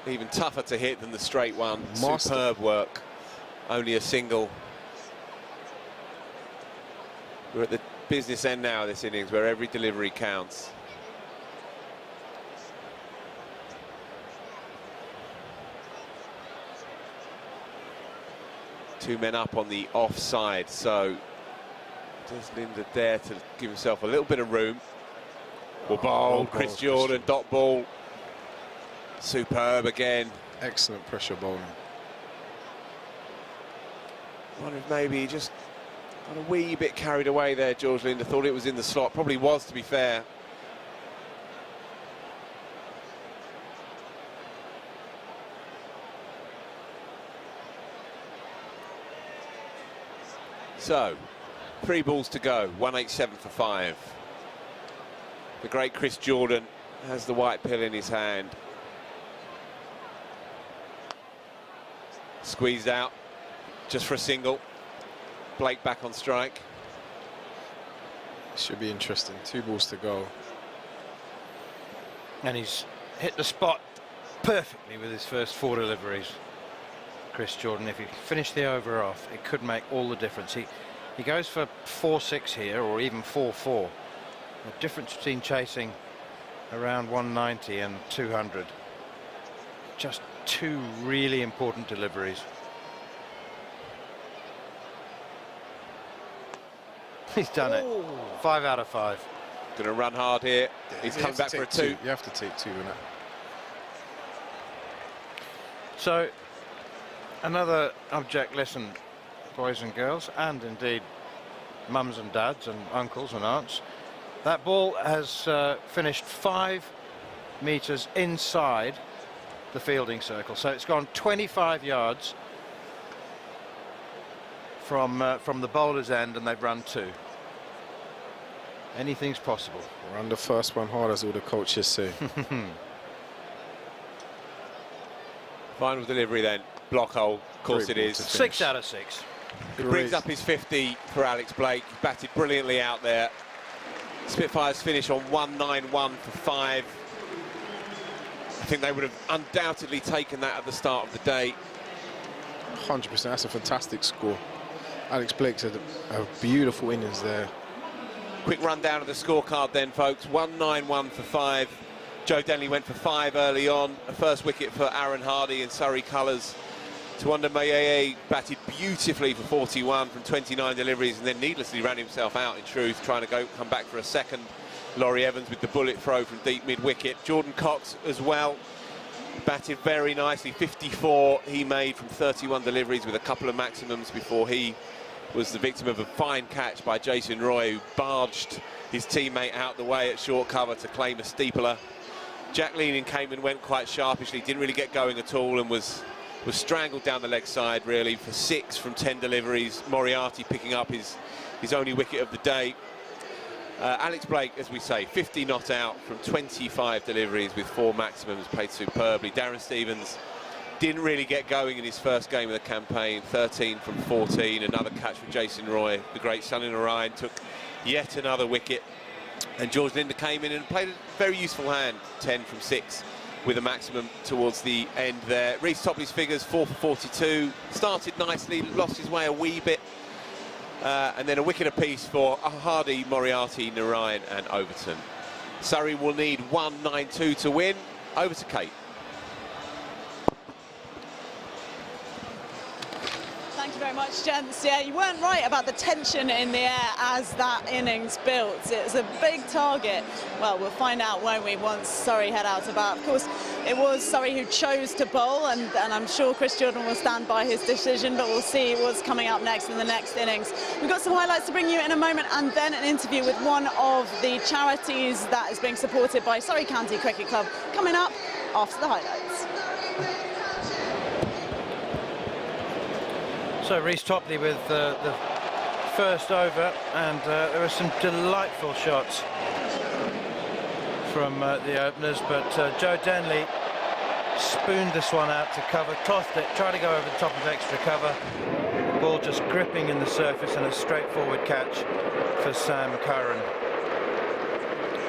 even tougher to hit than the straight one. Master. Superb work. Only a single. We're at the business end now of this innings, where every delivery counts. Two men up on the offside, so does Linder dare to give himself a little bit of room? Well bowled, Chris Jordan, dot ball. Superb again. Excellent pressure bowling. I wonder if maybe he just got a wee bit carried away there, George Linder. Thought it was in the slot. Probably was, to be fair. So, 3 balls to go, 187 for 5. The great Chris Jordan has the white pill in his hand. Squeezed out, just for a single. Blake back on strike. Should be interesting. 2 balls to go. And he's hit the spot perfectly with his first 4 deliveries. Chris Jordan, if he finished the over off, it could make all the difference. He goes for 4-6 here, or even 4-4. The difference between chasing around 190 and 200. Just 2 really important deliveries. He's done it. 5 out of 5. Going to run hard here. He's coming back for a 2. You have to take 2 in that. So, another object lesson, boys and girls, and indeed mums and dads and uncles and aunts. That ball has finished 5 meters inside the fielding circle, so it's gone 25 yards from the bowler's end, and they've run 2. Anything's possible. Run the first one hard, as all the coaches say. Final delivery then. Block hole. Of course it is. 6 out of 6. It brings up his 50 for Alex Blake. Batted brilliantly out there. Spitfires finish on 191 for 5. I think they would have undoubtedly taken that at the start of the day. 100%. That's a fantastic score. Alex Blake's had a beautiful innings there. Quick rundown of the scorecard then, folks. 191 for 5. Joe Denley went for 5 early on. A first wicket for Aaron Hardy in Surrey colours. Tawanda Mayeye batted beautifully for 41 from 29 deliveries, and then needlessly ran himself out, in truth, trying to come back for a second. Laurie Evans with the bullet throw from deep mid-wicket. Jordan Cox as well batted very nicely. 54 he made from 31 deliveries with a couple of maximums before he was the victim of a fine catch by Jason Roy, who barged his teammate out the way at short cover to claim a steepler. Jack Leaning came and went quite sharpishly, didn't really get going at all, and was strangled down the leg side really for 6 from 10 deliveries. Moriarty picking up his only wicket of the day. Alex Blake, as we say, 50 not out from 25 deliveries with 4 maximums, played superbly. Darren Stevens didn't really get going in his first game of the campaign, 13 from 14. Another catch from Jason Roy. The great Sunil Narayan took yet another wicket. And George Linder came in and played a very useful hand, 10 from 6. With a maximum towards the end there. Reece Topley's figures, 4 for 42. Started nicely, lost his way a wee bit. And then a wicket apiece for Hardy, Moriarty, Narayan and Overton. Surrey will need 192 to win. Over to Kate. Thank you very much, gents. Yeah, you weren't right about the tension in the air as that innings built. It was a big target. Well, we'll find out, won't we, once Surrey head out to bat. Of course, it was Surrey who chose to bowl, and I'm sure Chris Jordan will stand by his decision, but we'll see what's coming up next in the next innings. We've got some highlights to bring you in a moment, and then an interview with one of the charities that is being supported by Surrey County Cricket Club coming up after the highlights. So Reece Topley with the first over, and there were some delightful shots from the openers, but Joe Denley spooned this one out to cover, tossed it, tried to go over the top of extra cover. The ball just gripping in the surface, and a straightforward catch for Sam Curran.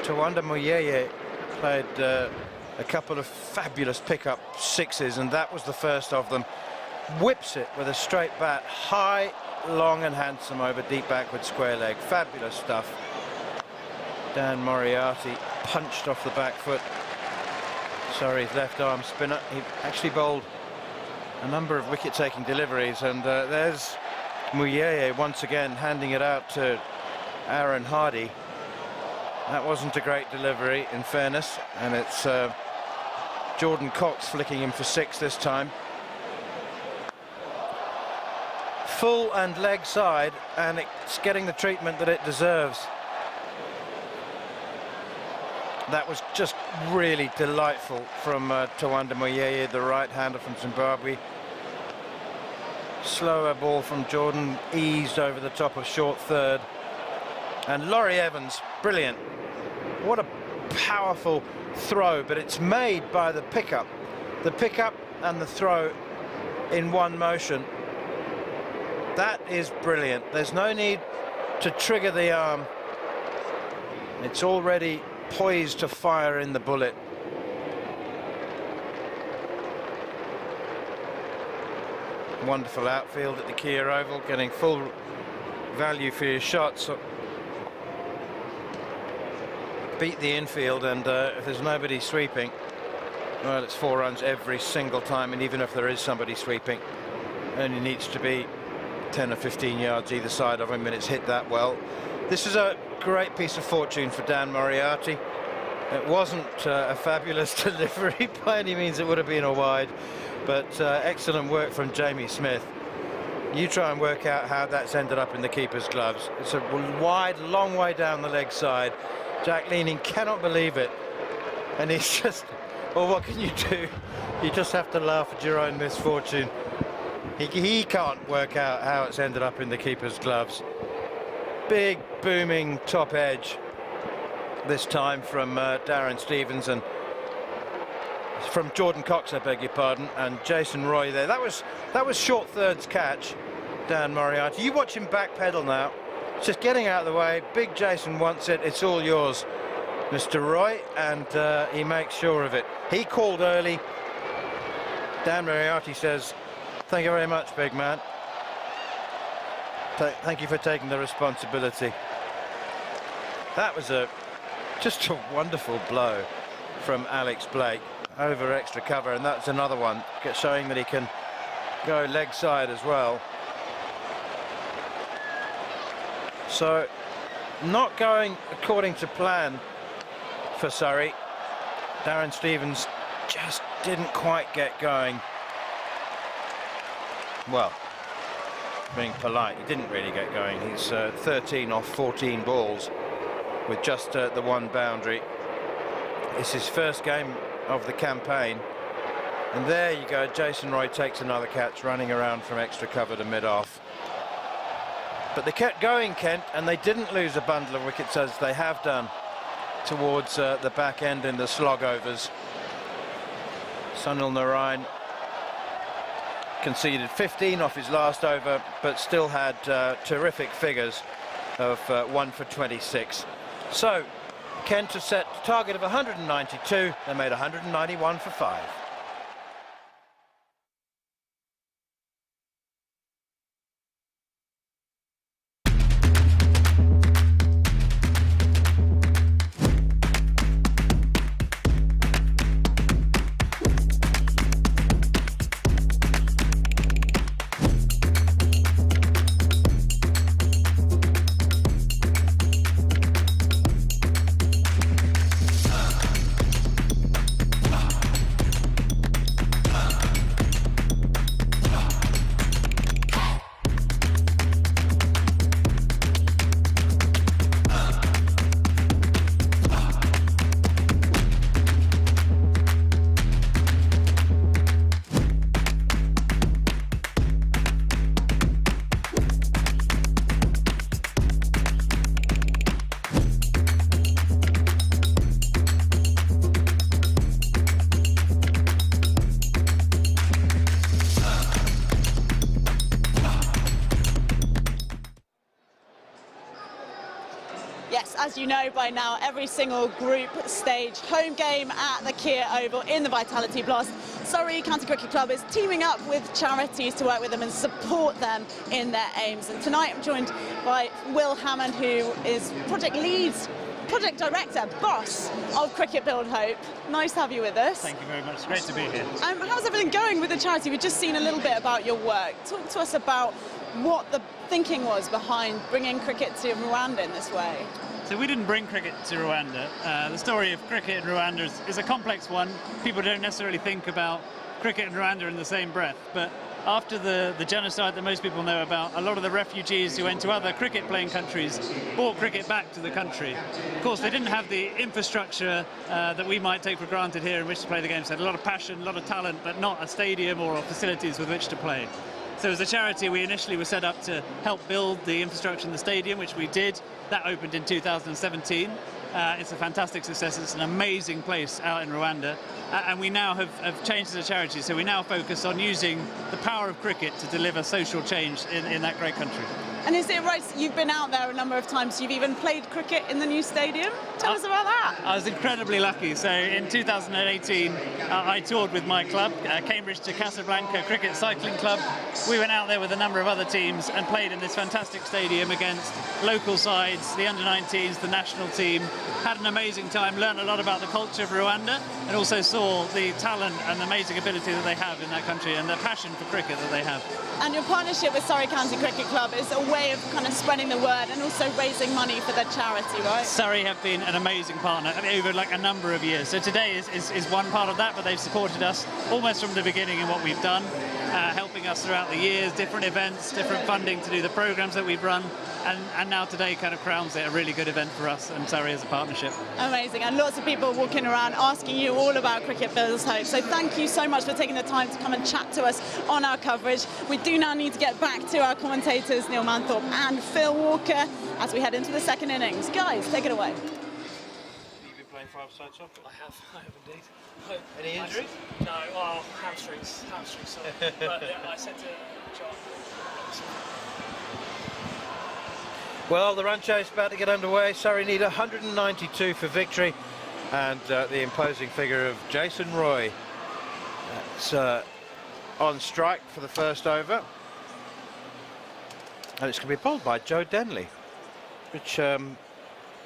Tawanda Mayeye played a couple of fabulous pick-up 6s, and that was the first of them. Whips it with a straight bat, high, long and handsome over deep backward square leg. Fabulous stuff. Dan Moriarty punched off the back foot. Surrey's left arm spinner. He actually bowled a number of wicket-taking deliveries, and there's Mayeye once again handing it out to Aaron Hardy. That wasn't a great delivery, in fairness, and it's Jordan Cox flicking him for 6 this time. Full and leg side, and it's getting the treatment that it deserves. That was just really delightful from Tawanda Mayeye, the right-hander from Zimbabwe. Slower ball from Jordan, eased over the top of short third. And Laurie Evans, brilliant. What a powerful throw, but it's made by the pickup. The pickup and the throw in one motion. That is brilliant. There's no need to trigger the arm It's already poised to fire in the bullet. Wonderful outfield at the Kia Oval, getting full value for your shots. Beat the infield, and if there's nobody sweeping, well, it's 4 runs every single time, and even if there is somebody sweeping, only needs to be 10 or 15 yards either side of him, and it's hit that well. This is a great piece of fortune for Dan Moriarty. It wasn't a fabulous delivery by any means. It would have been a wide, but excellent work from Jamie Smith. You try and work out how that's ended up in the keeper's gloves. It's a wide, long way down the leg side. Jack Leaning cannot believe it, and he's just, well, what can you do? You just have to laugh at your own misfortune. He can't work out how it's ended up in the keeper's gloves. Big booming top edge, this time from Darren Stevens, and from Jordan Cox, I beg your pardon, and Jason Roy there. That was short thirds catch, Dan Moriarty. You watch him backpedal now. Just getting out of the way. Big Jason wants it. It's all yours, Mr. Roy, and he makes sure of it. He called early. Dan Moriarty says, "Thank you very much, big man. Thank you for taking the responsibility." That was just a wonderful blow from Alex Blake over extra cover, and that's another one showing that he can go leg side as well. So not going according to plan for Surrey. Darren Stevens just didn't quite get going. Well, being polite, he didn't really get going. He's 13 off 14 balls with just the one boundary. It's his first game of the campaign, and there you go. Jason Roy takes another catch, running around from extra cover to mid-off. But they kept going, Kent, and they didn't lose a bundle of wickets as they have done towards the back end in the slog overs. Sunil Narayan conceded 15 off his last over, but still had terrific figures of 1 for 26. So Kent has set a target of 192. They made 191 for 5. As you know by now, every single group stage home game at the Kia Oval in the Vitality Blast, Surrey County Cricket Club is teaming up with charities to work with them and support them in their aims. And tonight I'm joined by Will Hammond, who is project director, boss of Cricket Build Hope. Nice to have you with us. Thank you very much. It's great to be here. How's everything going with the charity? We've just seen a little bit about your work. Talk to us about what the thinking was behind bringing cricket to Rwanda in this way. So we didn't bring cricket to Rwanda. The story of cricket in Rwanda is a complex one. People don't necessarily think about cricket and Rwanda in the same breath, but after the genocide that most people know about, a lot of the refugees who went to other cricket playing countries brought cricket back to the country. Of course, they didn't have the infrastructure that we might take for granted here in which to play the games. They had a lot of passion, a lot of talent, but not a stadium or facilities with which to play. So as a charity, we initially were set up to help build the infrastructure in the stadium, which we did. That opened in 2017. It's a fantastic success. It's an amazing place out in Rwanda. and we now have changed as a charity, so we now focus on using the power of cricket to deliver social change in that great country. And is it right, you've been out there a number of times, you've even played cricket in the new stadium? Tell us about that. I was incredibly lucky. So in 2018, I toured with my club, Cambridge to Casablanca Cricket Cycling Club. We went out there with a number of other teams and played in this fantastic stadium against local sides, the under-19s, the national team. Had an amazing time, learned a lot about the culture of Rwanda, and also saw the talent and amazing ability that they have in that country and the passion for cricket that they have. And your partnership with Surrey County Cricket Club is a way of kind of spreading the word and also raising money for their charity, right? Surrey have been an amazing partner over like a number of years. So today is one part of that, but they've supported us almost from the beginning in what we've done, helping us throughout the years, different events, different funding to do the programs that we've run, and now today kind of crowns it a really good event for us and Surrey as a partnership. Amazing, and lots of people walking around asking you all about Cricket Builds Hope. So thank you so much for taking the time to come and chat to us on our coverage. We do now need to get back to our commentators, Neil Manthorpe and Phil Walker, as we head into the second innings. Guys, take it away. Have you been playing five-side soccer? I have indeed. Any injuries? No, hamstrings, sorry. But I said to John. Well, the run chase about to get underway. Surrey need 192 for victory, and the imposing figure of Jason Roy. That's on strike for the first over, and it's going to be bowled by Joe Denley, which I'm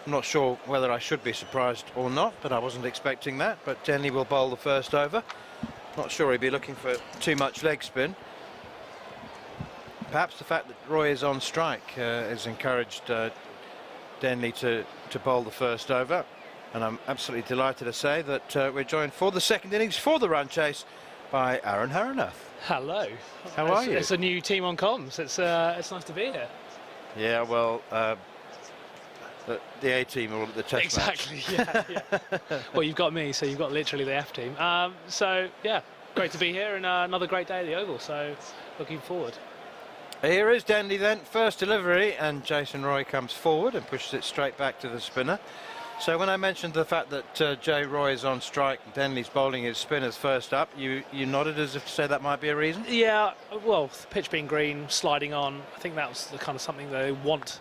not sure whether I should be surprised or not, but I wasn't expecting that. But Denley will bowl the first over. Not sure he'd be looking for too much leg spin. Perhaps the fact that Roy is on strike has encouraged Denley to bowl the first over, and I'm absolutely delighted to say that we're joined for the second innings for the run chase by Aaron Harranath. Hello. How are you? It's a new team on comms. It's nice to be here. Yeah, well, the A team are all at the test match. Exactly. Yeah. Well, you've got me, so you've got literally the F team. So yeah, great to be here, and another great day at the Oval. So looking forward. Here is Denley then, first delivery, and Jason Roy comes forward and pushes it straight back to the spinner. So when I mentioned the fact that Jay Roy is on strike, Denley's bowling his spinners first up, you nodded as if to say that might be a reason? Yeah, well, the pitch being green, sliding on, I think that was the kind of something they want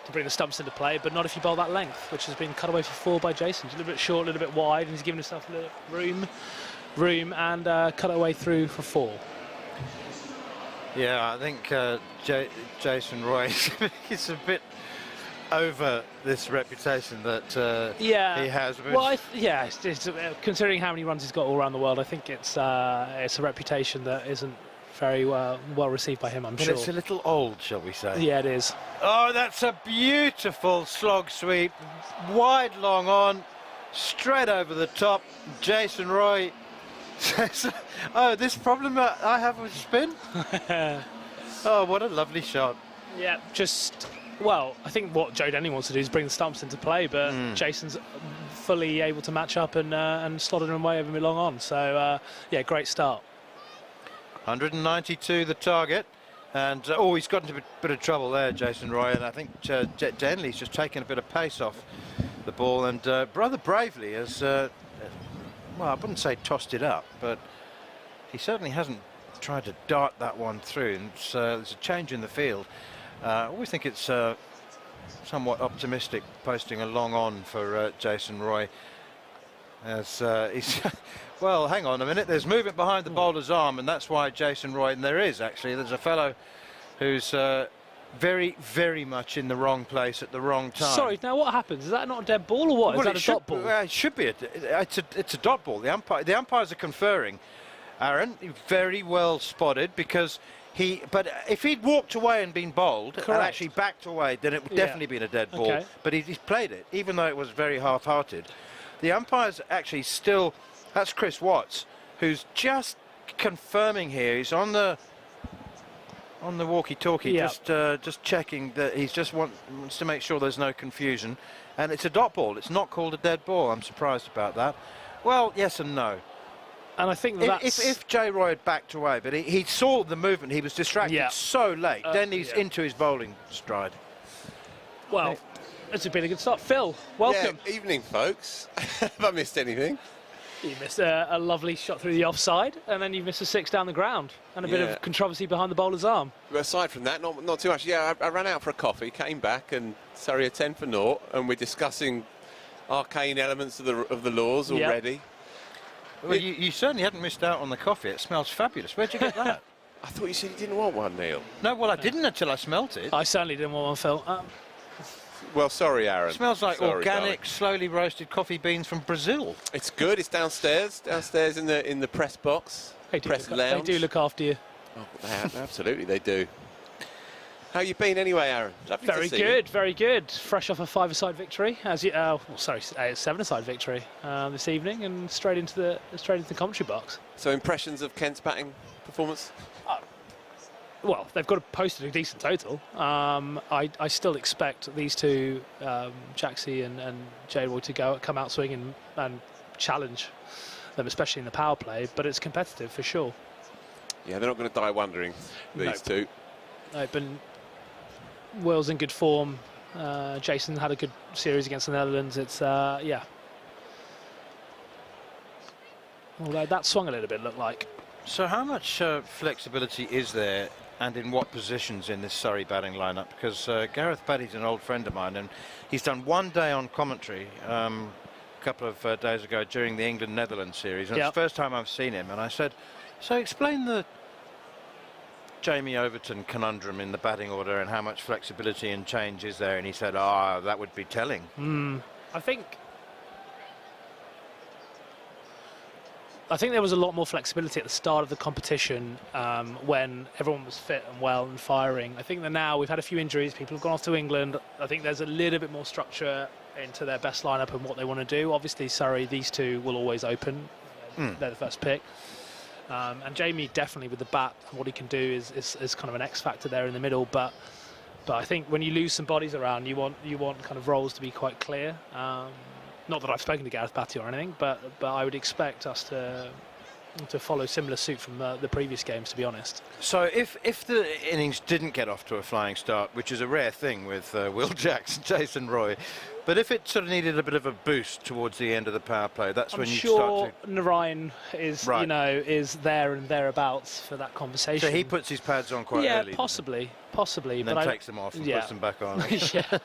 to bring the stumps into play, but not if you bowl that length, which has been cut away for 4 by Jason. He's a little bit short, a little bit wide, and he's given himself a little room and cut away through for 4. Yeah, I think Jason Roy is a bit over this reputation that he has. Well, considering how many runs he's got all around the world, I think it's a reputation that isn't very well received by him, I'm sure. It's a little old, shall we say? Yeah, it is. Oh, that's a beautiful slog sweep. Wide, long on, straight over the top. Jason Roy says, oh, this problem I have with spin? Oh, what a lovely shot. Yeah, well, I think what Joe Denley wants to do is bring the stumps into play, but Jason's fully able to match up and slotted him away over long on. So, yeah, great start. 192 the target, and he's got into a bit of trouble there, Jason Roy, and I think Denley's just taken a bit of pace off the ball, and rather bravely has, well, I wouldn't say tossed it up, but he certainly hasn't tried to dart that one through, and there's a change in the field. I always think it's somewhat optimistic posting a long on for Jason Roy, as he's well, hang on a minute, there's movement behind the bowler's arm, and that's why Jason Roy, and there's a fellow who's very, very much in the wrong place at the wrong time. Sorry, now what happens? Is that not a dead ball, or what? Is that a dot ball? It should be. It's a dot ball. The umpires are conferring. Aaron, very well spotted, because but if he'd walked away and been bowled, and actually backed away, then it would definitely been a dead ball. Okay. But he's played it, even though it was very half-hearted. The umpire's actually still, that's Chris Watts, who's just confirming here. He's on the walkie-talkie, just checking that he just wants to make sure there's no confusion. And it's a dot ball. It's not called a dead ball. I'm surprised about that. Well, yes and no. And I think that's... If Jay Roy had backed away, but he saw the movement, he was distracted so late. Then he's into his bowling stride. Well, it's been a good start. Phil, welcome. Yeah, evening, folks. Have I missed anything? You missed a lovely shot through the offside, and then you missed a 6 down the ground, and a bit of controversy behind the bowler's arm. But aside from that, not too much. Yeah, I ran out for a coffee, came back, and Surrey are 10 for 0, and we're discussing arcane elements of the laws already. Well, you certainly hadn't missed out on the coffee. It smells fabulous. Where'd you get that? I thought you said you didn't want one, Neil. No, well, I didn't until I smelt it. I certainly didn't want one, Phil. Well, sorry, Aaron. It smells like Sorry, organic, darling. slowly roasted coffee beans from Brazil. It's good. It's downstairs in the press box, press lounge. They do look after you. Oh, absolutely, they do. How you been anyway, Aaron? Lovely to see Good, you. very good. Fresh off a 5-a-side victory, a 7-a-side victory this evening, and straight into the commentary box. So, impressions of Kent's batting performance? Well, they've got posted a decent total. I still expect these two, Jaxie and J-Roy, to come out swinging and challenge them, especially in the power play. But it's competitive for sure. Yeah, they're not going to die wondering, these two. No, but Will's in good form. Jason had a good series against the Netherlands. It's yeah. Although that swung a little bit, looked like. So how much flexibility is there, and in what positions in this Surrey batting lineup? Because Gareth Paddy's an old friend of mine, and he's done one day on commentary a couple of days ago during the England-Netherlands series, and it's the first time I've seen him, and I said, so explain the Jamie Overton conundrum in the batting order and how much flexibility and change is there, and he said, that would be telling. I think there was a lot more flexibility at the start of the competition when everyone was fit and well and firing. I think that now we've had a few injuries, people have gone off to England. I think there's a little bit more structure into their best lineup and what they want to do. Obviously, Surrey, these two will always open. They're the first pick. And Jamie definitely with the bat, what he can do is kind of an X factor there in the middle. But I think when you lose some bodies around, you want kind of roles to be quite clear. Not that I've spoken to Gareth Batty or anything, but I would expect us to follow similar suit from the previous games, to be honest. So if the innings didn't get off to a flying start, which is a rare thing with Will Jacks and Jason Roy, but if it sort of needed a bit of a boost towards the end of the power play, that's when you start to... Narayan is, is there and thereabouts for that conversation. So he puts his pads on quite early. Yeah, possibly. And then takes them off and puts them back on. Yeah.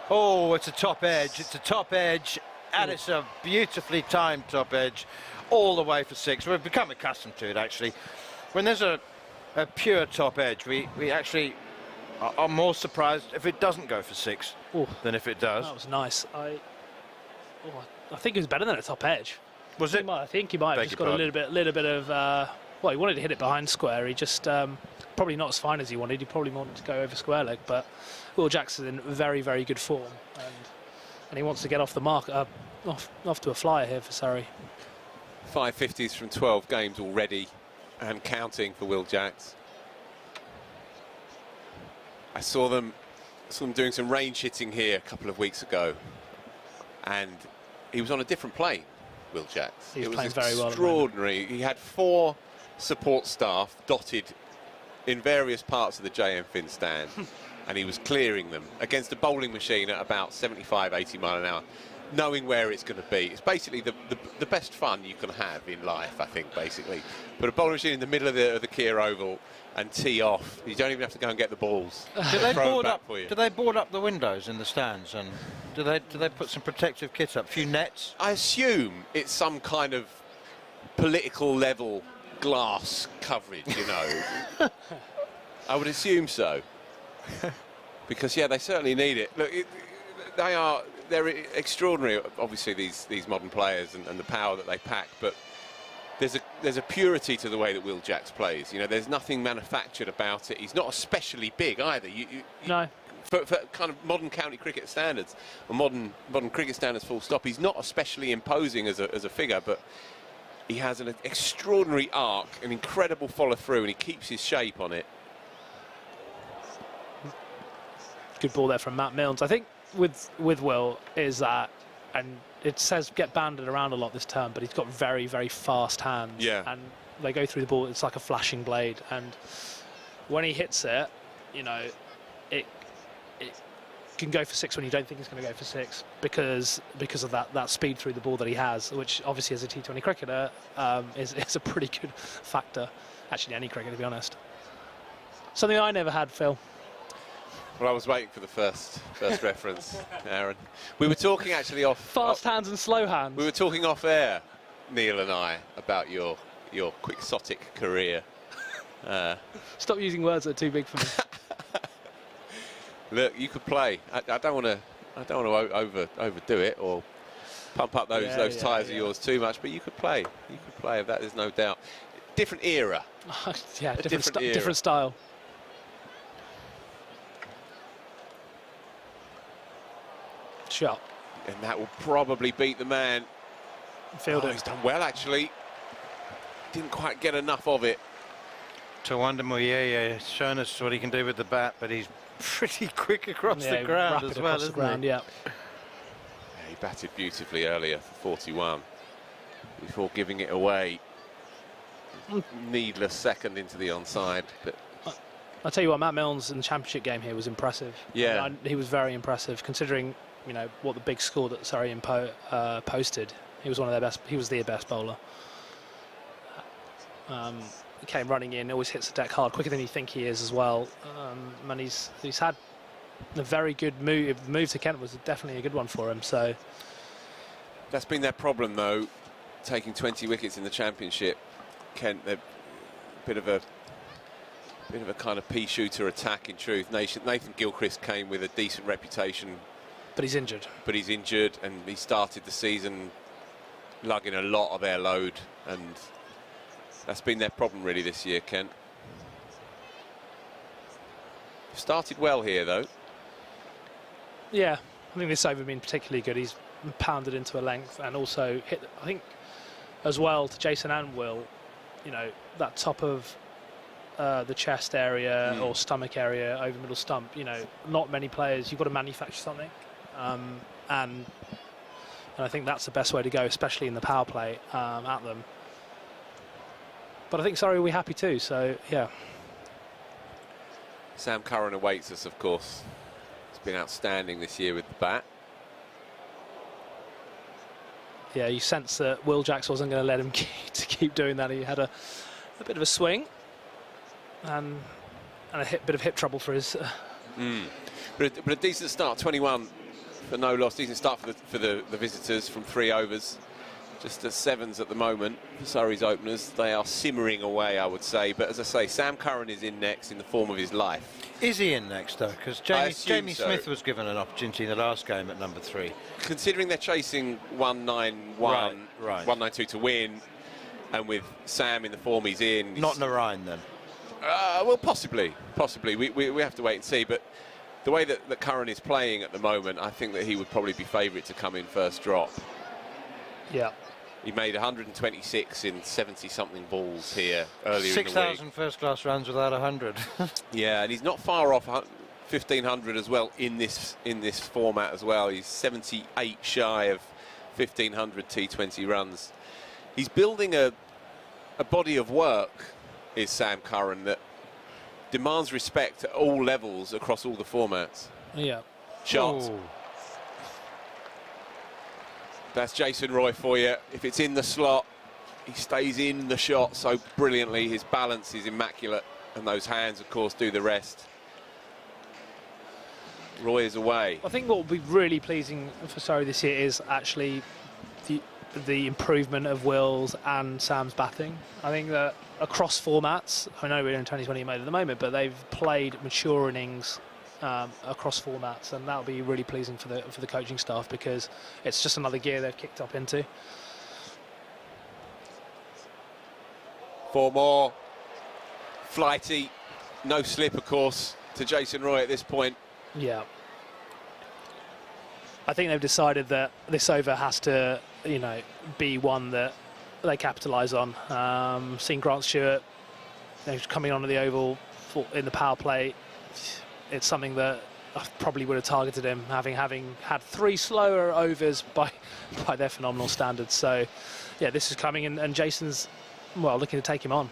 Oh, it's a top edge. It's a top edge, and it's a beautifully timed top edge all the way for 6. We've become accustomed to it, actually. When there's a pure top edge, we actually are more surprised if it doesn't go for 6 than if it does. That was nice. I think it was better than a top edge. Was it? I think he might have just got a little bit of... well, he wanted to hit it behind square. He just... probably not as fine as he wanted. He probably wanted to go over square leg, but Will Jackson in very, very good form, and he wants to get off the mark, off to a flyer here for Surrey. 550s from 12 games already, and counting for Will Jacks. I saw them doing some range hitting here a couple of weeks ago, and he was on a different plane, Will Jacks. He was playing very well. Extraordinary. He had 4 support staff dotted in various parts of the JM Fin stand, and he was clearing them against a bowling machine at about 75, 80 mile an hour, knowing where it's going to be. It's basically the best fun you can have in life, I think, basically. Put a bowling machine in the middle of the Kia Oval and tee off. You don't even have to go and get the balls. Do they board up the windows in the stands, and do they put some protective kit up, a few nets? I assume it's some kind of political level glass coverage, you know. I would assume so, because they certainly need it. Look, they're extraordinary, obviously, these modern players and the power that they pack, but there's a purity to the way that Will Jacks plays. You know, there's nothing manufactured about it. He's not especially big either. No. For kind of modern county cricket standards, or modern cricket standards full stop, he's not especially imposing as a figure, but he has an extraordinary arc, an incredible follow-through, and he keeps his shape on it. Good ball there from Matt Milnes. I think with Will is that, and it says get banded around a lot this term, but he's got very, very fast hands. Yeah. And they go through the ball, it's like a flashing blade. And when he hits it, you know, can go for 6 when you don't think he's going to go for 6 because of that speed through the ball that he has, which obviously as a T20 cricketer is a pretty good factor. Actually, any cricketer, to be honest. Something I never had, Phil. Well, I was waiting for the first reference, Aaron. We were talking actually off... Fast hands and slow hands. We were talking off air, Neil and I, about your quixotic career. Stop using words that are too big for me. Look, you could play. I don't want to overdo it or pump up those tyres of yours too much, but you could play. You could play. That is no doubt. Different era. Yeah, different era. different style. Shot. And that will probably beat the man. Fielding. He's done well, actually. Didn't quite get enough of it. Tawanda Muyaya has shown us what he can do with the bat, but he's pretty quick across the ground as well, isn't he? Yeah, he batted beautifully earlier for 41 before giving it away. Needless second into the onside. But I'll tell you what, Matt Milnes in the championship game here was impressive. Yeah. He was very impressive, considering, you know, what the big score that Surrey posted. He was one of their best. He was their best bowler. He came running in, always hits the deck hard, quicker than you think he is as well. And he's had a very good move. The move to Kent was definitely a good one for him. So that's been their problem, though, taking 20 wickets in the championship. Kent, they're a bit of a kind of pea shooter attack. In truth, Nathan Gilchrist came with a decent reputation, but he's injured. And he started the season lugging a lot of air load, and that's been their problem really this year, Kent. Started well here, though. Yeah, I think this over been particularly good. He's pounded into a length and also hit, I think, as well to Jason and Will, you know, that top of the chest area or stomach area over middle stump. You know, not many players. You've got to manufacture something, and I think that's the best way to go, especially in the power play at them. But I think Surrey will be happy too. So yeah. Sam Curran awaits us, of course. He's been outstanding this year with the bat. Yeah, you sense that Will Jacks wasn't going to let him keep doing that. He had a bit of a swing and a bit of hip trouble for his. But a decent start, 21 for no loss. Decent start for the visitors from 3 overs. Just the 7s at the moment for Surrey's openers. They are simmering away, I would say. But as I say, Sam Curran is in next in the form of his life. Is he in next, though? Because Jamie Smith was given an opportunity in the last game at number 3. Considering they're chasing 191, right. 192 to win, and with Sam in the form he's in... Not Narayan, then? Well, possibly. We have to wait and see. But the way that Curran is playing at the moment, I think that he would probably be favourite to come in first drop. Yeah. He made 126 in 70-something balls here earlier in the week. 6,000 first-class runs without 100. Yeah, and he's not far off 1,500 as well in this format as well. He's 78 shy of 1,500 T20 runs. He's building a body of work, is Sam Curran, that demands respect at all levels across all the formats. Yeah. Shot. Ooh. That's Jason Roy for you. If it's in the slot, he stays in the shot so brilliantly. His balance is immaculate, and those hands, of course, do the rest. Roy is away. I think what will be really pleasing for Surrey this year is actually the improvement of Will's and Sam's batting. I think that across formats, I know we're in 2020 mode at the moment, but they've played mature innings across formats, and that'll be really pleasing for the coaching staff, because it's just another gear they've kicked up into. 4 more. Flighty, no slip, of course, to Jason Roy at this point. Yeah. I think they've decided that this over has to, you know, be one that they capitalise on. Seeing Grant Stewart, you know, coming onto the oval in the power play, it's something that I probably would have targeted him, having had 3 slower overs by their phenomenal standards. So, yeah, this is coming, and Jason's, well, looking to take him on.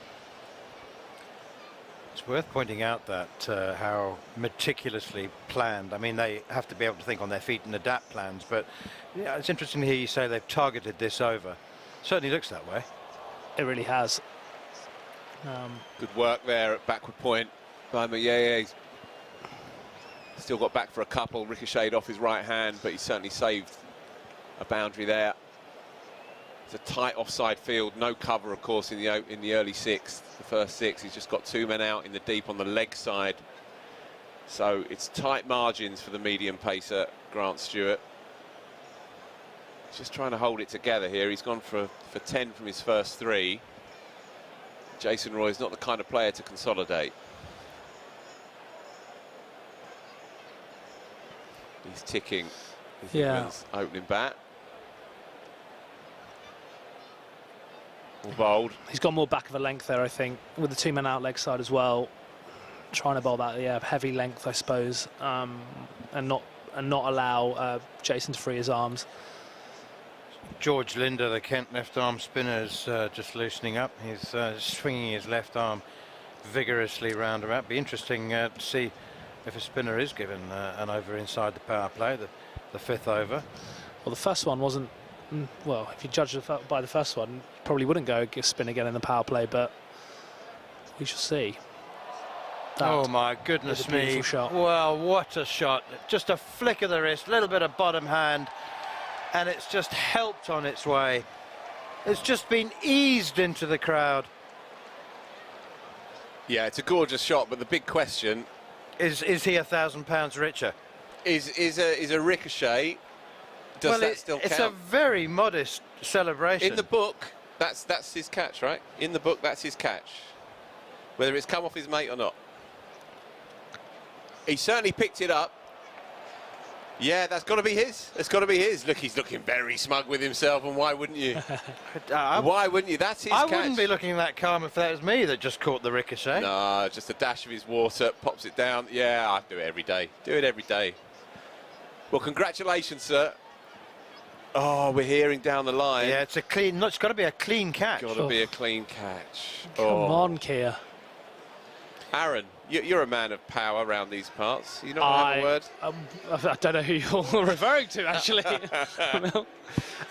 it's worth pointing out that how meticulously planned. I mean, they have to be able to think on their feet and adapt plans, but yeah, it's interesting to hear you say they've targeted this over. Certainly looks that way. It really has. Good work there at backward point by Mayeye. Still got back for a couple, ricocheted off his right hand, but he certainly saved a boundary there. It's a tight offside field, no cover, of course, in the early sixth, the first six. He's just got 2 men out in the deep on the leg side. So it's tight margins for the medium pacer, Grant Stewart. He's just trying to hold it together here. He's gone for 10 from his first 3. Jason Roy's not the kind of player to consolidate. He's ticking his opening bat. All bold. He's got more back of a length there, I think, with the 2 men out leg side as well. Trying to bowl that, heavy length, I suppose, and not allow Jason to free his arms. George Linder, the Kent left arm spinner, is just loosening up. He's swinging his left arm vigorously round about. Be interesting to see if a spinner is given an over inside the power play, the 5th over. Well, the first one wasn't. Well, if you judge by the first one, probably wouldn't go spin again in the power play, but we shall see. Oh my goodness me! Shot. Well, what a shot! Just a flick of the wrist, a little bit of bottom hand, and it's just helped on its way. It's just been eased into the crowd. Yeah, it's a gorgeous shot, but the big question is he £1,000 richer? Is a ricochet? Does that still count? It's a very modest celebration. In the book, that's his catch, right? In the book, that's his catch. Whether it's come off his mate or not. He certainly picked it up. Yeah, that's got to be his. It's got to be his. Look, he's looking very smug with himself, and why wouldn't you? Why wouldn't you? That's his catch. I wouldn't be looking that calm if that was me that just caught the ricochet. No, just a dash of his water, pops it down. Yeah, I do it every day. Do it every day. Well, congratulations, sir. Oh, we're hearing down the line. Yeah, it's a clean. No, it's got to be a clean catch. Got to be a clean catch. Come on, Kia. Aaron, you're a man of power around these parts. You're not going to have a word? I don't know who you're referring to, actually.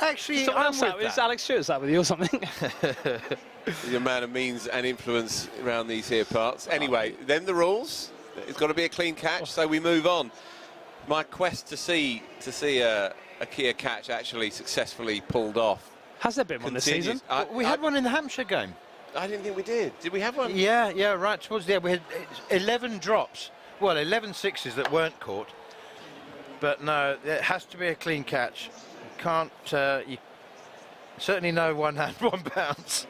Actually, I'm with that. Is Alex Stewart sat with you or something? You're a man of means and influence around these here parts. Anyway, then the rules. It's got to be a clean catch, so we move on. My quest to see a Kia catch actually successfully pulled off. Has there been one this season? We had one in the Hampshire game. I didn't think we did. Did we have one? Yeah, right towards the end. We had 11 drops. Well, 11 sixes that weren't caught. But no, it has to be a clean catch. Can't, certainly no one hand, 1 bounce.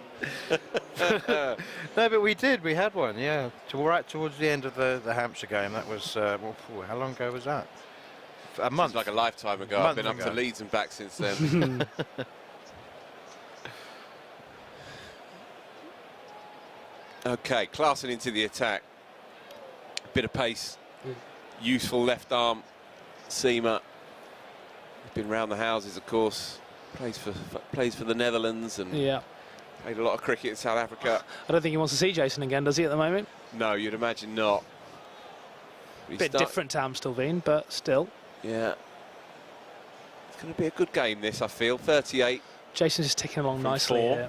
No, but we did. We had one, yeah. Right towards the end of the Hampshire game. That was, how long ago was that? A month. Seems like a lifetime ago. I've been up to Leeds and back since then. Okay, Klaassen into the attack. Bit of pace. Useful left arm seamer. Been round the houses, of course. Plays for the Netherlands and played a lot of cricket in South Africa. I don't think he wants to see Jason again, does he, at the moment? No, you'd imagine not. Bit different to Amstelveen, but still. Yeah. It's going to be a good game, this, I feel. 38. Jason's just ticking along nicely 4. here.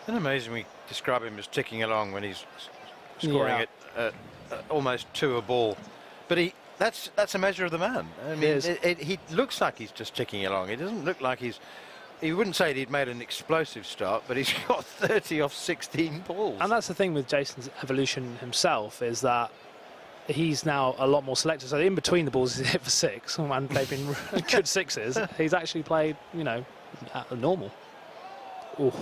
Isn't it amazing we describe him as ticking along when he's scoring it almost to a ball? But that's a measure of the man. I mean, he looks like he's just ticking along. It doesn't look like he's... You wouldn't say he'd made an explosive start, but he's got 30 off 16 balls. And that's the thing with Jason's evolution himself, is that he's now a lot more selective. So in between the balls, he's hit for 6, and they've been good 6s. He's actually played, at the normal. Ooh.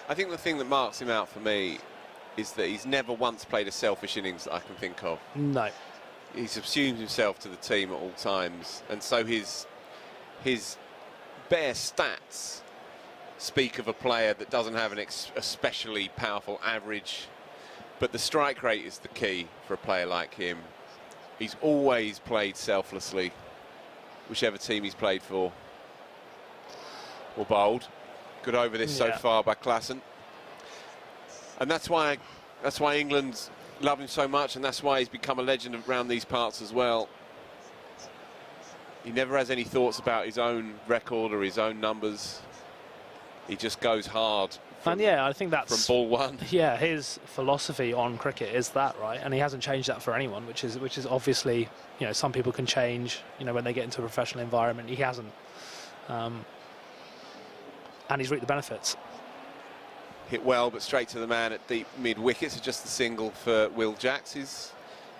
I think the thing that marks him out for me is that he's never once played a selfish innings that I can think of. No. He subsumes himself to the team at all times, and so his bare stats speak of a player that doesn't have an especially powerful average, but the strike rate is the key for a player like him. He's always played selflessly, whichever team he's played for. Or bowled. Good over this so far by Klassen. And that's why England love him so much, and that's why he's become a legend around these parts as well. He never has any thoughts about his own record or his own numbers. He just goes hard. And yeah, I think that's from ball one. Yeah, his philosophy on cricket is that, right? And he hasn't changed that for anyone, which is obviously, you know, some people can change, you know, when they get into a professional environment. He hasn't, and he's reaped the benefits. Hit well, but straight to the man at deep mid wicket. So just the single for Will Jacks. He's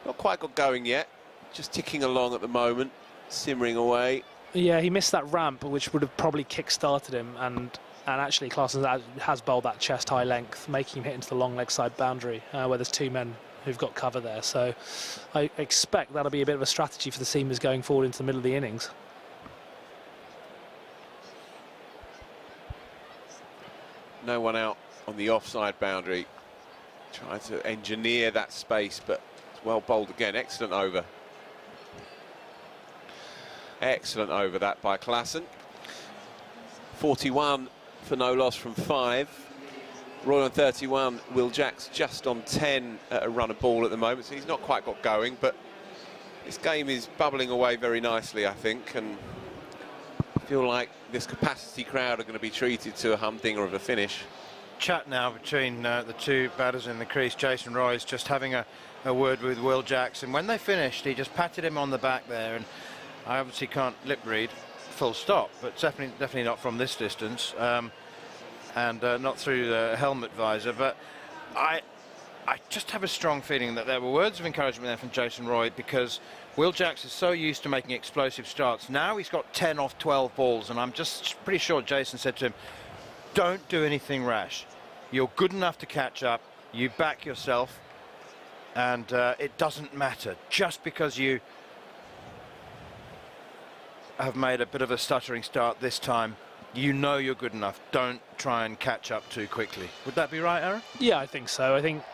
not quite got going yet, just ticking along at the moment, simmering away. Yeah, he missed that ramp, which would have probably kick-started him, and actually Klassen has bowled that chest-high length, making him hit into the long leg side boundary, where there's two men who've got cover there. So I expect that'll be a bit of a strategy for the seamers going forward into the middle of the innings. No one out on the offside boundary. Trying to engineer that space, but it's well bowled again. Excellent over. Excellent over that by Klassen. 41 for no loss from 5. Roy on 31, Will Jacks just on 10 at a run of ball at the moment, so he's not quite got going, but this game is bubbling away very nicely, I think, and I feel like this capacity crowd are going to be treated to a humdinger of a finish. Chat now between the two batters in the crease. Jason Roy's just having a word with Will Jacks, and when they finished, he just patted him on the back there, and I obviously can't lip read, full stop, but definitely not from this distance, and not through the helmet visor. But I just have a strong feeling that there were words of encouragement there from Jason Roy, because Will Jacks is so used to making explosive starts. Now he's got 10 off 12 balls, and I'm just pretty sure Jason said to him, don't do anything rash. You're good enough to catch up. You back yourself, and it doesn't matter. Just because you have made a bit of a stuttering start this time, you know you're good enough. Don't try and catch up too quickly. Would that be right, Aaron? Yeah, I think so. I think,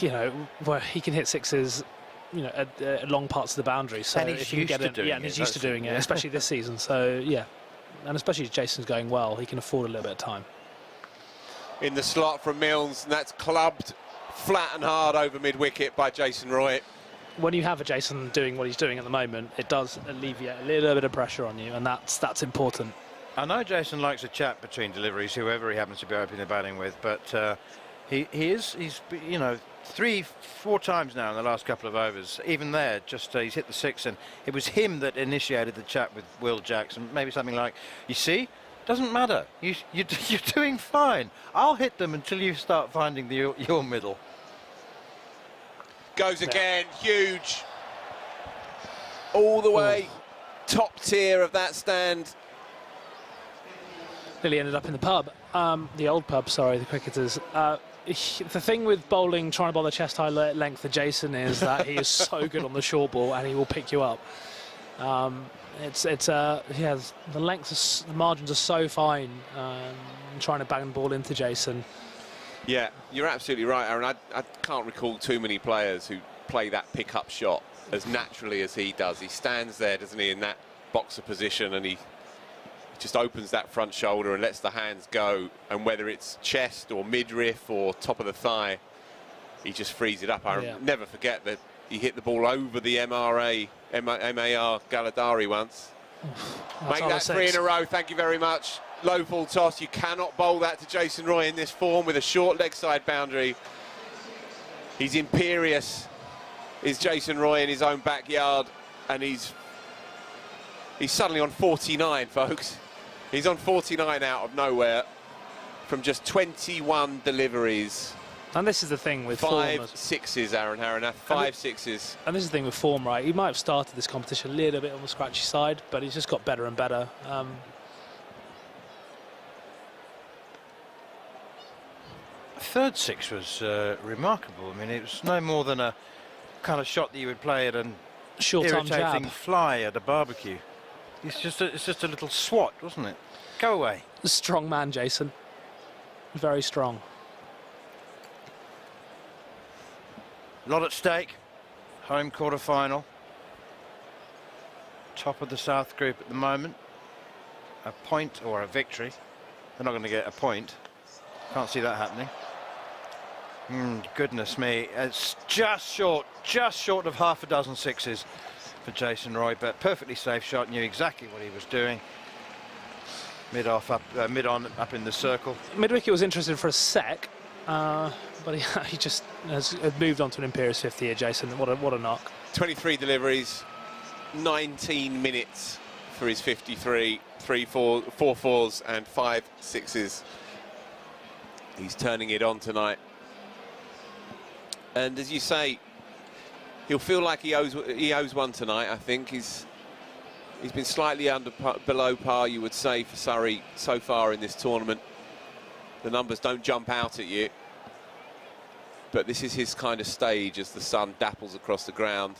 you know, where he can hit sixes, you know, at long parts of the boundary. So and he's used to doing it. Yeah, and he's used to doing it, especially this season. So yeah, and especially if Jason's going well, he can afford a little bit of time. In the slot from Milnes, and that's clubbed flat and hard over mid-wicket by Jason Roy. When you have a Jason doing what he's doing at the moment, it does alleviate a little bit of pressure on you, and that's important. I know Jason likes a chat between deliveries, whoever he happens to be opening the batting with, but he's you know, 3-4 times now in the last couple of overs. Even there, just he's hit the 6, and it was him that initiated the chat with Will Jacks, and maybe something like, you see, doesn't matter, you're doing fine. I'll hit them until you start finding your middle. Goes again, huge, all the way, top tier of that stand. Nearly ended up in the pub, the old pub, sorry, the cricketers. The thing with bowling, trying to bowl the chest-high length for Jason is that he is so good on the short ball, and he will pick you up. Yeah, the lengths, the margins are so fine. Trying to bang the ball into Jason. Yeah, you're absolutely right, Aaron. I can't recall too many players who play that pick-up shot as naturally as he does. He stands there, doesn't he, in that boxer position, and he just opens that front shoulder and lets the hands go, and whether it's chest or midriff or top of the thigh, he just frees it up. I never forget that he hit the ball over the MAR Galadari once. Make that 3 in a row, thank you very much. Low ball toss, you cannot bowl that to Jason Roy in this form with a short leg side boundary. He's imperious, is Jason Roy in his own backyard, and he's suddenly on 49, folks. He's on 49 out of nowhere from just 21 deliveries. And this is the thing with 5 sixes, Aaron Harranath, 5 sixes. And this is the thing with form, right? He might have started this competition a little bit on the scratchy side, but he's just got better and better. Third 6 was remarkable. I mean, it was no more than a kind of shot that you would play at an irritating fly at a barbecue. It's just a little swat, wasn't it? Go away. A strong man, Jason. Very strong. A lot at stake. Home quarter-final. Top of the South Group at the moment. A point or a victory they're not going to get a point. Can't see that happening. Goodness me, it's just short of half a dozen sixes for Jason Roy, but perfectly safe shot, knew exactly what he was doing. Mid on up in the circle. Mid-wicket was interested for a sec, but he just has moved on to an imperious 50 here, Jason. What a knock. 23 deliveries, 19 minutes for his 53, 4 fours and 5 sixes. He's turning it on tonight. And as you say, he'll feel like he owes one tonight. I think he's been slightly below par, you would say, for Surrey so far in this tournament. The numbers don't jump out at you, but this is his kind of stage as the sun dapples across the ground.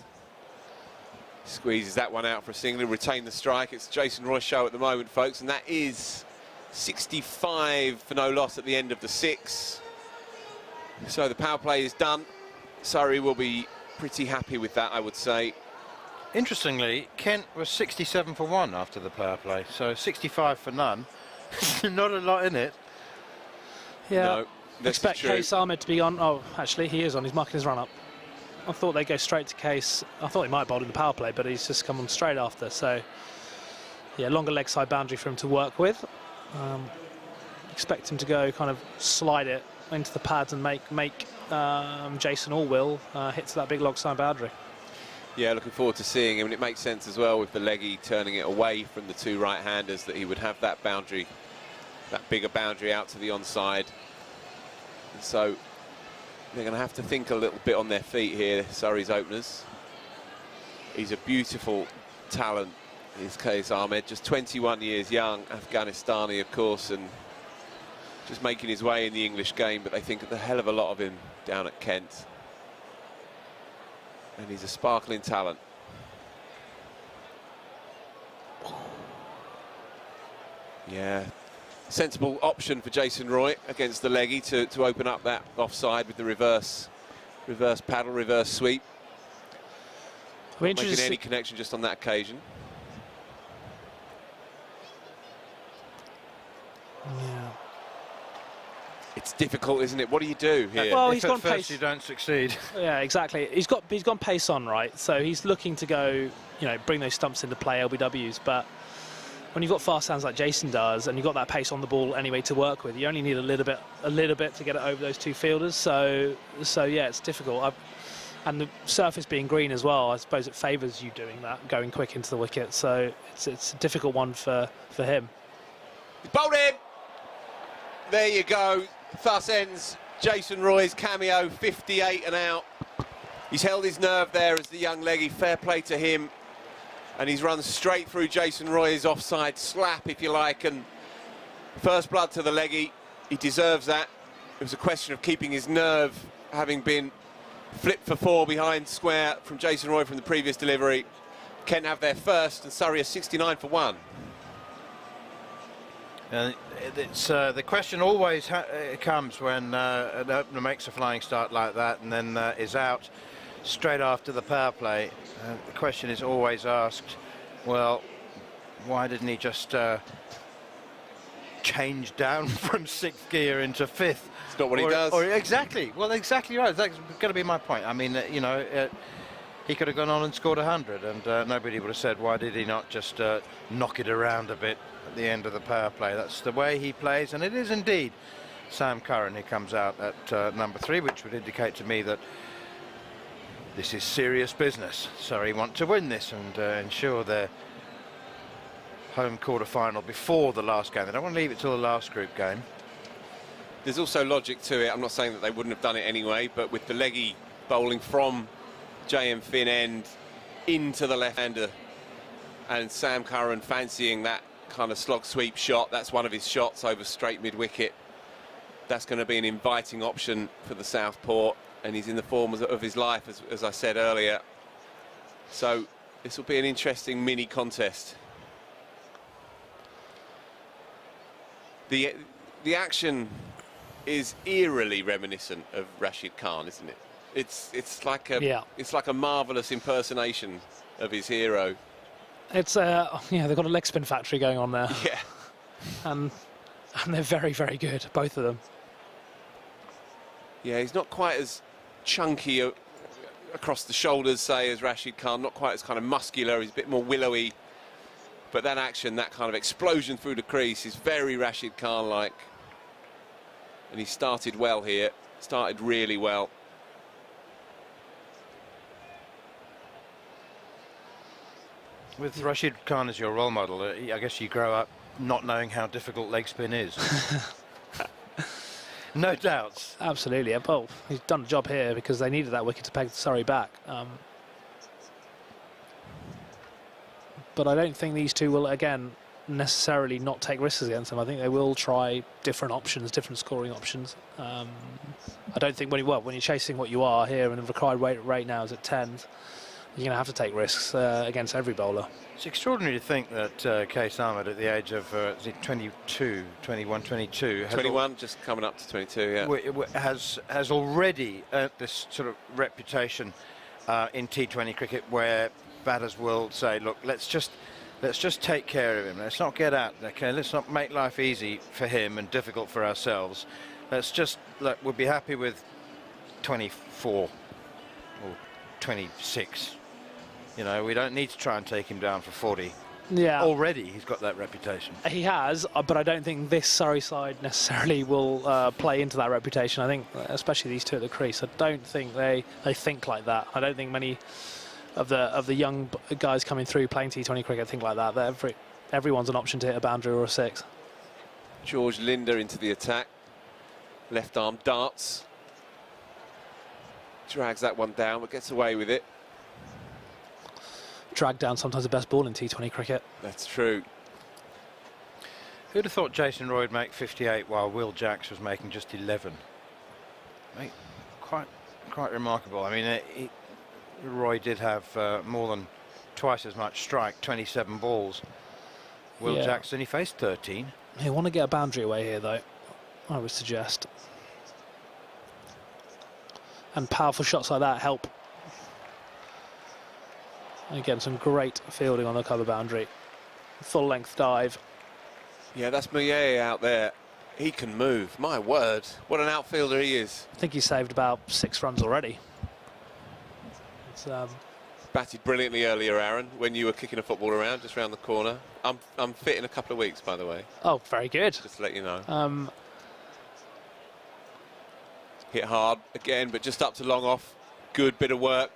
Squeezes that one out for a single, retain the strike. It's Jason Roy's show at the moment, folks, and that is 65 for no loss at the end of the 6. So the power play is done. Surrey will be pretty happy with that, I would say. Interestingly, Kent was 67 for 1 after the power play, so 65 for none. Not a lot in it. Yeah, no, expect Case Ahmed to be on. Oh, actually, he is on. He's marking his run up. I thought they'd go straight to Case. I thought he might bowl in the power play, but he's just come on straight after. So, yeah, longer leg side boundary for him to work with. Expect him to go kind of slide it into the pads and make Jason Allwill hit to that big long side boundary. Yeah, looking forward to seeing him, and it makes sense as well with the leggy turning it away from the 2 right-handers that he would have that boundary, that bigger boundary out to the onside. And so they're going to have to think a little bit on their feet here, Surrey's openers. He's a beautiful talent, is Case Ahmed, just 21 years young, Afghanistani, of course, and just making his way in the English game, but they think a hell of a lot of him down at Kent. And he's a sparkling talent. Yeah, sensible option for Jason Roy against the leggy to open up that offside with the reverse paddle, reverse sweep. Not making any connection just on that occasion. Yeah. It's difficult, isn't it? What do you do here? Well, if he's at gone first pace. you don't succeed. Yeah, exactly. He's gone pace on, right? So he's looking to go, bring those stumps into play, LBWs. But when you've got fast hands like Jason does, and you've got that pace on the ball anyway to work with, you only need a little bit to get it over those 2 fielders. So yeah, it's difficult. And the surface being green as well, I suppose it favours you doing that, going quick into the wicket. So it's a difficult one for him. He's bowled in. There you go. Thus ends Jason Roy's cameo, 58 and out. He's held his nerve there as the young leggy. Fair play to him. And he's run straight through Jason Roy's offside slap, if you like, and first blood to the leggy. He deserves that. It was a question of keeping his nerve, having been flipped for 4 behind square from Jason Roy from the previous delivery. Kent have their first, and Surrey are 69 for 1. It's the question always comes when an opener makes a flying start like that and then is out straight after the power play. The question is always asked, well, why didn't he just change down from 6th gear into 5th? It's not what he does. Exactly. Well, exactly right. That's going to be my point. I mean, he could have gone on and scored 100, and nobody would have said, why did he not just knock it around a bit at the end of the power play? That's the way he plays, and it is indeed Sam Curran who comes out at number 3, which would indicate to me that this is serious business. Surrey want to win this and ensure their home quarter-final before the last game. They don't want to leave it till the last group game. There's also logic to it. I'm not saying that they wouldn't have done it anyway, but with the leggy bowling from JM Finn end into the left-hander and Sam Curran fancying that kind of slog sweep shot, that's one of his shots over straight mid-wicket. That's going to be an inviting option for the Southpaw, and he's in the form of his life, as I said earlier. So this will be an interesting mini contest. The action is eerily reminiscent of Rashid Khan, isn't it? It's like a marvellous impersonation of his hero. It's they've got a leg spin factory going on there. Yeah. And And they're very, very good, both of them. Yeah, he's not quite as chunky across the shoulders, say, as Rashid Khan. Not quite as kind of muscular. He's a bit more willowy. But that action, that kind of explosion through the crease is very Rashid Khan-like. And he started well here. Started really well. With Rashid Khan as your role model, I guess you grow up not knowing how difficult leg spin is. No doubts. Absolutely. Well, he's done a job here because they needed that wicket to peg Surrey back. But I don't think these two will, again, necessarily not take risks against them. I think they will try different options, different scoring options. I don't think when you're chasing what you are here and the required rate now is at 10, you're going to have to take risks against every bowler. It's extraordinary to think that Qais Ahmed, at the age of 22, 21, 22... 21, just coming up to 22, yeah. Has already earned this sort of reputation in T20 cricket where batters will say, look, let's just take care of him. Let's not get out. Okay, let's not make life easy for him and difficult for ourselves. Let's just, look, we'll be happy with 24 or 26. You know, we don't need to try and take him down for 40. Yeah. Already he's got that reputation. He has, but I don't think this Surrey side necessarily will play into that reputation. I think, especially these two at the crease, I don't think they think like that. I don't think many of the young guys coming through playing T20 cricket think like that. Everyone's an option to hit a boundary or a six. George Linder into the attack. Left arm darts. Drags that one down, but gets away with it. Drag down sometimes the best ball in T20 cricket. That's true. Who'd have thought Jason Roy would make 58 while Will Jacks was making just 11? Mate, quite remarkable. I mean, Roy did have more than twice as much strike, 27 balls. Will Jacks only faced 13. He want to get a boundary away here, though, I would suggest. And powerful shots like that help. And again, some great fielding on the cover boundary. Full length dive. Yeah, that's Muyeye out there. He can move. My word, what an outfielder he is. I think he saved about 6 runs already. It's, batted brilliantly earlier, Aaron, when you were kicking a football around just round the corner. I'm fit in a couple of weeks, by the way. Oh, very good. Just to let you know. Hit hard again, but just up to long off. Good bit of work.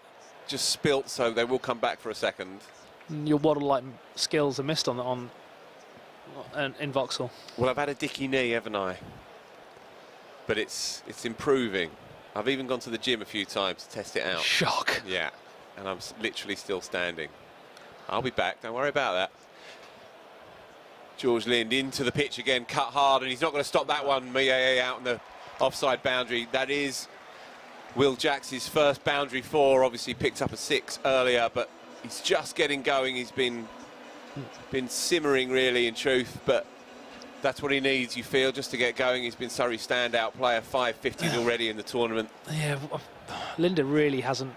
Just spilt, so they will come back for a second. Your Waddle-like skills are missed in Vauxhall. Well, I've had a dicky knee, haven't I? But it's improving. I've even gone to the gym a few times to test it out. Shock. Yeah, and I'm literally still standing. I'll be back, don't worry about that. George Lind into the pitch again, cut hard, and he's not going to stop that one. Muyeye out on the offside boundary. That is Will Jacks' first boundary 4. Obviously picked up a 6 earlier, but he's just getting going. He's been simmering, really, in truth, but that's what he needs, you feel, just to get going. He's been Surrey's standout player, 550s already in the tournament. Yeah, Linda really hasn't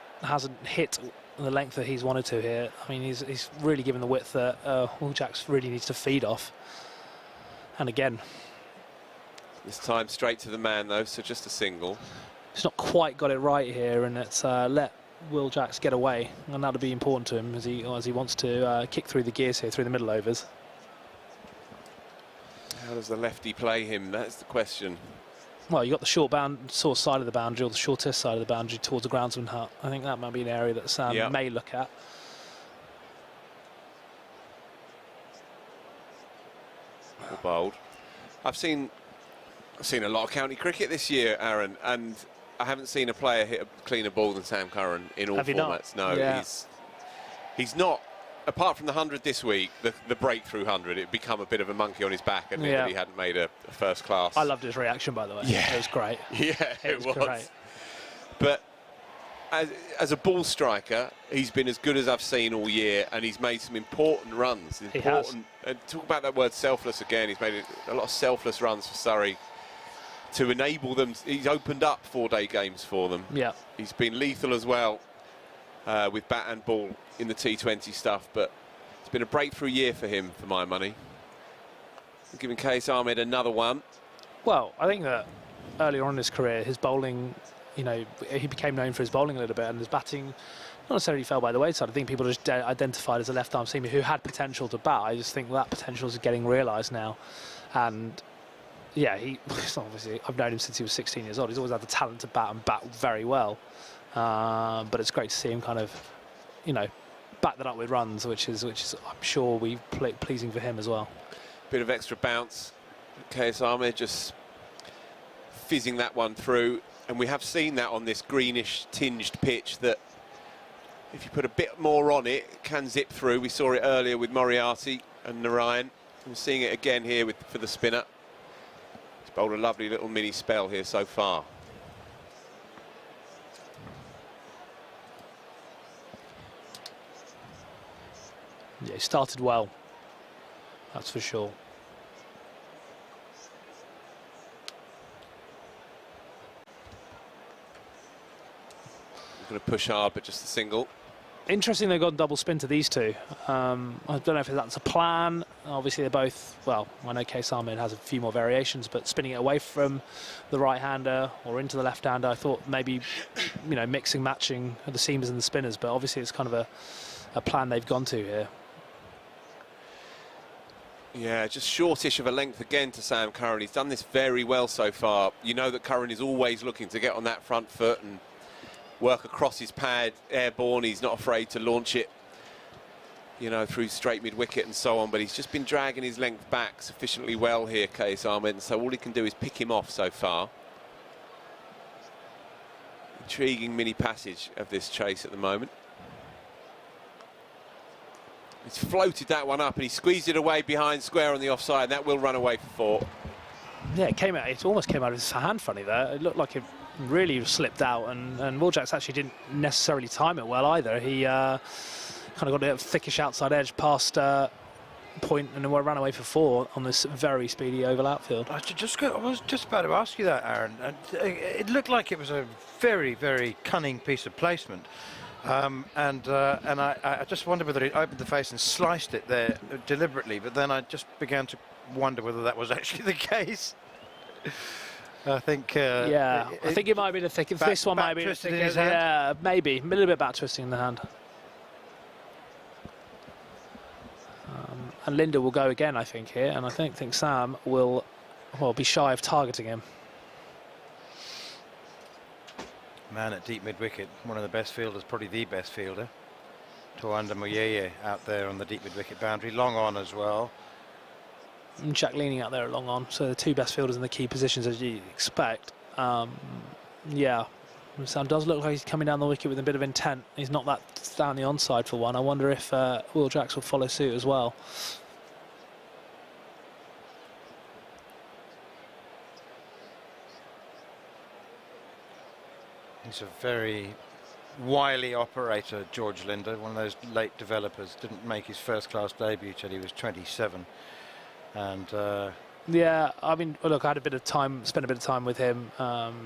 hit the length that he's wanted to here. I mean, he's really given the width that Will Jacks really needs to feed off. And again, this time straight to the man, though, so just a single. He's not quite got it right here, and it's let Will Jacks get away, and that'll be important to him as he wants to kick through the gears here, through the middle overs. How does the lefty play him? That's the question. Well, you got the short side of the boundary, or the shortest side of the boundary towards the groundsman hut. I think that might be an area that Sam may look at. Well bowled. I've seen a lot of county cricket this year, Aaron, and I haven't seen a player hit a cleaner ball than Sam Curran in all formats. No, he's not. Apart from the 100 this week, the breakthrough 100, it'd become a bit of a monkey on his back, and he hadn't made a first class. I loved his reaction, by the way. Yeah, it was great. Yeah, it was great. But as a ball striker, he's been as good as I've seen all year, and he's made some important runs. He has. And talk about that word selfless again. He's made a lot of selfless runs for Surrey to enable them. He's opened up 4-day games for them. Yeah. He's been lethal as well with bat and ball in the T20 stuff, but it's been a breakthrough year for him, for my money. Giving Qais Ahmed another one. Well, I think that earlier on in his career, his bowling, you know, he became known for his bowling a little bit, and his batting not necessarily fell by the wayside. I think people just identified as a left-arm seamer who had potential to bat. I just think that potential is getting realised now. And yeah, obviously, I've known him since he was 16 years old. He's always had the talent to bat and bat very well. But it's great to see him kind of, you know, back that up with runs, which is I'm sure pleasing for him as well. Bit of extra bounce. Qais Ahmed just fizzing that one through, and we have seen that on this greenish tinged pitch, that if you put a bit more on it, it can zip through. We saw it earlier with Moriarty and Narayan. We're seeing it again here for the spinner. He's bowled a lovely little mini spell here so far. Yeah, he started well, that's for sure. Going to push hard, but just a single. Interesting they've gone double spin to these two. I don't know if that's a plan. Obviously they're both, well, I know Qais Ahmed has a few more variations, but spinning it away from the right-hander or into the left-hander, I thought maybe, you know, mixing, matching the seamers and the spinners, but obviously it's kind of a plan they've gone to here. Yeah, just shortish of a length again to Sam Curran. He's done this very well so far. You know that Curran is always looking to get on that front foot and work across his pad, airborne. He's not afraid to launch it, you know, through straight mid-wicket and so on, but he's just been dragging his length back sufficiently well here, Qais Ahmed, and so all he can do is pick him off so far. Intriguing mini passage of this chase at the moment. He's floated that one up and he squeezed it away behind square on the offside, and that will run away for 4. Yeah, it almost came out of his hand funny there. It looked like it really slipped out, and Will Jacks actually didn't necessarily time it well either. He kind of got a thickish outside edge past point and then ran away for 4 on this very speedy oval outfield. I was just about to ask you that, Aaron. It looked like it was a very, very cunning piece of placement. And I just wondered whether he opened the face and sliced it there deliberately, but then I just began to wonder whether that was actually the case. I think. Yeah, I think it might be the thick. This one might be the thick. Yeah, maybe a little bit back twisting in the hand. And Linda will go again, I think, here, and I think Sam will, well, be shy of targeting him. Man at deep mid-wicket, one of the best fielders, probably the best fielder. Tawanda Moyeye out there on the deep mid-wicket boundary, long on as well. And Jack leaning out there long on, so the 2 best fielders in the key positions as you expect. Yeah, Sam does look like he's coming down the wicket with a bit of intent. He's not that down the onside for one. I wonder if Will Jacks will follow suit as well. He's a very wily operator, George Linder, one of those late developers. Didn't make his first-class debut till he was 27. And yeah, I mean, look, I had spent a bit of time with him.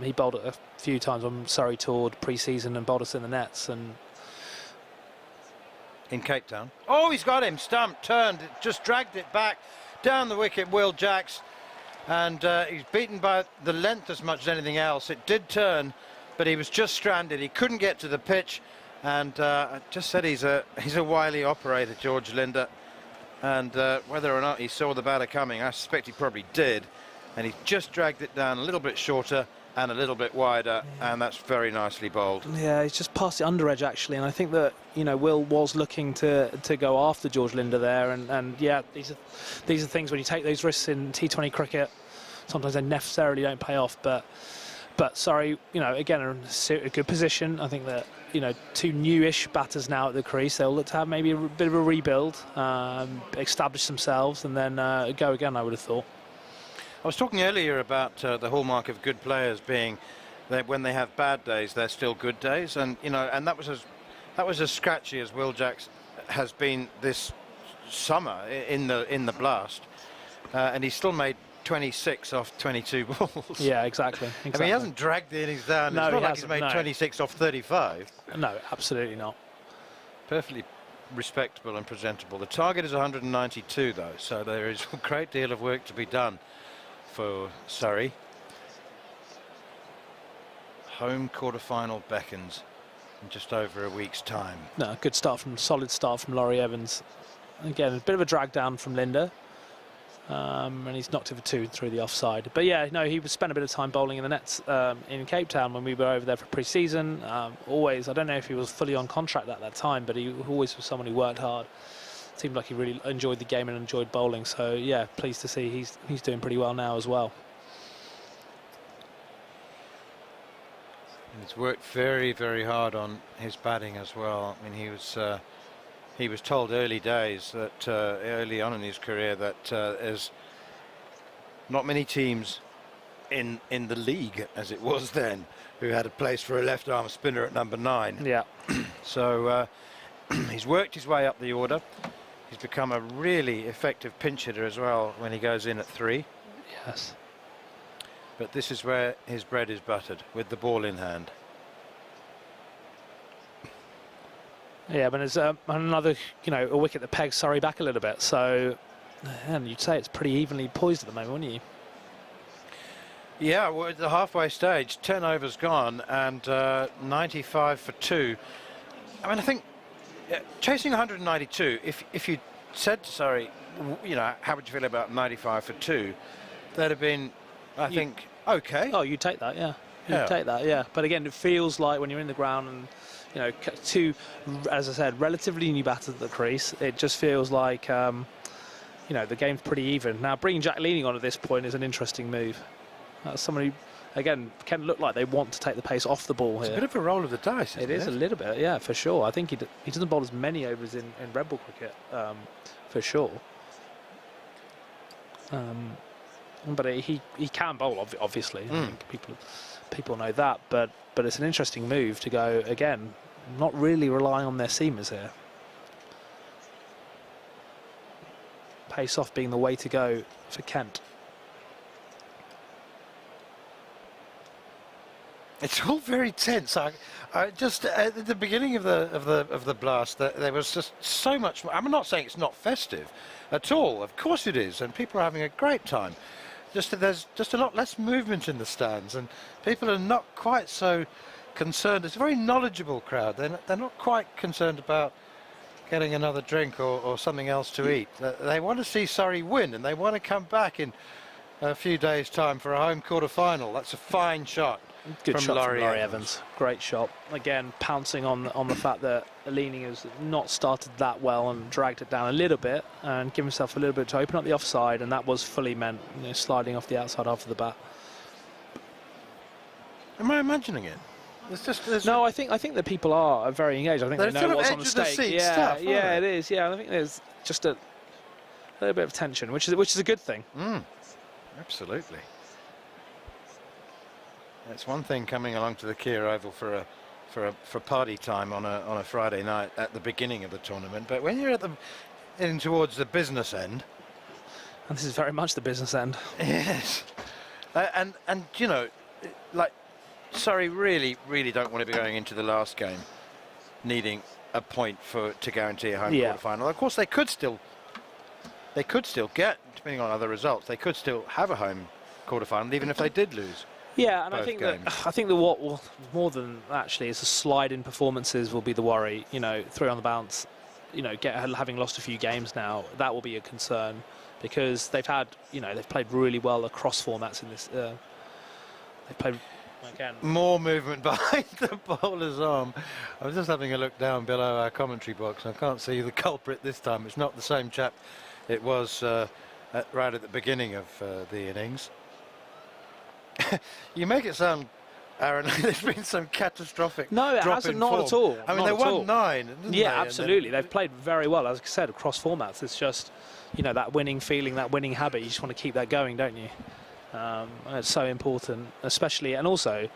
He bowled a few times on Surrey toured pre-season and bowled us in the nets. And in Cape Town. Oh, he's got him stumped, turned, just dragged it back down the wicket, Will Jacks, and he's beaten by the length as much as anything else. It did turn, but he was just stranded. He couldn't get to the pitch, and I just said he's a wily operator, George Linder. And whether or not he saw the batter coming, I suspect he probably did, and he just dragged it down a little bit shorter and a little bit wider, and that's very nicely bowled. Yeah, he's just past the under edge actually, and I think that, you know, Will was looking to go after George Linder there, and yeah, these are things when you take those risks in T20 cricket, sometimes they necessarily don't pay off, but sorry, you know, again, a good position. I think that, you know, 2 newish batters now at the crease. They'll look to have maybe a bit of a rebuild, establish themselves, and then go again, I would have thought. I was talking earlier about the hallmark of good players being that when they have bad days, they're still good days, and you know, and that was as scratchy as Will Jacks has been this summer in the blast, and he still made 26 off 22 balls. Yeah, exactly. I mean, he hasn't dragged the innings down. No, it's not like he's made 26 off 35. No, absolutely not. Perfectly respectable and presentable. The target is 192 though, so there is a great deal of work to be done for Surrey. Home quarter-final beckons in just over a week's time. No, good start solid start from Laurie Evans. Again, a bit of a drag down from Linda. And he's knocked it for 2 through the offside. But yeah, no, he spent a bit of time bowling in the nets in Cape Town when we were over there for pre-season. Always, I don't know if he was fully on contract at that time, but he always was someone who worked hard. Seemed like he really enjoyed the game and enjoyed bowling. So yeah, pleased to see he's doing pretty well now as well. He's worked very, very hard on his batting as well. I mean, he was told early days that early on in his career that there's not many teams in the league, as it was then, who had a place for a left-arm spinner at number 9. Yeah. So he's worked his way up the order. He's become a really effective pinch hitter as well when he goes in at 3. Yes. But this is where his bread is buttered, with the ball in hand. Yeah, but there's another, a wicket that pegs Surrey back a little bit. So, and you'd say it's pretty evenly poised at the moment, wouldn't you? Yeah, we're at the halfway stage. 10 overs gone and 95 for 2. I mean, I think chasing 192. If you said to Surrey, how would you feel about 95 for 2? That'd have been, I think, okay. Oh, you'd take that, yeah. You'd take that, yeah. But again, it feels like when you're in the ground and, two, as I said, relatively new batters at the crease, it just feels like, the game's pretty even. Now, bringing Jack Leaning on at this point is an interesting move. Somebody, again, can look like they want to take the pace off the ball here. It's a bit of a roll of the dice, isn't it? It is a little bit, yeah, for sure. I think he doesn't bowl as many overs in red ball cricket, for sure. But he can bowl, obviously. I think people know that. But it's an interesting move to go, again, not really relying on their seamers here. Pace off being the way to go for Kent. It's all very tense. I just at the beginning of the blast, there was just so much. I'm not saying it's not festive at all. Of course it is, and people are having a great time. There's just a lot less movement in the stands, and people are not quite so concerned. It's a very knowledgeable crowd. They're not quite concerned about getting another drink or something else to eat. They want to see Surrey win, and they want to come back in a few days' time for a home quarter-final. That's a fine shot. Good shot from Laurie Evans. Great shot. Again, pouncing on the fact that Leaning has not started that well and dragged it down a little bit and give himself a little bit to open up the offside, and that was fully meant, sliding off the outside half of the bat. Am I imagining it? No, I think that people are very engaged. I think they know what's on the stake. Yeah, it is. Yeah, I think there's just a little bit of tension, which is a good thing. Absolutely. It's one thing coming along to the Kia Oval for party time on a Friday night at the beginning of the tournament, but when you're in towards the business end, and this is very much the business end. Yes, and like Surrey really don't want to be going into the last game needing a point to guarantee a home quarter-final. Of course, they could still get, depending on other results, they could still have a home quarter-final even if they did lose. Yeah, and I think that what will, more than actually is the slide in performances will be the worry. 3 on the bounce, having lost a few games now, that will be a concern because they've had, they've played really well across formats in this. They've played again. More movement behind the bowler's arm. I was just having a look down below our commentary box. I can't see the culprit this time. It's not the same chap it was right at the beginning of the innings. You make it sound, Aaron, there's been some catastrophic No, it drop hasn't, in not form. at all. I mean, they won 9, didn't they? Yeah, absolutely. They've played very well, as I said, across formats. It's just, that winning feeling, that winning habit. You just want to keep that going, don't you? It's so important, especially, and also,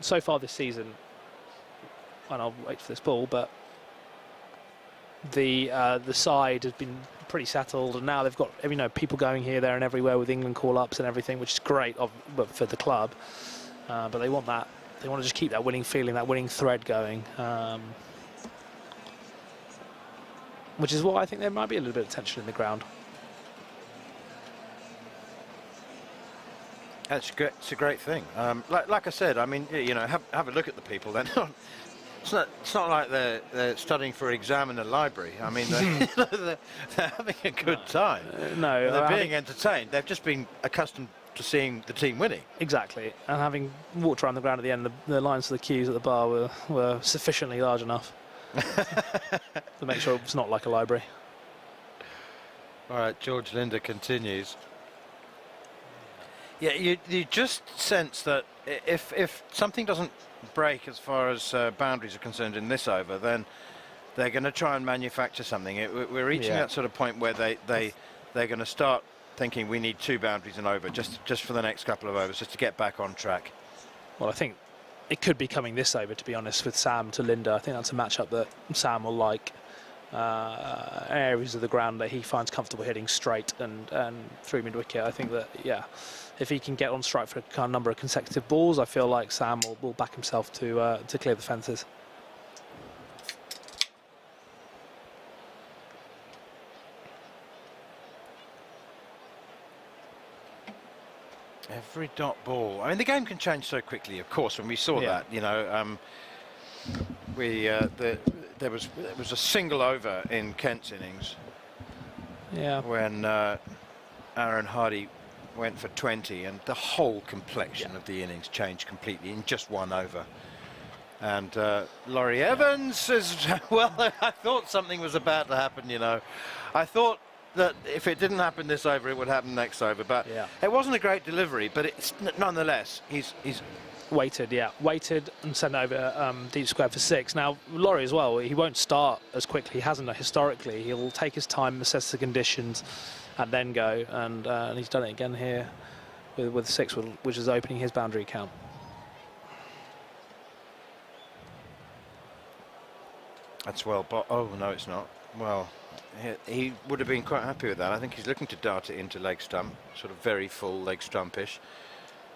so far this season, and I'll wait for this ball, but the side has been pretty settled, and now they've got people going here, there, and everywhere with England call-ups and everything, which is great for the club. But they want that. They want to just keep that winning feeling, that winning thread going. which is why I think there might be a little bit of tension in the ground. That's good. It's a great thing. Like I said, I mean, you know, have a look at the people. They're not. It's not like they're studying for an exam in a library. I mean, they're having a good time. No, they're being entertained. They've just been accustomed to seeing the team winning. Exactly, and having walked around the ground at the end, the lines to the queues at the bar were sufficiently large enough to make sure it's not like a library. All right, George Linder continues. Yeah, you just sense that if something doesn't break as far as boundaries are concerned in this over, then they're going to try and manufacture something. We're reaching that sort of point where they're going to start thinking we need 2 boundaries and over just for the next couple of overs, just to get back on track. Well, I think it could be coming this over, to be honest, with Sam to Linder. I think that's a matchup that Sam will like. Areas of the ground that he finds comfortable hitting straight and through mid-wicket. I think that, yeah, if he can get on strike for a number of consecutive balls, I feel like Sam will back himself to clear the fences. Every dot ball. I mean, the game can change so quickly, of course, when we saw that, you know, there was a single over in Kent's innings. Yeah. When Aaron Hardy went for 20, and the whole complexion of the innings changed completely in just 1 over. And Laurie Evans is, well, I thought something was about to happen, you know. I thought that if it didn't happen this over, it would happen next over. But it wasn't a great delivery, but it's nonetheless, he's waited and sent over deep square for 6. Now, Laurie as well, he won't start as quickly. He hasn't historically. He'll take his time, assess the conditions, and then go. And he's done it again here with 6, which is opening his boundary count. That's well, but oh no, it's not. Well, he would have been quite happy with that. I think he's looking to dart it into leg stump, sort of very full leg stumpish.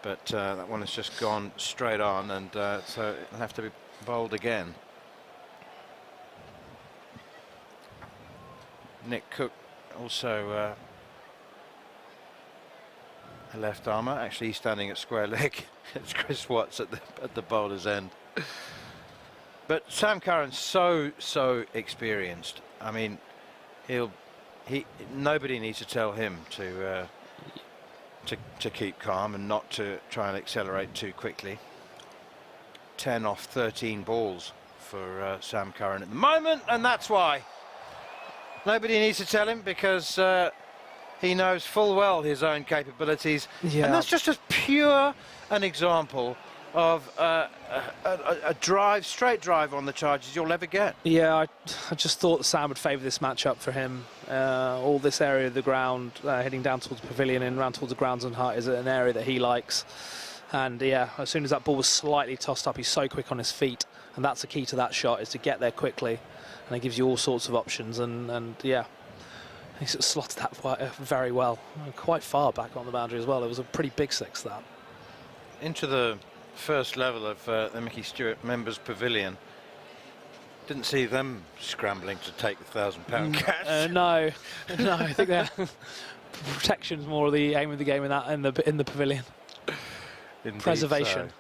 But that one has just gone straight on, and so it'll have to be bowled again. Nick Cook also a left armour. Actually, he's standing at square leg. It's Chris Watts at the bowler's end. But Sam Curran's so experienced. I mean, nobody needs to tell him to keep calm and not to try and accelerate too quickly. 10 off 13 balls for Sam Curran at the moment, and that's why nobody needs to tell him, because he knows full well his own capabilities. Yeah. And that's just as pure an example of a straight drive on the charges you'll ever get. Yeah, I just thought Sam would favour this matchup for him. All this area of the ground, heading down towards the pavilion and round towards the grounds and hut, is an area that he likes. And yeah, as soon as that ball was slightly tossed up, he's so quick on his feet, and that's the key to that shot, is to get there quickly, and it gives you all sorts of options. And yeah, he sort of slotted that very well, quite far back on the boundary as well. It was a pretty big 6, that. Into the first level of the Mickey Stewart members pavilion. Didn't see them scrambling to take the £1,000 cash. No, I think that protection's more the aim of the game in the pavilion. Indeed, preservation. So.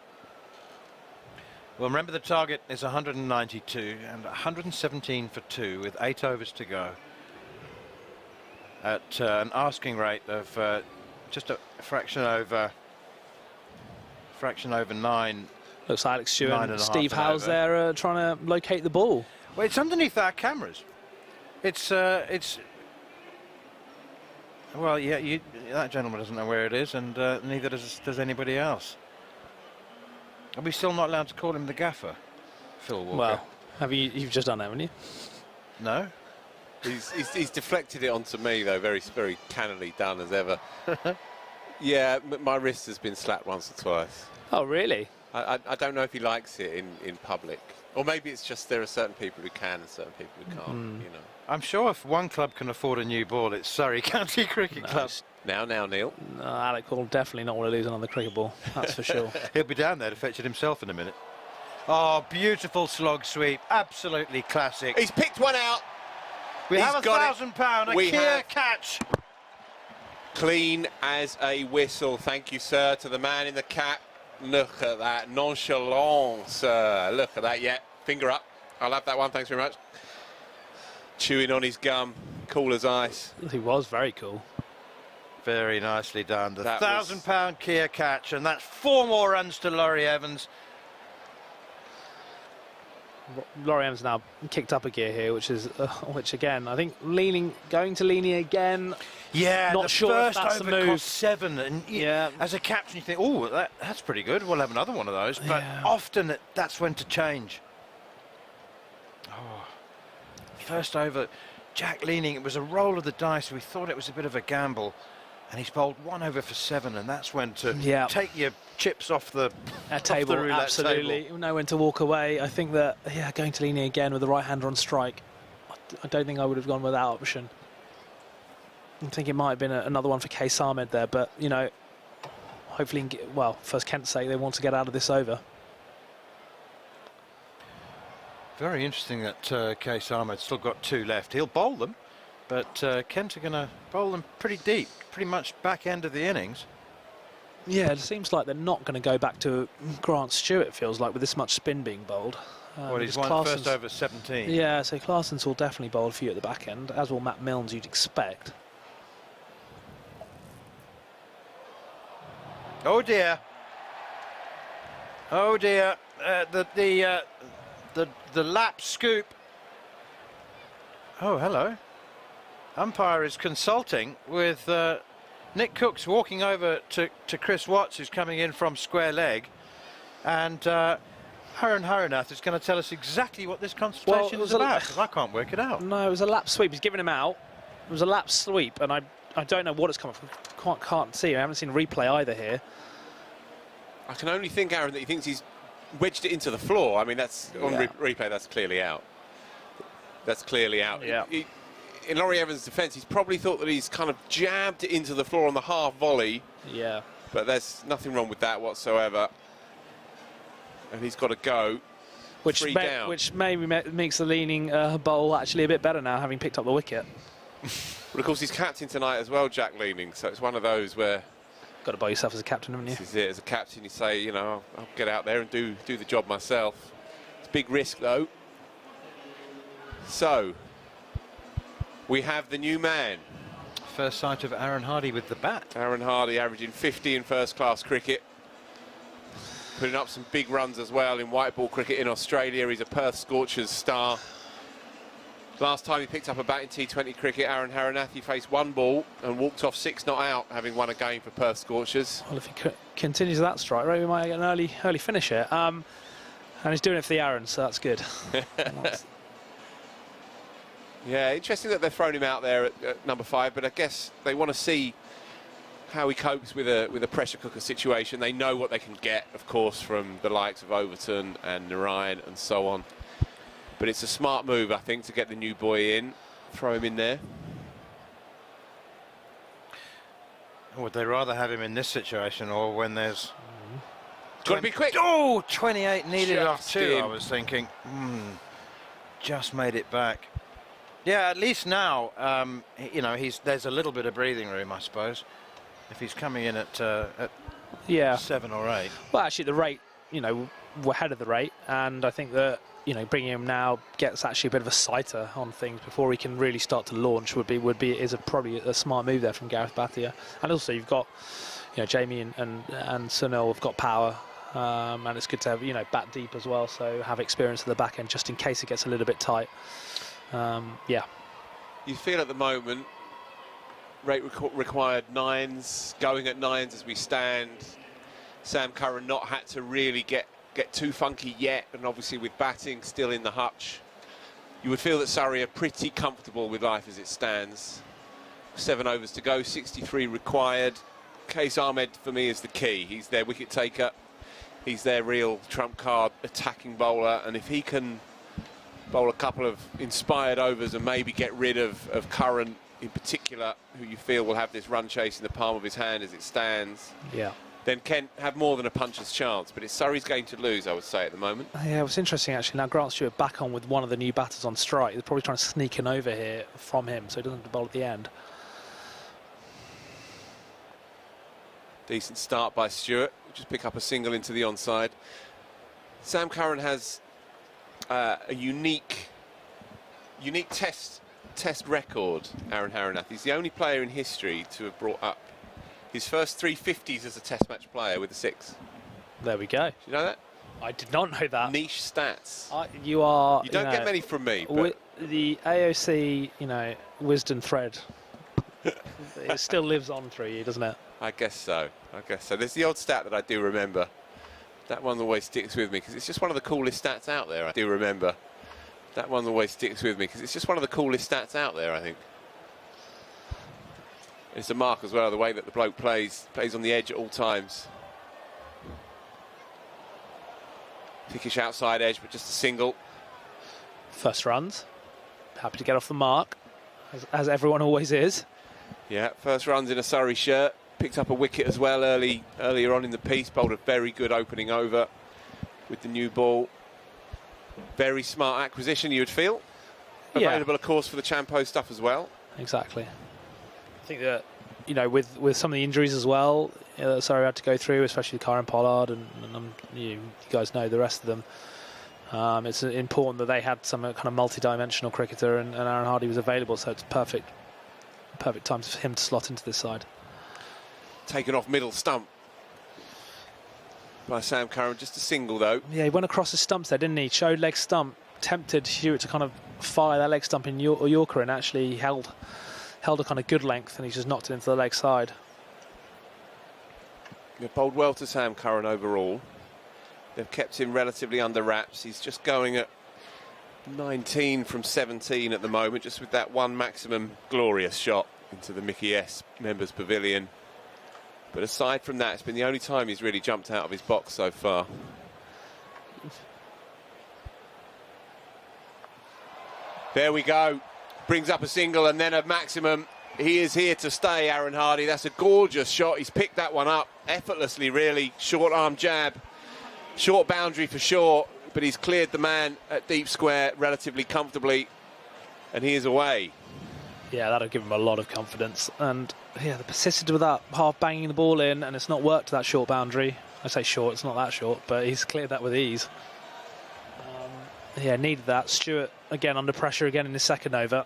Well, remember the target is 192 and 117 for 2 with 8 overs to go at an asking rate of just a fraction over 9. Looks like Alex Stewart and Steve Howes there trying to locate the ball. Well, it's underneath our cameras. It's well, yeah, that gentleman doesn't know where it is, and neither does anybody else. Are we still not allowed to call him the gaffer, Phil Walker? Well, you've just done that, haven't you? No. He's deflected it onto me, though, very, very cannily done as ever. Yeah, my wrist has been slapped once or twice. Oh, really? I don't know if he likes it in public. Or maybe it's just there are certain people who can and certain people who can't, you know. I'm sure if one club can afford a new ball, it's Surrey County Cricket Club. Now, Neil. No, Alec will definitely not want to lose another cricket ball, that's for sure. He'll be down there to fetch it himself in a minute. Oh, beautiful slog sweep, absolutely classic. He's picked one out. We He's have a got it. £1,000, a We Kia have- catch. Clean as a whistle. Thank you, sir, to the man in the cap. Look at that nonchalance. Look at that. Yeah, finger up. I'll have that one. Thanks very much. Chewing on his gum, cool as ice. He was very cool. Very nicely done. The That was- £1,000 Kia catch, and that's 4 more runs to Laurie Evans. Laurie Evans now kicked up a gear here, which again, I think going to leaning again. Yeah, not the sure if first that's the over move. cost 7, and Yeah. as a captain you think, oh, that's pretty good. We'll have another one of those. But often that's when to change. Oh, first over, Jack leaning. It was a roll of the dice. We thought it was a bit of a gamble, and he's bowled 1 over for 7, and that's when to take your chips off the table. roulette Absolutely, table. know when to walk away. I think that going to leaning again with the right hander on strike. I don't think I would have gone with that option. I think it might have been another one for Case Ahmed there, but you know, hopefully, for Kent's sake, they want to get out of this over. Very interesting that Case Ahmed's still got 2 left. He'll bowl them, but Kent are going to bowl them pretty deep, pretty much back end of the innings. Yeah, it seems like they're not going to go back to Grant Stewart, it feels like, with this much spin being bowled. Well, he's won first over 17. Yeah, so Claessens will definitely bowl a few at the back end, as will Matt Milnes, you'd expect. Oh dear. Oh dear. The lap scoop. Oh, hello. Umpire is consulting with Nick Cooks walking over to Chris Watts, who's coming in from square leg, and Curran Haranath is going to tell us exactly what this consultation is about, because I can't work it out. No, it was a lap sweep. He's giving him out. It was a lap sweep, and I don't know what it's coming from. Can't see. I haven't seen a replay either here. I can only think, Aaron, that he thinks he's wedged it into the floor. I mean, that's on replay. That's clearly out. That's clearly out. Yeah. In Laurie Evans' defence, he's probably thought that he's kind of jabbed it into the floor on the half volley. Yeah. But there's nothing wrong with that whatsoever. And he's got to go. Which maybe makes the leaning bowl actually a bit better now, having picked up the wicket. But of course, he's captain tonight as well, Jack Leaning. So it's one of those where got to buy yourself as a captain, haven't you? This is it. As a captain, you say, you know, I'll get out there and do the job myself. It's a big risk, though. So we have the new man. First sight of Aaron Hardy with the bat. Aaron Hardy averaging 50 in first-class cricket. Putting up some big runs as well in white ball cricket in Australia. He's a Perth Scorchers star. Last time he picked up a bat in T20 cricket, Aaron Haranath, he faced 1 ball and walked off 6 not out, having won a game for Perth Scorchers. Well, if he continues that strike rate, we might get an early finish here. And he's doing it for the Aaron, so that's good. Yeah, interesting that they're throwing him out there at number 5, but I guess they want to see how he copes with a pressure cooker situation. They know what they can get, of course, from the likes of Overton and Narayan and so on. But it's a smart move, I think, to get the new boy in, throw him in there. Would they rather have him in this situation or when there's... Got to be quick. Oh, 28 needed off Just 2, in. I was thinking. Just made it back. Yeah, at least now, you know, there's a little bit of breathing room, I suppose, if he's coming in at 7 or 8. Well, actually, the rate, you know, we're ahead of the rate, and I think that, you know, bringing him now gets actually a bit of a sighter on things before he can really start to launch is probably a smart move there from Gareth Bhatia. And also you've got, you know, Jamie and Sunil have got power, and it's good to have, you know, bat deep as well, so have experience at the back end just in case it gets a little bit tight. Yeah. You feel at the moment rate required 9s, going at 9s as we stand. Sam Curran not had to really get too funky yet, and obviously with batting still in the hutch, you would feel that Surrey are pretty comfortable with life as it stands. 7 overs to go, 63 required. Case Ahmed for me is the key. He's their wicket taker, he's their real trump card attacking bowler, and if he can bowl a couple of inspired overs and maybe get rid of Curran in particular, who you feel will have this run chase in the palm of his hand as it stands, yeah, then Kent have more than a puncher's chance. But it's Surrey's game to lose, I would say, at the moment. Yeah, it was interesting actually. Now Grant Stewart back on with one of the new batters on strike. They're probably trying to sneak in over here from him so he doesn't have to bowl at the end. Decent start by Stewart. Just pick up a single into the onside. Sam Curran has a unique test record, Aaron Haranath. He's the only player in history to have brought up his first 350s as a test match player with a 6. There we go. Do you know that? I did not know that. Niche stats. You are. You don't get many from me. But the AOC, wisdom thread. It still lives on through you, doesn't it? I guess so. There's the odd stat that I do remember. That one always sticks with me because it's just one of the coolest stats out there. I do remember. That one always sticks with me because it's just one of the coolest stats out there, I think. It's a mark as well, the way that the bloke plays on the edge at all times. Pickish outside edge, but just a single. First runs. Happy to get off the mark, as everyone always is. Yeah, first runs in a Surrey shirt. Picked up a wicket as well earlier on in the piece. Bowled a very good opening over with the new ball. Very smart acquisition, you would feel. Available, of course, for the Champo stuff as well. Exactly. I think that, with some of the injuries as well, Surrey had to go through, especially Curran, Pollard, and you guys know the rest of them. It's important that they had some kind of multi-dimensional cricketer, and Aaron Hardy was available, so it's perfect time for him to slot into this side. Taken off middle stump by Sam Curran, just a single though. Yeah, he went across the stumps there, didn't he? Showed leg stump, tempted Stewart to kind of fire that leg stump in Yorker, and actually held a kind of good length, and he just knocked it into the leg side. They've bowled well to Sam Curran overall. They've kept him relatively under wraps. He's just going at 19 from 17 at the moment, just with that one maximum glorious shot into the Mickey S members pavilion. But aside from that, it's been the only time he's really jumped out of his box so far. There we go. Brings up a single and then a maximum. He is here to stay, Aaron Hardy. That's a gorgeous shot. He's picked that one up effortlessly, really. Short arm jab. Short boundary for sure, but he's cleared the man at deep square relatively comfortably, and he is away. Yeah, that'll give him a lot of confidence. And yeah, they persisted with that half banging the ball in, and it's not worked to that short boundary. I say short, it's not that short, but he's cleared that with ease. Yeah, needed that. Stewart again under pressure again in his second over.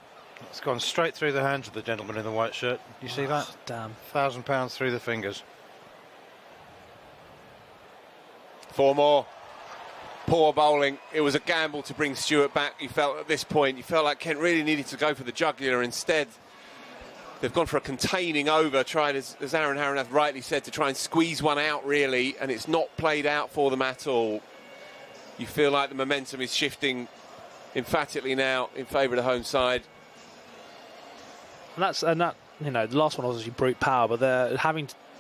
It's gone straight through the hands of the gentleman in the white shirt. You see that? Damn. £1,000 through the fingers. 4 more. Poor bowling. It was a gamble to bring Stewart back. You felt at this point, you felt like Kent really needed to go for the jugular. Instead, they've gone for a containing over, tried, as Aaron Haranath rightly said, to try and squeeze one out, really, and it's not played out for them at all. You feel like the momentum is shifting emphatically now in favour of the home side. And that, the last one was obviously brute power, but they're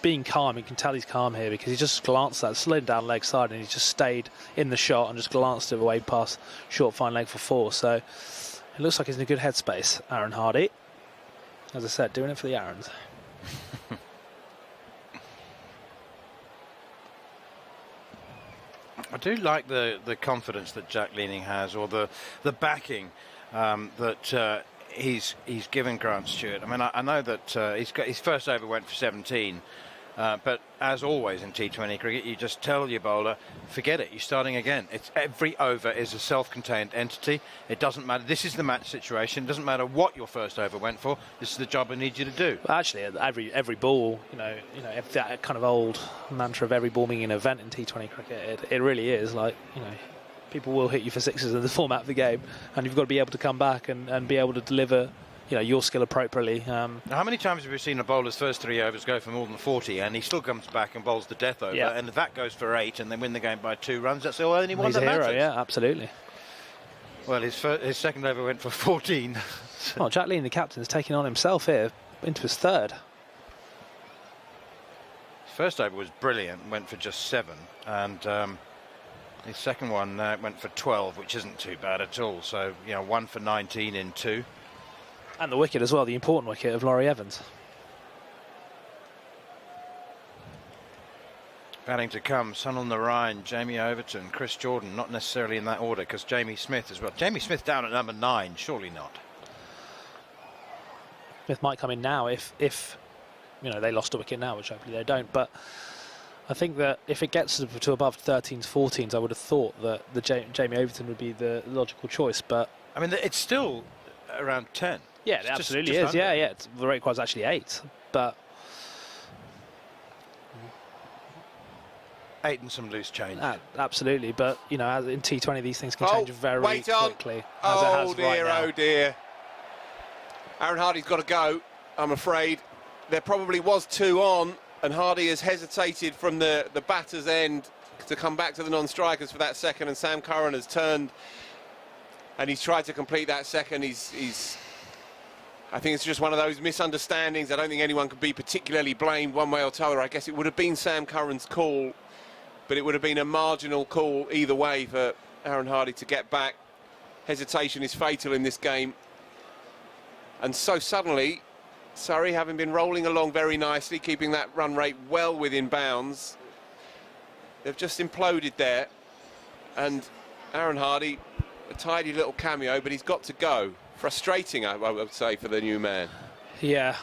being calm. You can tell he's calm here because he just glanced at that, slid down leg side, and he just stayed in the shot and just glanced it away past short fine leg for 4. So it looks like he's in a good headspace, Aaron Hardy. As I said, doing it for the Aarons. I do like the confidence that Jack Leaning has, or the backing that he's given Grant Stewart. I mean, I know that he's got his first over went for 17, but as always in T20 cricket, you just tell your bowler, forget it, you're starting again. Every over is a self-contained entity. It doesn't matter. This is the match situation. It doesn't matter what your first over went for. This is the job I need you to do. Well, actually, every ball, that kind of old mantra of every ball being an event in T20 cricket, it really is like, people will hit you for sixes in the format of the game, and you've got to be able to come back and be able to deliver, your skill appropriately. Now, how many times have we seen a bowler's first 3 overs go for more than 40, and he still comes back and bowls the death over, and if that goes for 8 and they win the game by 2 runs, that's the only one that matters. Yeah, absolutely. Well, his second over went for 14. Well, Jack Lean, the captain, is taking on himself here into his third. His first over was brilliant, went for just 7, and his second one went for 12, which isn't too bad at all. So, 1 for 19 in 2. And the wicket as well, the important wicket of Laurie Evans. Batting to come, Sun on the Rhine, Jamie Overton, Chris Jordan, not necessarily in that order, because Jamie Smith as well. Jamie Smith down at number 9, surely not. Smith might come in now if you know, they lost a wicket now, which hopefully they don't. But I think that if it gets to above 13s, 14s, I would have thought that the Jamie Overton would be the logical choice. But I mean, it's still around 10. Yeah, it absolutely is. Yeah, yeah. The rate was actually 8, but 8 and some loose change. Absolutely, but you know, in T20 these things can change very quickly. Oh dear, oh dear. Aaron Hardy's got to go, I'm afraid. There probably was 2 on, and Hardy has hesitated from the batter's end to come back to the non-strikers for that second, and Sam Curran has turned and he's tried to complete that second. I think it's just one of those misunderstandings. I don't think anyone could be particularly blamed one way or the other. I guess it would have been Sam Curran's call, but it would have been a marginal call either way for Aaron Hardy to get back. Hesitation is fatal in this game. And so suddenly, Surrey, having been rolling along very nicely, keeping that run rate well within bounds, they've just imploded there. And Aaron Hardy, a tidy little cameo, but he's got to go. Frustrating, I would say, for the new man. Yeah,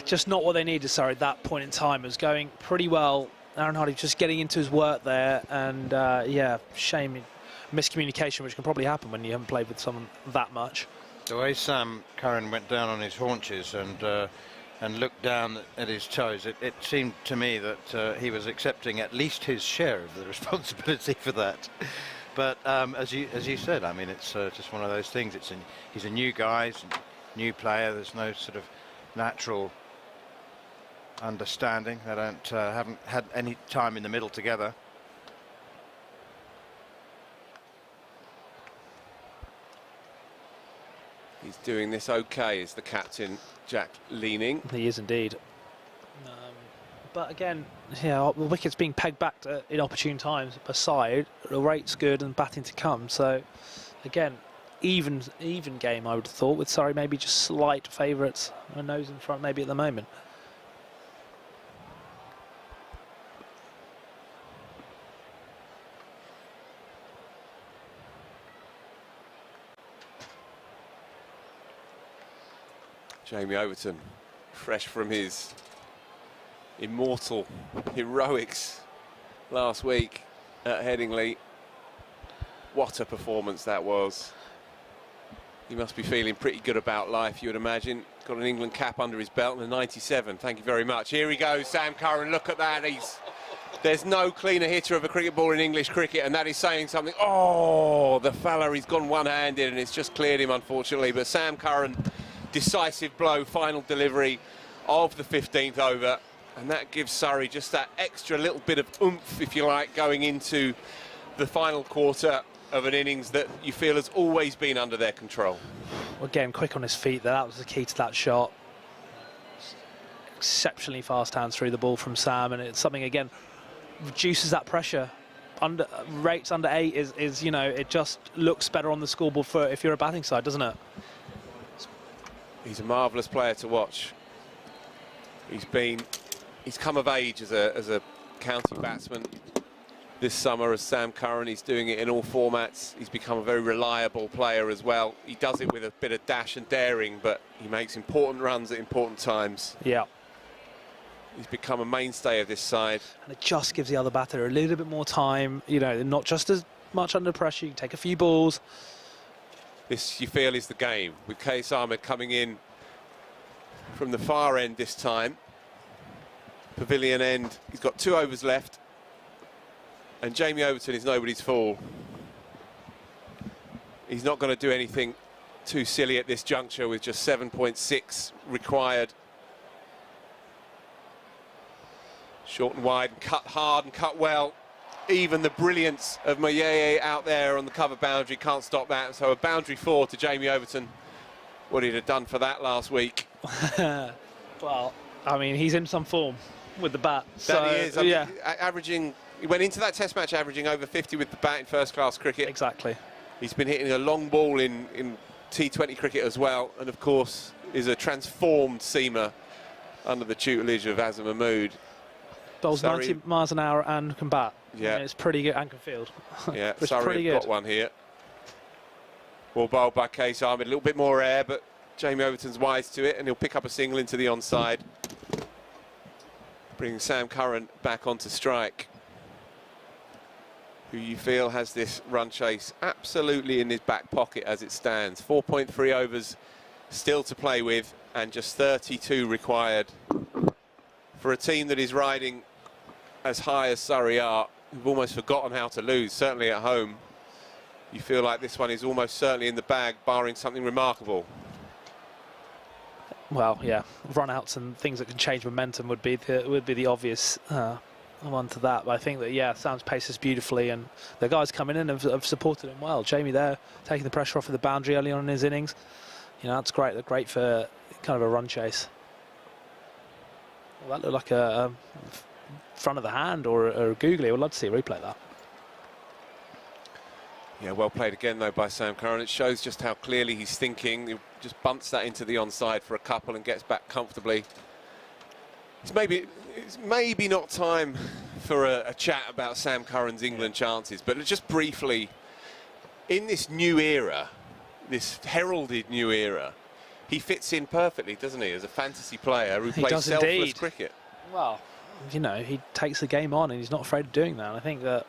just not what they needed, Surrey, at that point in time. It was going pretty well. Aaron Hardy just getting into his work there, and yeah, shame, miscommunication, which can probably happen when you haven't played with someone that much. The way Sam Curran went down on his haunches and looked down at his toes, it seemed to me that he was accepting at least his share of the responsibility for that. But as you said, I mean, it's just one of those things. He's a new guy, he's a new player. There's no sort of natural understanding. They haven't had any time in the middle together. He's doing this okay, is the captain, Jack Leaning. He is indeed. But again, yeah, the wicket's being pegged back to inopportune times aside. The rate's good and batting to come. So, again, even game, I would have thought, with Surrey maybe just slight favourites, a nose in front maybe at the moment. Jamie Overton, fresh from his immortal heroics last week at Headingley. What a performance that was. He must be feeling pretty good about life, you would imagine. Got an England cap under his belt and a 97. Thank you very much. Here he goes, Sam Curran. Look at that. There's no cleaner hitter of a cricket ball in English cricket, and that is saying something. Oh, the fella, he's gone one-handed and it's just cleared him, unfortunately. But Sam Curran, decisive blow, final delivery of the 15th over. And that gives Surrey just that extra little bit of oomph, if you like, going into the final quarter of an innings that you feel has always been under their control. Again, quick on his feet there. That was the key to that shot. Exceptionally fast hands through the ball from Sam, and it's something, again, reduces that pressure. Rates under 8 is, you know, it just looks better on the scoreboard for if you're a batting side, doesn't it? He's a marvellous player to watch. He's come of age as a county batsman this summer as Sam Curran. He's doing it in all formats. He's become a very reliable player as well. He does it with a bit of dash and daring, but he makes important runs at important times. Yeah. He's become a mainstay of this side. And it just gives the other batter a little bit more time, you know, not just as much under pressure. You can take a few balls. This, you feel, is the game, with Qais Ahmed coming in from the far end this time. Pavilion end. He's got 2 overs left. And Jamie Overton is nobody's fool. He's not going to do anything too silly at this juncture with just 7.6 required. Short and wide, and cut hard and cut well. Even the brilliance of Mayeye out there on the cover boundary can't stop that. So a boundary 4 to Jamie Overton. What he'd have done for that last week. Well, I mean, he's in some form with the bat. That he is. Yeah. Averaging, he went into that test match averaging over 50 with the bat in first-class cricket. Exactly. He's been hitting a long ball in T20 cricket as well, and of course is a transformed seamer under the tutelage of Azam Mahmood. Bowls Surrey, 90 miles an hour and can bat. Yeah. It's pretty good, and can field. Yeah, It's Surrey pretty have got good. one here. Well bowled by Case Ahmed, a little bit more air, but Jamie Overton's wise to it, and he'll pick up a single into the onside. Bringing Sam Curran back onto strike, who you feel has this run chase absolutely in his back pocket as it stands. 4.3 overs still to play with, and just 32 required. For a team that is riding as high as Surrey are, who've almost forgotten how to lose, certainly at home, you feel like this one is almost certainly in the bag, barring something remarkable. Well, yeah, run-outs and things that can change momentum would be the obvious one to that. But I think that, yeah, Sam's paces beautifully, and the guys coming in have supported him well. Jamie there, taking the pressure off of the boundary early on in his innings. You know, that's great. They're great for kind of a run chase. Well, that looked like a front of the hand or a googly. I would love to see a replay of that. Yeah, well played again, though, by Sam Curran. It shows just how clearly he's thinking. He just bunts that into the onside for a couple and gets back comfortably. It's maybe not time for a chat about Sam Curran's England chances, but just briefly, in this new era, this heralded new era, he fits in perfectly, doesn't he, as a fantasy player who plays selfless cricket. Well, you know, he takes the game on and he's not afraid of doing that. And I think that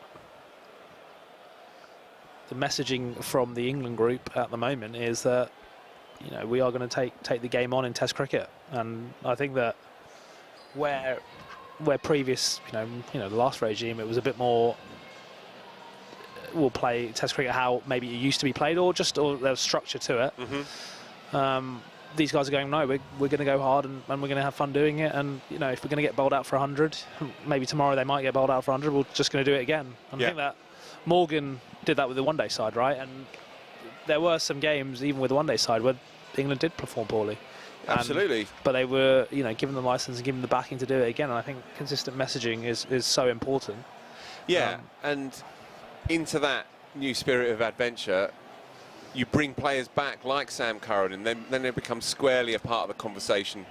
the messaging from the England group at the moment is that, you know, we are going to take the game on in Test cricket. And I think that where previous, you know, the last regime, it was a bit more, we'll play Test cricket how maybe it used to be played, or there's structure to it. Mm-hmm. These guys are going, no, we're going to go hard and we're going to have fun doing it. And, you know, if we're going to get bowled out for 100, maybe tomorrow they might get bowled out for 100, we're just going to do it again. And I think that Morgan did that with the one-day side, right? And there were some games, even with the one-day side, where England did perform poorly. Absolutely. But they were, you know, given the license and given the backing to do it again. And I think consistent messaging is so important. Yeah, and into that new spirit of adventure, you bring players back like Sam Curran, and then they become squarely a part of the conversation,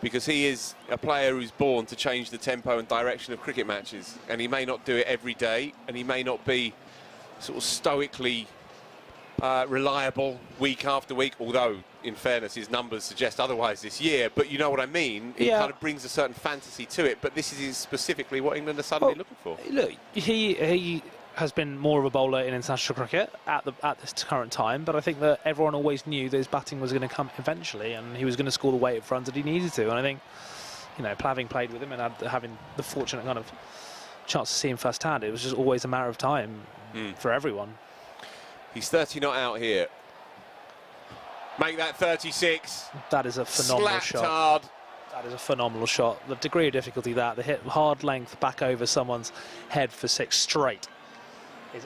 because he is a player who's born to change the tempo and direction of cricket matches, and he may not do it every day, and he may not be sort of stoically reliable week after week, although in fairness his numbers suggest otherwise this year, but you know what I mean. He kind of brings a certain fantasy to it, but this is specifically what England are suddenly looking for. Look, he has been more of a bowler in international cricket at this current time, but I think that everyone always knew that his batting was going to come eventually, and he was going to score the weight up front that he needed to. And I think, you know, having played with him and having the fortunate kind of chance to see him firsthand, it was just always a matter of time for everyone. He's 30 not out here. Make that 36. That is a phenomenal Slapped shot. hard. That is a phenomenal shot. The degree of difficulty the hit hard length back over someone's head for 6 straight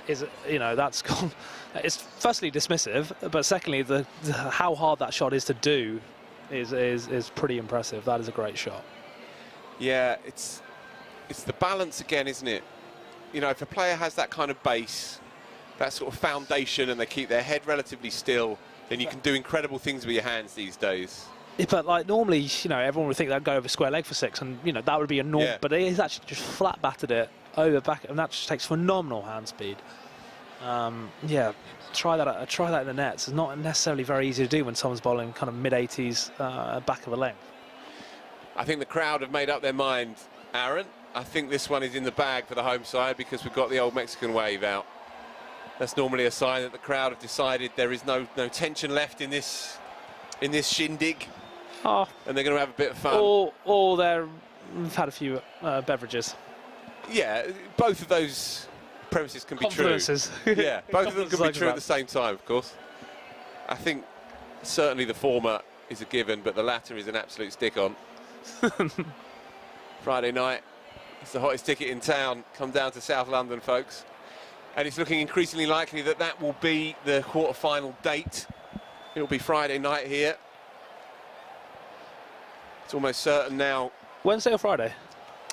is you know, that's gone. It's firstly dismissive, but secondly, the how hard that shot is to do is pretty impressive. That is a great shot. Yeah, it's the balance again, isn't it? You know, if a player has that kind of base, that sort of foundation, and they keep their head relatively still, then you can do incredible things with your hands these days. Yeah, but like normally, you know, everyone would think they'd go over square leg for 6, and you know that would be a norm. But he's actually just flat batted it over back, and that just takes phenomenal hand speed. Yeah, try that in the nets. It's not necessarily very easy to do when someone's bowling kind of mid-80s back of the length. I think the crowd have made up their mind, Aaron. I think this one is in the bag for the home side, because we've got the old Mexican wave out. That's normally a sign that the crowd have decided there is no tension left in this shindig, and they're going to have a bit of fun. Or they've had a few beverages. Yeah, both of those premises can be true. Yeah, both of them can be true at the same time, of course. I think certainly the former is a given, but the latter is an absolute stick-on. Friday night, it's the hottest ticket in town. Come down to South London, folks. And it's looking increasingly likely that that will be the quarter-final date. It'll be Friday night here. It's almost certain now. Wednesday or Friday?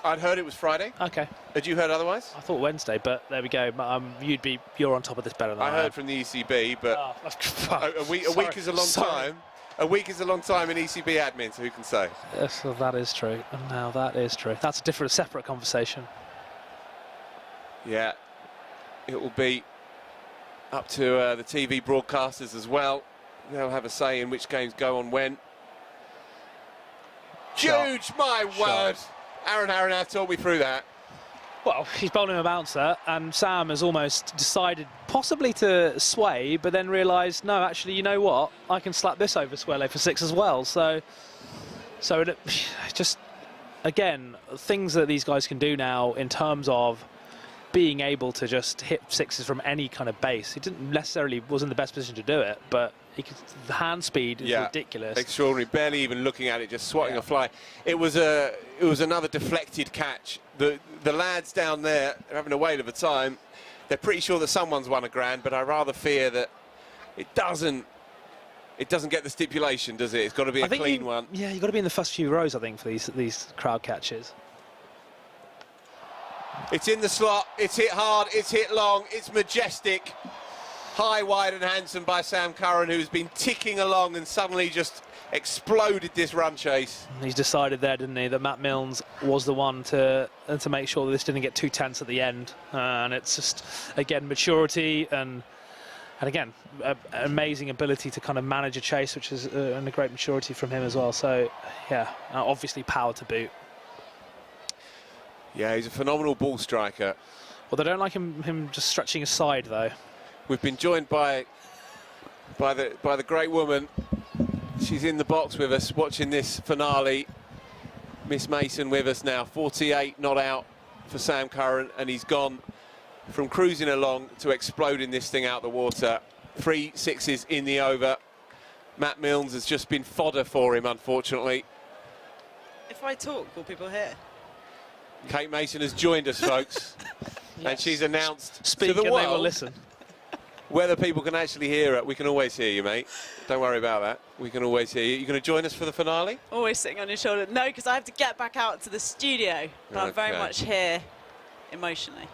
I'd heard it was Friday. Okay. Had you heard otherwise? I thought Wednesday, but there we go. You're on top of this better than I heard from the ECB, but a week is a long time. A week is a long time in ECB admin, so who can say? Yes, well, that is true. And now that is true. That's a different, separate conversation. Yeah, it will be up to the TV broadcasters as well. They'll have a say in which games go on when. Huge, my word! Aaron Haranath talked me through that. Well, he's bowling a bouncer, and Sam has almost decided possibly to sway, but then realised, no, actually, you know what? I can slap this over Swele for 6 as well. So it just, again, things that these guys can do now in terms of being able to just hit 6s from any kind of base. He didn't necessarily was in the best position to do it, but the hand speed is ridiculous. Extraordinary. Barely even looking at it, just swatting a fly. It was another deflected catch. The lads down there are having a whale of a time. They're pretty sure that someone's won a grand, but I rather fear that it doesn't get the stipulation, does it? It's got to be a clean one. Yeah, you've got to be in the first few rows, I think, for these crowd catches. It's in the slot, it's hit hard, it's hit long, it's majestic. High, wide and handsome by Sam Curran, who's been ticking along and suddenly just exploded this run chase. He's decided there, didn't he, that Matt Milnes was the one to make sure that this didn't get too tense at the end. And it's just, again, maturity and again, amazing ability to kind of manage a chase, which is and a great maturity from him as well. So, yeah, obviously power to boot. Yeah, he's a phenomenal ball striker. Well, they don't like him just stretching aside, though. We've been joined by the great woman. She's in the box with us, watching this finale. Miss Mason with us now. 48 not out for Sam Curran, and he's gone from cruising along to exploding this thing out the water. 3 6s in the over. Matt Milnes has just been fodder for him, unfortunately. If I talk, will people hear? Kate Mason has joined us, folks, and she's announced Speak to the and world they will listen. whether people can actually hear it. We can always hear you, mate. Don't worry about that. We can always hear you. You going to join us for the finale? Always sitting on your shoulder. No, because I have to get back out to the studio. But I'm very much here emotionally.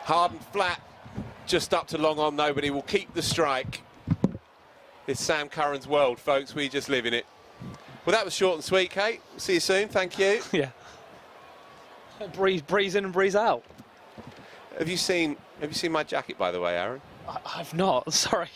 Hard and flat, just up to long on. Nobody will keep the strike. It's Sam Curran's world, folks. We just live in it. Well, that was short and sweet, Kate. See you soon. Thank you. Yeah. Breeze in and breeze out. Have you seen my jacket, by the way, Aaron? I've not. Sorry.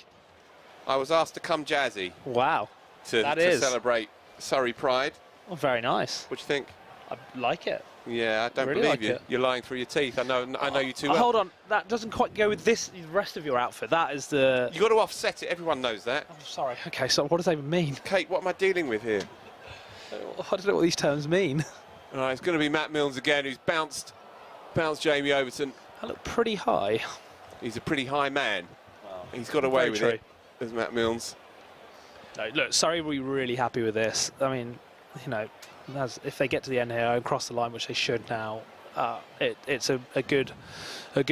I was asked to come jazzy. Wow. To celebrate Surrey Pride. Oh, very nice. What do you think? I like it. Yeah, I don't really believe like you. it. You're lying through your teeth. I know you too well. Hold on. That doesn't quite go with the rest of your outfit. That is the... You've got to offset it. Everyone knows that. Oh, sorry. Okay, so what does that even mean? Kate, what am I dealing with here? I don't know what these terms mean. All right, it's going to be Matt Milnes again, who's bounced Jamie Overton. I look pretty high. He's a pretty high man. Wow. He's got away with it, as Matt Milnes. No, look, Surrey will be really happy with this. I mean, you know, if they get to the end here and cross the line, which they should now, it's a good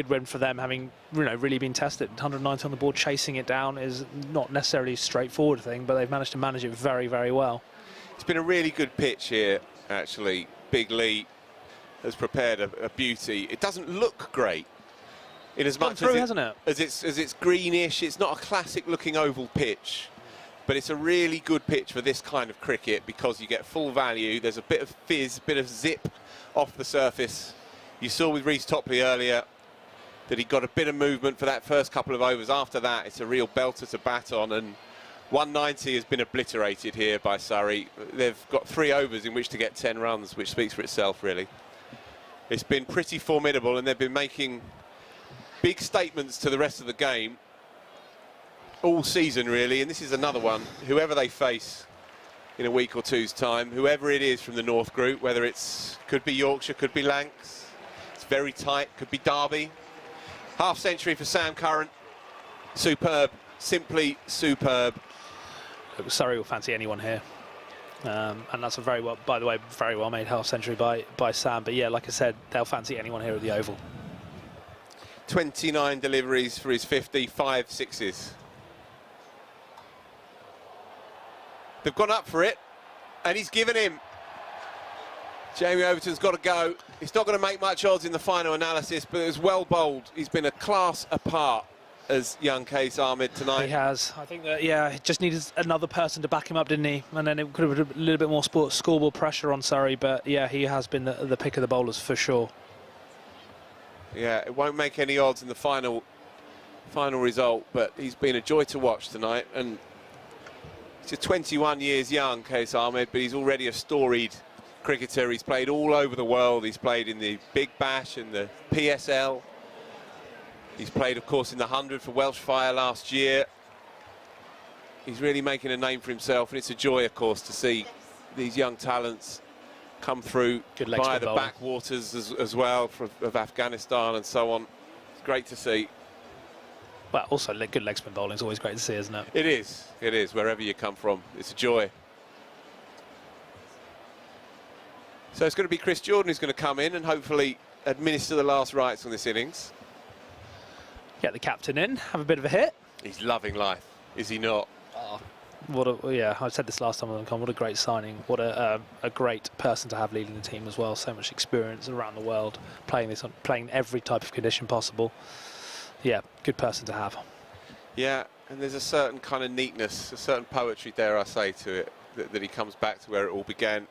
win for them, having really been tested. 190 on the board, chasing it down is not necessarily a straightforward thing, but they've managed to manage it very, very well. It's been a really good pitch here, actually. Big Lee has prepared a beauty. It doesn't look great, in as much as it's greenish. It's not a classic-looking oval pitch, but it's a really good pitch for this kind of cricket because you get full value. There's a bit of fizz, a bit of zip off the surface. You saw with Reece Topley earlier that he got a bit of movement for that first couple of overs. After that, it's a real belter to bat on, and 190 has been obliterated here by Surrey. They've got 3 overs in which to get 10 runs, which speaks for itself, really. It's been pretty formidable, and they've been making big statements to the rest of the game all season, really, and this is another one. Whoever they face in a week or two's time, whoever it is from the North Group, whether could be Yorkshire, could be Lancs, it's very tight, could be Derby. Half century for Sam Curran. Superb, simply superb. Surrey will fancy anyone here. And that's a very well, by the way, very well made half century by Sam. But yeah, like I said, they'll fancy anyone here at the Oval. 29 deliveries for his 50, 5 6s. They've gone up for it, and he's given him. Jamie Overton's got to go. He's not going to make much odds in the final analysis, but it was well bowled. He's been a class apart. as young Case Ahmed tonight. He has. I think that, yeah, he just needed another person to back him up, didn't he? And then it could have been a little bit more scoreboard pressure on Surrey, but yeah, he has been the pick of the bowlers for sure. Yeah, it won't make any odds in the final result, but he's been a joy to watch tonight. And he's just 21 years young, Case Ahmed, but he's already a storied cricketer. He's played all over the world. He's played in the Big Bash and the PSL. He's played, of course, in the 100 for Welsh Fire last year. He's really making a name for himself, and it's a joy, of course, to see these young talents come through via the backwaters as well of Afghanistan and so on. It's great to see. Well, also good leg spin bowling is always great to see, isn't it? It is, wherever you come from. It's a joy. So it's going to be Chris Jordan who's going to come in and hopefully administer the last rites on this innings. Get the captain in, have a bit of a hit. He's loving life, is he not? Oh, yeah, I said this last time on the con. What a great signing. What a great person to have leading the team as well. So much experience around the world, playing every type of condition possible. Yeah, good person to have. Yeah, and there's a certain kind of neatness, a certain poetry, dare I say, to it, that he comes back to where it all began.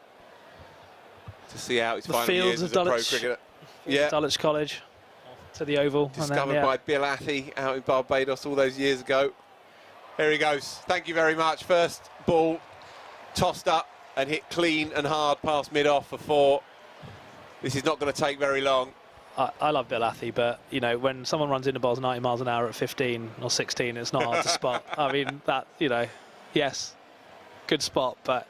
To see out his final years as a pro cricketer. Yeah. Dulwich College to the Oval. Discovered by Bill Athy out in Barbados all those years ago. Here he goes. Thank you very much. First ball tossed up and hit clean and hard past mid-off for 4. This is not going to take very long. I love Bill Athy, but, you know, when someone runs into balls 90 miles an hour at 15 or 16, it's not hard to spot. I mean, that, you know, yes, good spot, but,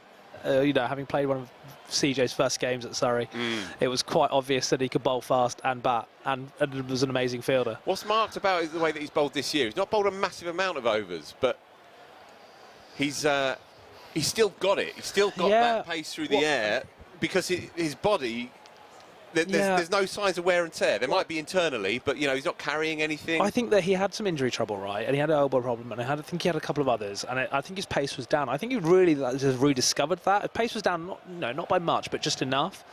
you know, having played one of CJ's first games at Surrey, it was quite obvious that he could bowl fast and bat, and was an amazing fielder. What's marked about is the way that he's bowled this year. He's not bowled a massive amount of overs, but he's still got it. He's still got that pace through the air because his body. There's no signs of wear and tear. There might be internally, but, you know, he's not carrying anything. I think that he had some injury trouble, right? And he had an elbow problem, and I think he had a couple of others. And I think his pace was down. I think he really just rediscovered that. His pace was down, not by much, but just enough.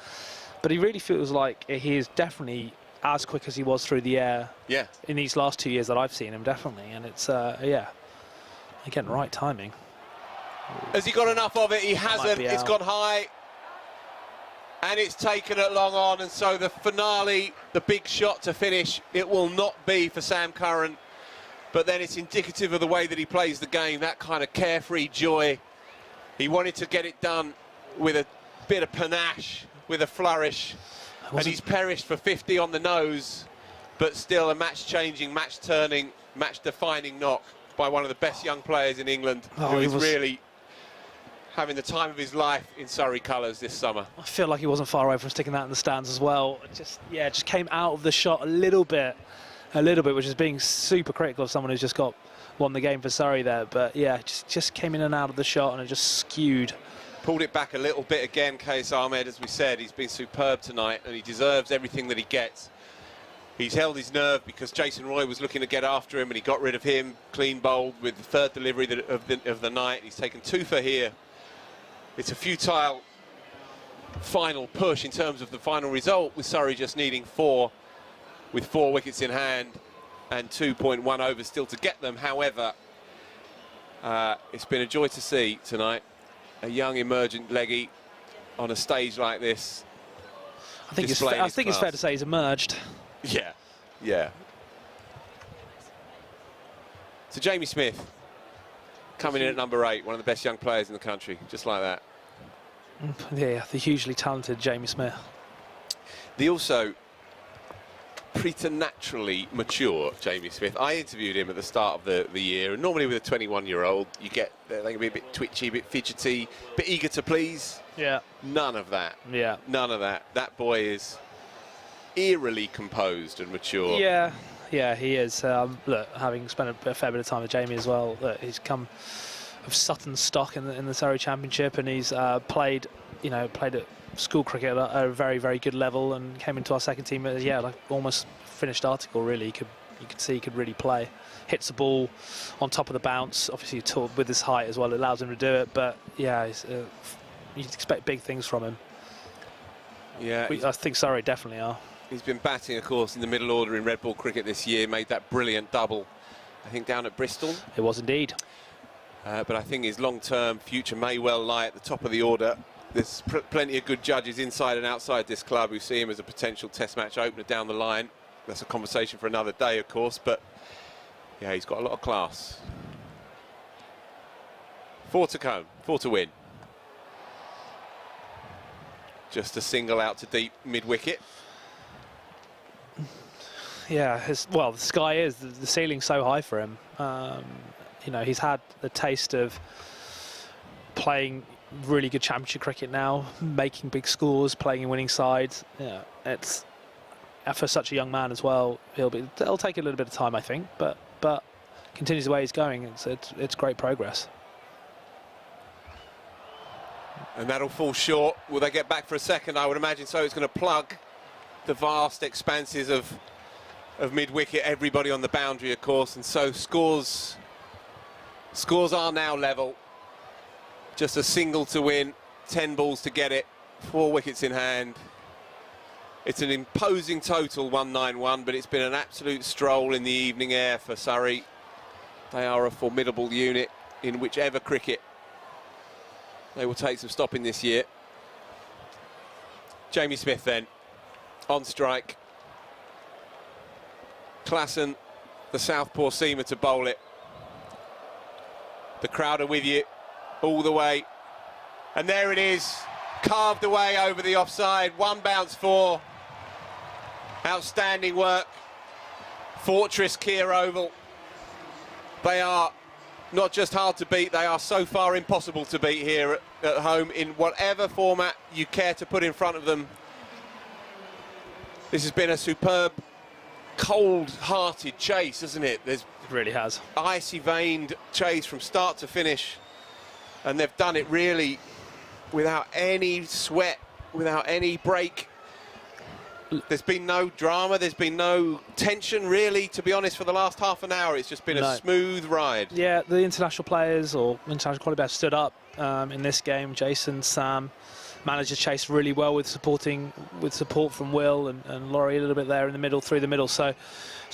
But he really feels like he is definitely as quick as he was through the air. Yeah. In these last 2 years that I've seen him, definitely. And it's, yeah, again, right timing. Has he got enough of it? He hasn't. It's gone high. And it's taken it long on, and so the finale, the big shot to finish, it will not be for Sam Curran. But then it's indicative of the way that he plays the game, that kind of carefree joy. He wanted to get it done with a bit of panache, with a flourish. And he's perished for 50 on the nose, but still a match-changing, match-turning, match-defining knock by one of the best young players in England, who is really having the time of his life in Surrey colours this summer. I feel like he wasn't far away from sticking that in the stands as well. Just came out of the shot a little bit, which is being super critical of someone who's just won the game for Surrey there. But yeah, just came in and out of the shot, and it just skewed. Pulled it back a little bit again, Case Ahmed, as we said. He's been superb tonight, and he deserves everything that he gets. He's held his nerve because Jason Roy was looking to get after him, and he got rid of him, clean bowled with the third delivery of the night. He's taken 2 for here. It's a futile final push in terms of the final result, with Surrey just needing 4 with 4 wickets in hand and 2.1 overs still to get them. However, it's been a joy to see tonight a young emergent leggy on a stage like this. I think it's fair to say he's emerged. Yeah, yeah. So Jamie Smith coming in at number 8, one of the best young players in the country, just like that. Yeah, the hugely talented Jamie Smith. The also preternaturally mature Jamie Smith. I interviewed him at the start of the year, and normally with a 21-year-old, you get they can be a bit twitchy, a bit fidgety, a bit eager to please. Yeah. None of that. Yeah. None of that. That boy is eerily composed and mature. Yeah. Yeah, he is. Look, having spent a fair bit of time with Jamie as well, he's come of Sutton stock in the Surrey Championship, and he's played at school cricket at a very, very good level, and came into our second team. Yeah, like almost finished article really. You could see he could really play. Hits the ball on top of the bounce. Obviously, with his height as well, it allows him to do it. But yeah, you'd expect big things from him. Yeah, I think Surrey definitely are. He's been batting, of course, in the middle order in red ball cricket this year, made that brilliant double I think down at Bristol. It was indeed. But I think his long-term future may well lie at the top of the order. There's plenty of good judges inside and outside this club who see him as a potential Test match opener down the line. That's a conversation for another day, of course, but yeah, he's got a lot of class. 4 to come, 4 to win. Just a single out to deep mid-wicket. Yeah, well, the sky is, the ceiling's so high for him. You know, he's had the taste of playing really good championship cricket now, making big scores, playing in winning sides. Yeah, it's for such a young man as well. It'll take a little bit of time, I think, but continues the way he's going. It's great progress. And that'll fall short. Will they get back for a second? I would imagine so. It's going to plug the vast expanses of mid-wicket, everybody on the boundary, of course, and so scores are now level. Just a single to win, 10 balls to get it, 4 wickets in hand. It's an imposing total, 191, but it's been an absolute stroll in the evening air for Surrey. They are a formidable unit in whichever cricket they will take some stopping this year. Jamie Smith then, on strike. Klassen, the southpaw seamer, to bowl it. The crowd are with you all the way. And there it is, carved away over the offside. 1 bounce 4. Outstanding work. Fortress Kia Oval. They are not just hard to beat, they are so far impossible to beat here at home in whatever format you care to put in front of them. This has been a superb, cold-hearted chase, hasn't it? It really has. Icy-veined chase from start to finish, and they've done it really without any sweat, without any break. There's been no drama, there's been no tension, really, to be honest, for the last half an hour. It's just been a smooth ride. Yeah, the international players or international quality players stood up in this game. Jason, Sam managed to chase really well with support from Will and Laurie a little bit there in the middle, through the middle. So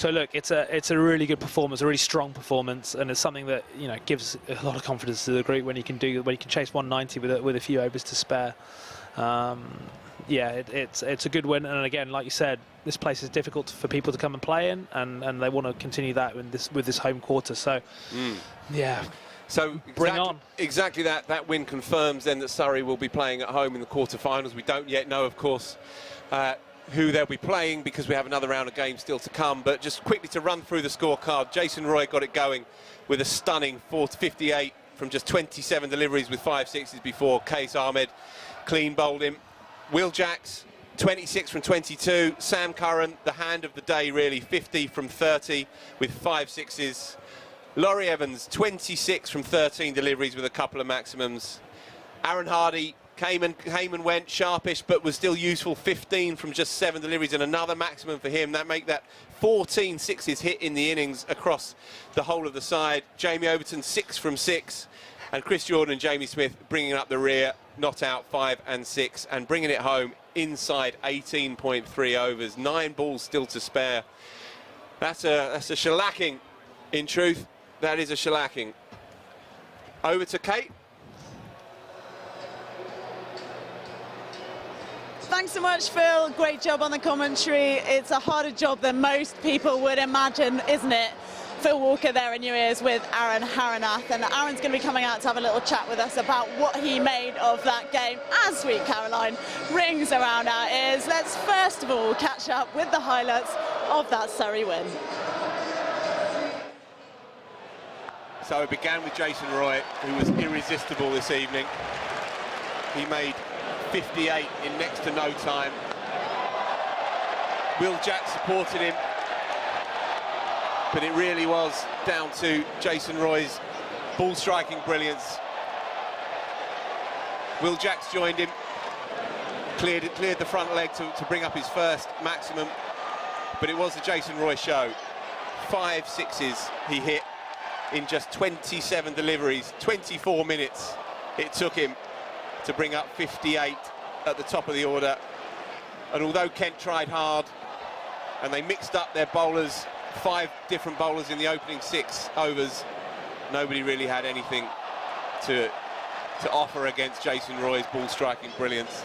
look, it's a really good performance, a really strong performance, and it's something that, you know, gives a lot of confidence to the group when you can chase 190 with a few overs to spare. Yeah, it's a good win, and again, like you said, this place is difficult for people to come and play in, and they want to continue that with this home quarter. So, yeah. So exactly that win confirms then that Surrey will be playing at home in the quarter-finals. We don't yet know, of course, who they'll be playing because we have another round of games still to come. But just quickly to run through the scorecard, Jason Roy got it going with a stunning 4-58 from just 27 deliveries with 5 sixes before. Qais Ahmed clean bowled him. Will Jacks, 26 from 22. Sam Curran, the hand of the day, really, 50 from 30 with 5 sixes. Laurie Evans, 26 from 13 deliveries with a couple of maximums. Aaron Hardy came and went, sharpish, but was still useful, 15 from just 7 deliveries and another maximum for him. That make that 14 sixes hit in the innings across the whole of the side. Jamie Overton, 6 from 6. And Chris Jordan and Jamie Smith bringing up the rear, not out 5 and 6, and bringing it home inside 18.3 overs. 9 balls still to spare. That's a shellacking, in truth. That is a shellacking. Over to Kate. Thanks so much, Phil. Great job on the commentary. It's a harder job than most people would imagine, isn't it? Phil Walker there in your ears with Aaron Haranath, and Aaron's going to be coming out to have a little chat with us about what he made of that game as Sweet Caroline rings around our ears. Let's first of all catch up with the highlights of that Surrey win. So it began with Jason Roy, who was irresistible this evening. He made 58 in next to no time. Will Jack supported him, but it really was down to Jason Roy's ball striking brilliance. Will Jacks joined him, cleared the front leg to bring up his first maximum, but it was the Jason Roy show. 5 sixes he hit in just 27 deliveries, 24 minutes it took him to bring up 58 at the top of the order. And although Kent tried hard and they mixed up their bowlers 5 different bowlers in the opening 6 overs. Nobody really had anything to offer against Jason Roy's ball striking brilliance.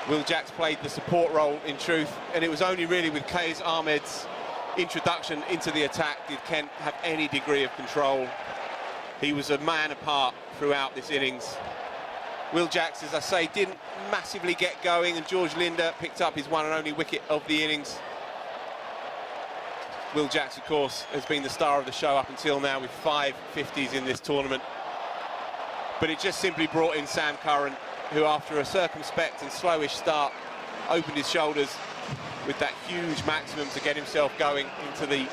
Will Jacks played the support role in truth, and it was only really with Qais Ahmed's introduction into the attack did Kent have any degree of control. He was a man apart throughout this innings. Will Jacks, as I say, didn't massively get going, and George Linder picked up his one and only wicket of the innings. Will Jacks, of course, has been the star of the show up until now with 5 50s in this tournament. But it just simply brought in Sam Curran, who after a circumspect and slowish start opened his shoulders with that huge maximum to get himself going into the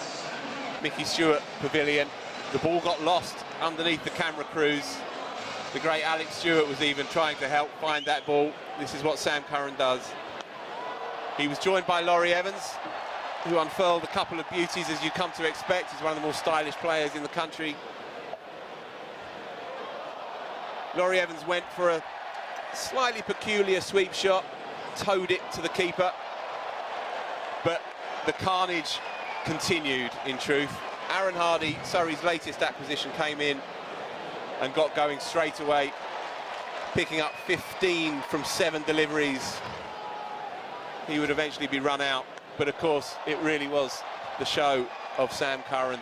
Mickey Stewart pavilion. The ball got lost underneath the camera crews. The great Alex Stewart was even trying to help find that ball. This is what Sam Curran does. He was joined by Laurie Evans, who unfurled a couple of beauties as you come to expect. He's one of the more stylish players in the country. Laurie Evans went for a slightly peculiar sweep shot, towed it to the keeper, but the carnage continued in truth. Aaron Hardy, Surrey's latest acquisition, came in and got going straight away, picking up 15 from 7 deliveries. He would eventually be run out, but of course it really was the show of Sam Curran.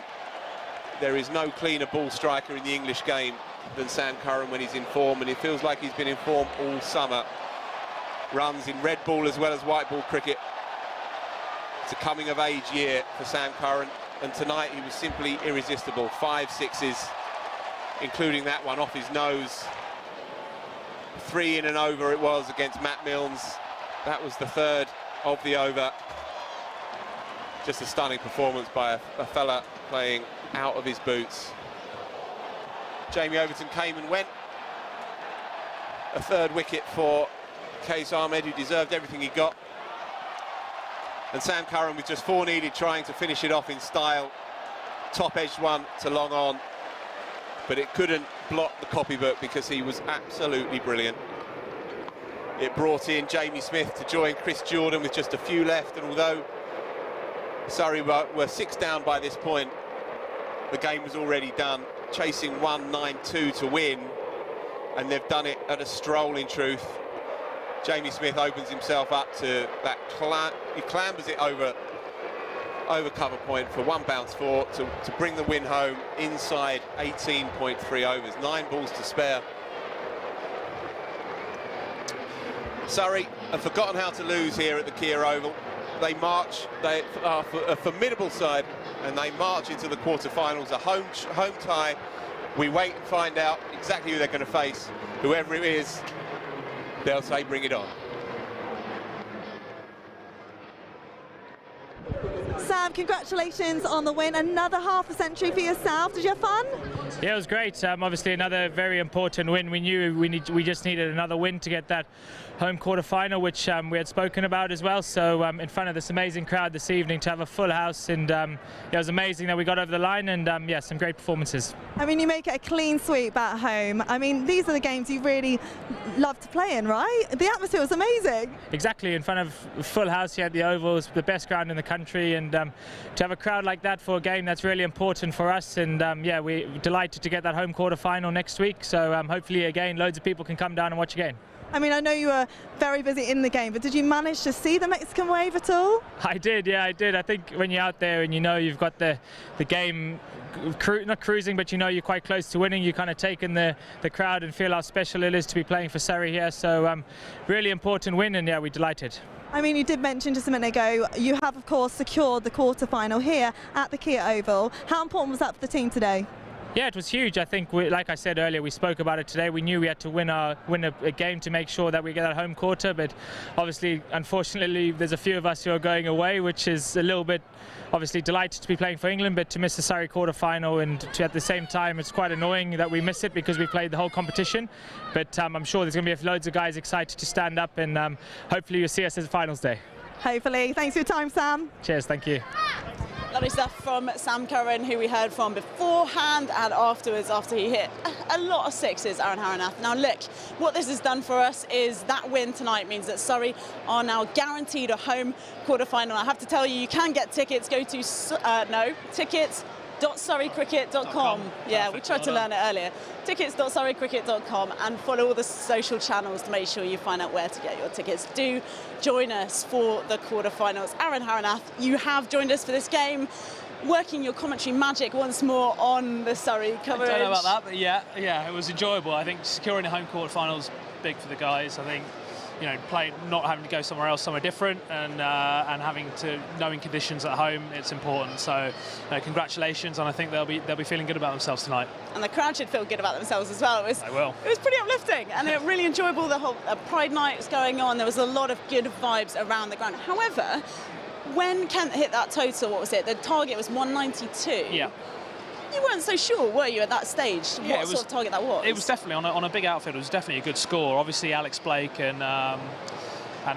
There is no cleaner ball striker in the English game than Sam Curran when he's in form, and it feels like he's been in form all summer. Runs in red ball as well as white ball cricket. It's a coming of age year for Sam Curran, and tonight he was simply irresistible. 5 6s, including that one off his nose. 3 in and over it was against Matt Milnes. That was the 3rd of the over. Just a stunning performance by a fella playing out of his boots. Jamie Overton came and went. A 3rd wicket for Qais Ahmed, who deserved everything he got. And Sam Curran with just 4 needed, trying to finish it off in style. Top-edged one to long on, but it couldn't block the copybook because he was absolutely brilliant. It brought in Jamie Smith to join Chris Jordan with just a few left, and although Surrey were 6 down by this point, the game was already done, chasing 1-9-2 to win, and they've done it at a stroll in truth. Jamie Smith opens himself up to that, he clambers it over cover point for 1 bounce 4 to bring the win home inside 18.3 overs, 9 balls to spare. Surrey have forgotten how to lose here at the Kia Oval. They march, they are a formidable side, and they march into the quarter-finals, a home tie. We wait and find out exactly who they're going to face. Whoever it is, they'll say, bring it on. Sam, congratulations on the win. Another half a century for yourself. Did you have fun? Yeah, it was great. Obviously another very important win. We knew we just needed another win to get that home quarter-final, which we had spoken about as well. So in front of this amazing crowd this evening, to have a full house, and it was amazing that we got over the line, and yeah, some great performances. I mean, you make it a clean sweep at home. I mean, these are the games you really love to play in, right? The atmosphere was amazing. Exactly, in front of a full house here at the Oval, it's the best ground in the country, and to have a crowd like that for a game that's really important for us, and yeah, we're delighted to get that home quarter-final next week. So hopefully, again, loads of people can come down and watch again. I mean, I know you were very busy in the game, but did you manage to see the Mexican wave at all? I did, yeah, I did. I think when you're out there and you know you've got the game, not cruising, but you know you're quite close to winning, you kind of take in the crowd and feel how special it is to be playing for Surrey here. So really important win, and yeah, we're delighted. I mean, you did mention just a minute ago, you have, of course, secured the quarter-final here at the Kia Oval. How important was that for the team today? Yeah, it was huge. I think, like I said earlier, we spoke about it today. We knew we had to win a game to make sure that we get that home quarter. But obviously, unfortunately, there's a few of us who are going away, which is a little bit, obviously, delighted to be playing for England, but to miss the Surrey quarter-final, and at the same time, it's quite annoying that we miss it because we played the whole competition. But I'm sure there's going to be loads of guys excited to stand up, and hopefully you'll see us as finals day. Hopefully. Thanks for your time, Sam. Cheers. Thank you. Lovely stuff from Sam Curran, who we heard from beforehand and afterwards, after he hit a lot of sixes, Aaron Haranath. Now look, what this has done for us is that win tonight means that Surrey are now guaranteed a home quarter-final. I have to tell you, you can get tickets. Go to, tickets.surreycricket.com. Yeah, we tried to learn it earlier. Tickets.surreycricket.com, and follow all the social channels to make sure you find out where to get your tickets. Do join us for the quarterfinals. Aaron Haranath, you have joined us for this game, working your commentary magic once more on the Surrey coverage. I don't know about that, but yeah, it was enjoyable. I think securing a home quarterfinals big for the guys. I think, you know, not having to go somewhere else, somewhere different, and having to knowing conditions at home, it's important. So, congratulations, and I think they'll be feeling good about themselves tonight. And the crowd should feel good about themselves as well. They will. It was pretty uplifting, and it really enjoyable. The whole Pride night was going on. There was a lot of good vibes around the ground. However, when Kent hit that total, what was it? The target was 192. Yeah. You weren't so sure, were you, at that stage, yeah, what sort of target that was? It was definitely, on a big outfield, it was definitely a good score. Obviously, Alex Blake and a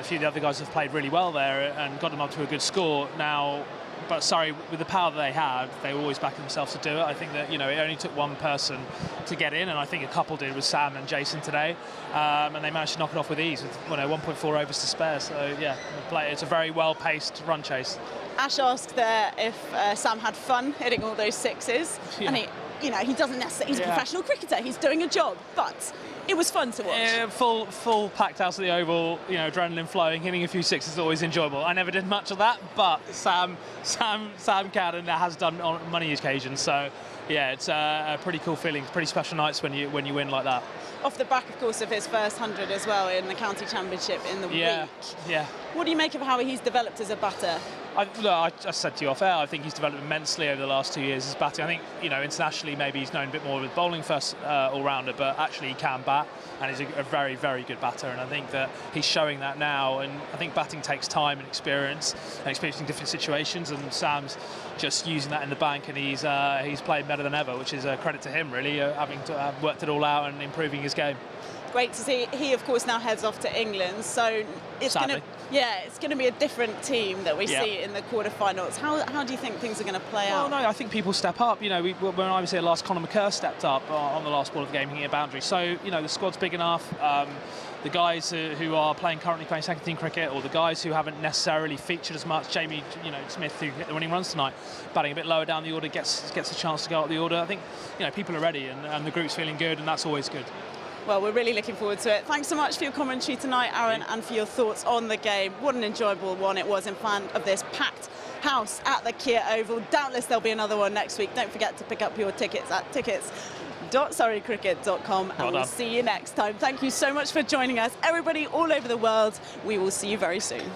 few of the other guys have played really well there and got them up to a good score. Now, but sorry, with the power that they had, they were always backing themselves to do it. I think that, it only took one person to get in, and I think a couple did with Sam and Jason today, and they managed to knock it off with ease with 1.4 overs to spare. So yeah, it's a very well-paced run chase. Ash asked there if Sam had fun hitting all those sixes, and he doesn't necessarily. He's a professional cricketer. He's doing a job, but it was fun to watch. Full packed house at the Oval. Adrenaline flowing, hitting a few sixes is always enjoyable. I never did much of that, but Sam can and has done on many occasions. So yeah, it's a pretty cool feeling. Pretty special nights when you win like that. Off the back, of course, of his first 100 as well in the county championship in the week. Yeah. What do you make of how he's developed as a batter? I said to you off air, I think he's developed immensely over the last 2 years as batting. I think, internationally maybe he's known a bit more with bowling first all-rounder, but actually he can bat, and he's a very, very good batter, and I think that he's showing that now, and I think batting takes time and experiencing different situations, and Sam's just using that in the bank, and he's played better than ever, which is a credit to him, really, having to have worked it all out and improving his game. Great to see. He, of course, now heads off to England, so it's going to be a different team that we see in the quarterfinals. How do you think things are going to play out? No, I think people step up. When I was here last, Conor McCurr stepped up on the last ball of the game, hitting a boundary. So the squad's big enough. The guys who are currently playing second team cricket, or the guys who haven't necessarily featured as much, Jamie Smith, who hit the winning runs tonight, batting a bit lower down the order, gets a chance to go up the order. I think people are ready, and the group's feeling good, and that's always good. Well, we're really looking forward to it. Thanks so much for your commentary tonight, Aaron, and for your thoughts on the game. What an enjoyable one it was in front of this packed house at the Kia Oval. Doubtless there'll be another one next week. Don't forget to pick up your tickets at tickets.surreycricket.com, and we'll see you next time. Thank you so much for joining us. Everybody all over the world, we will see you very soon.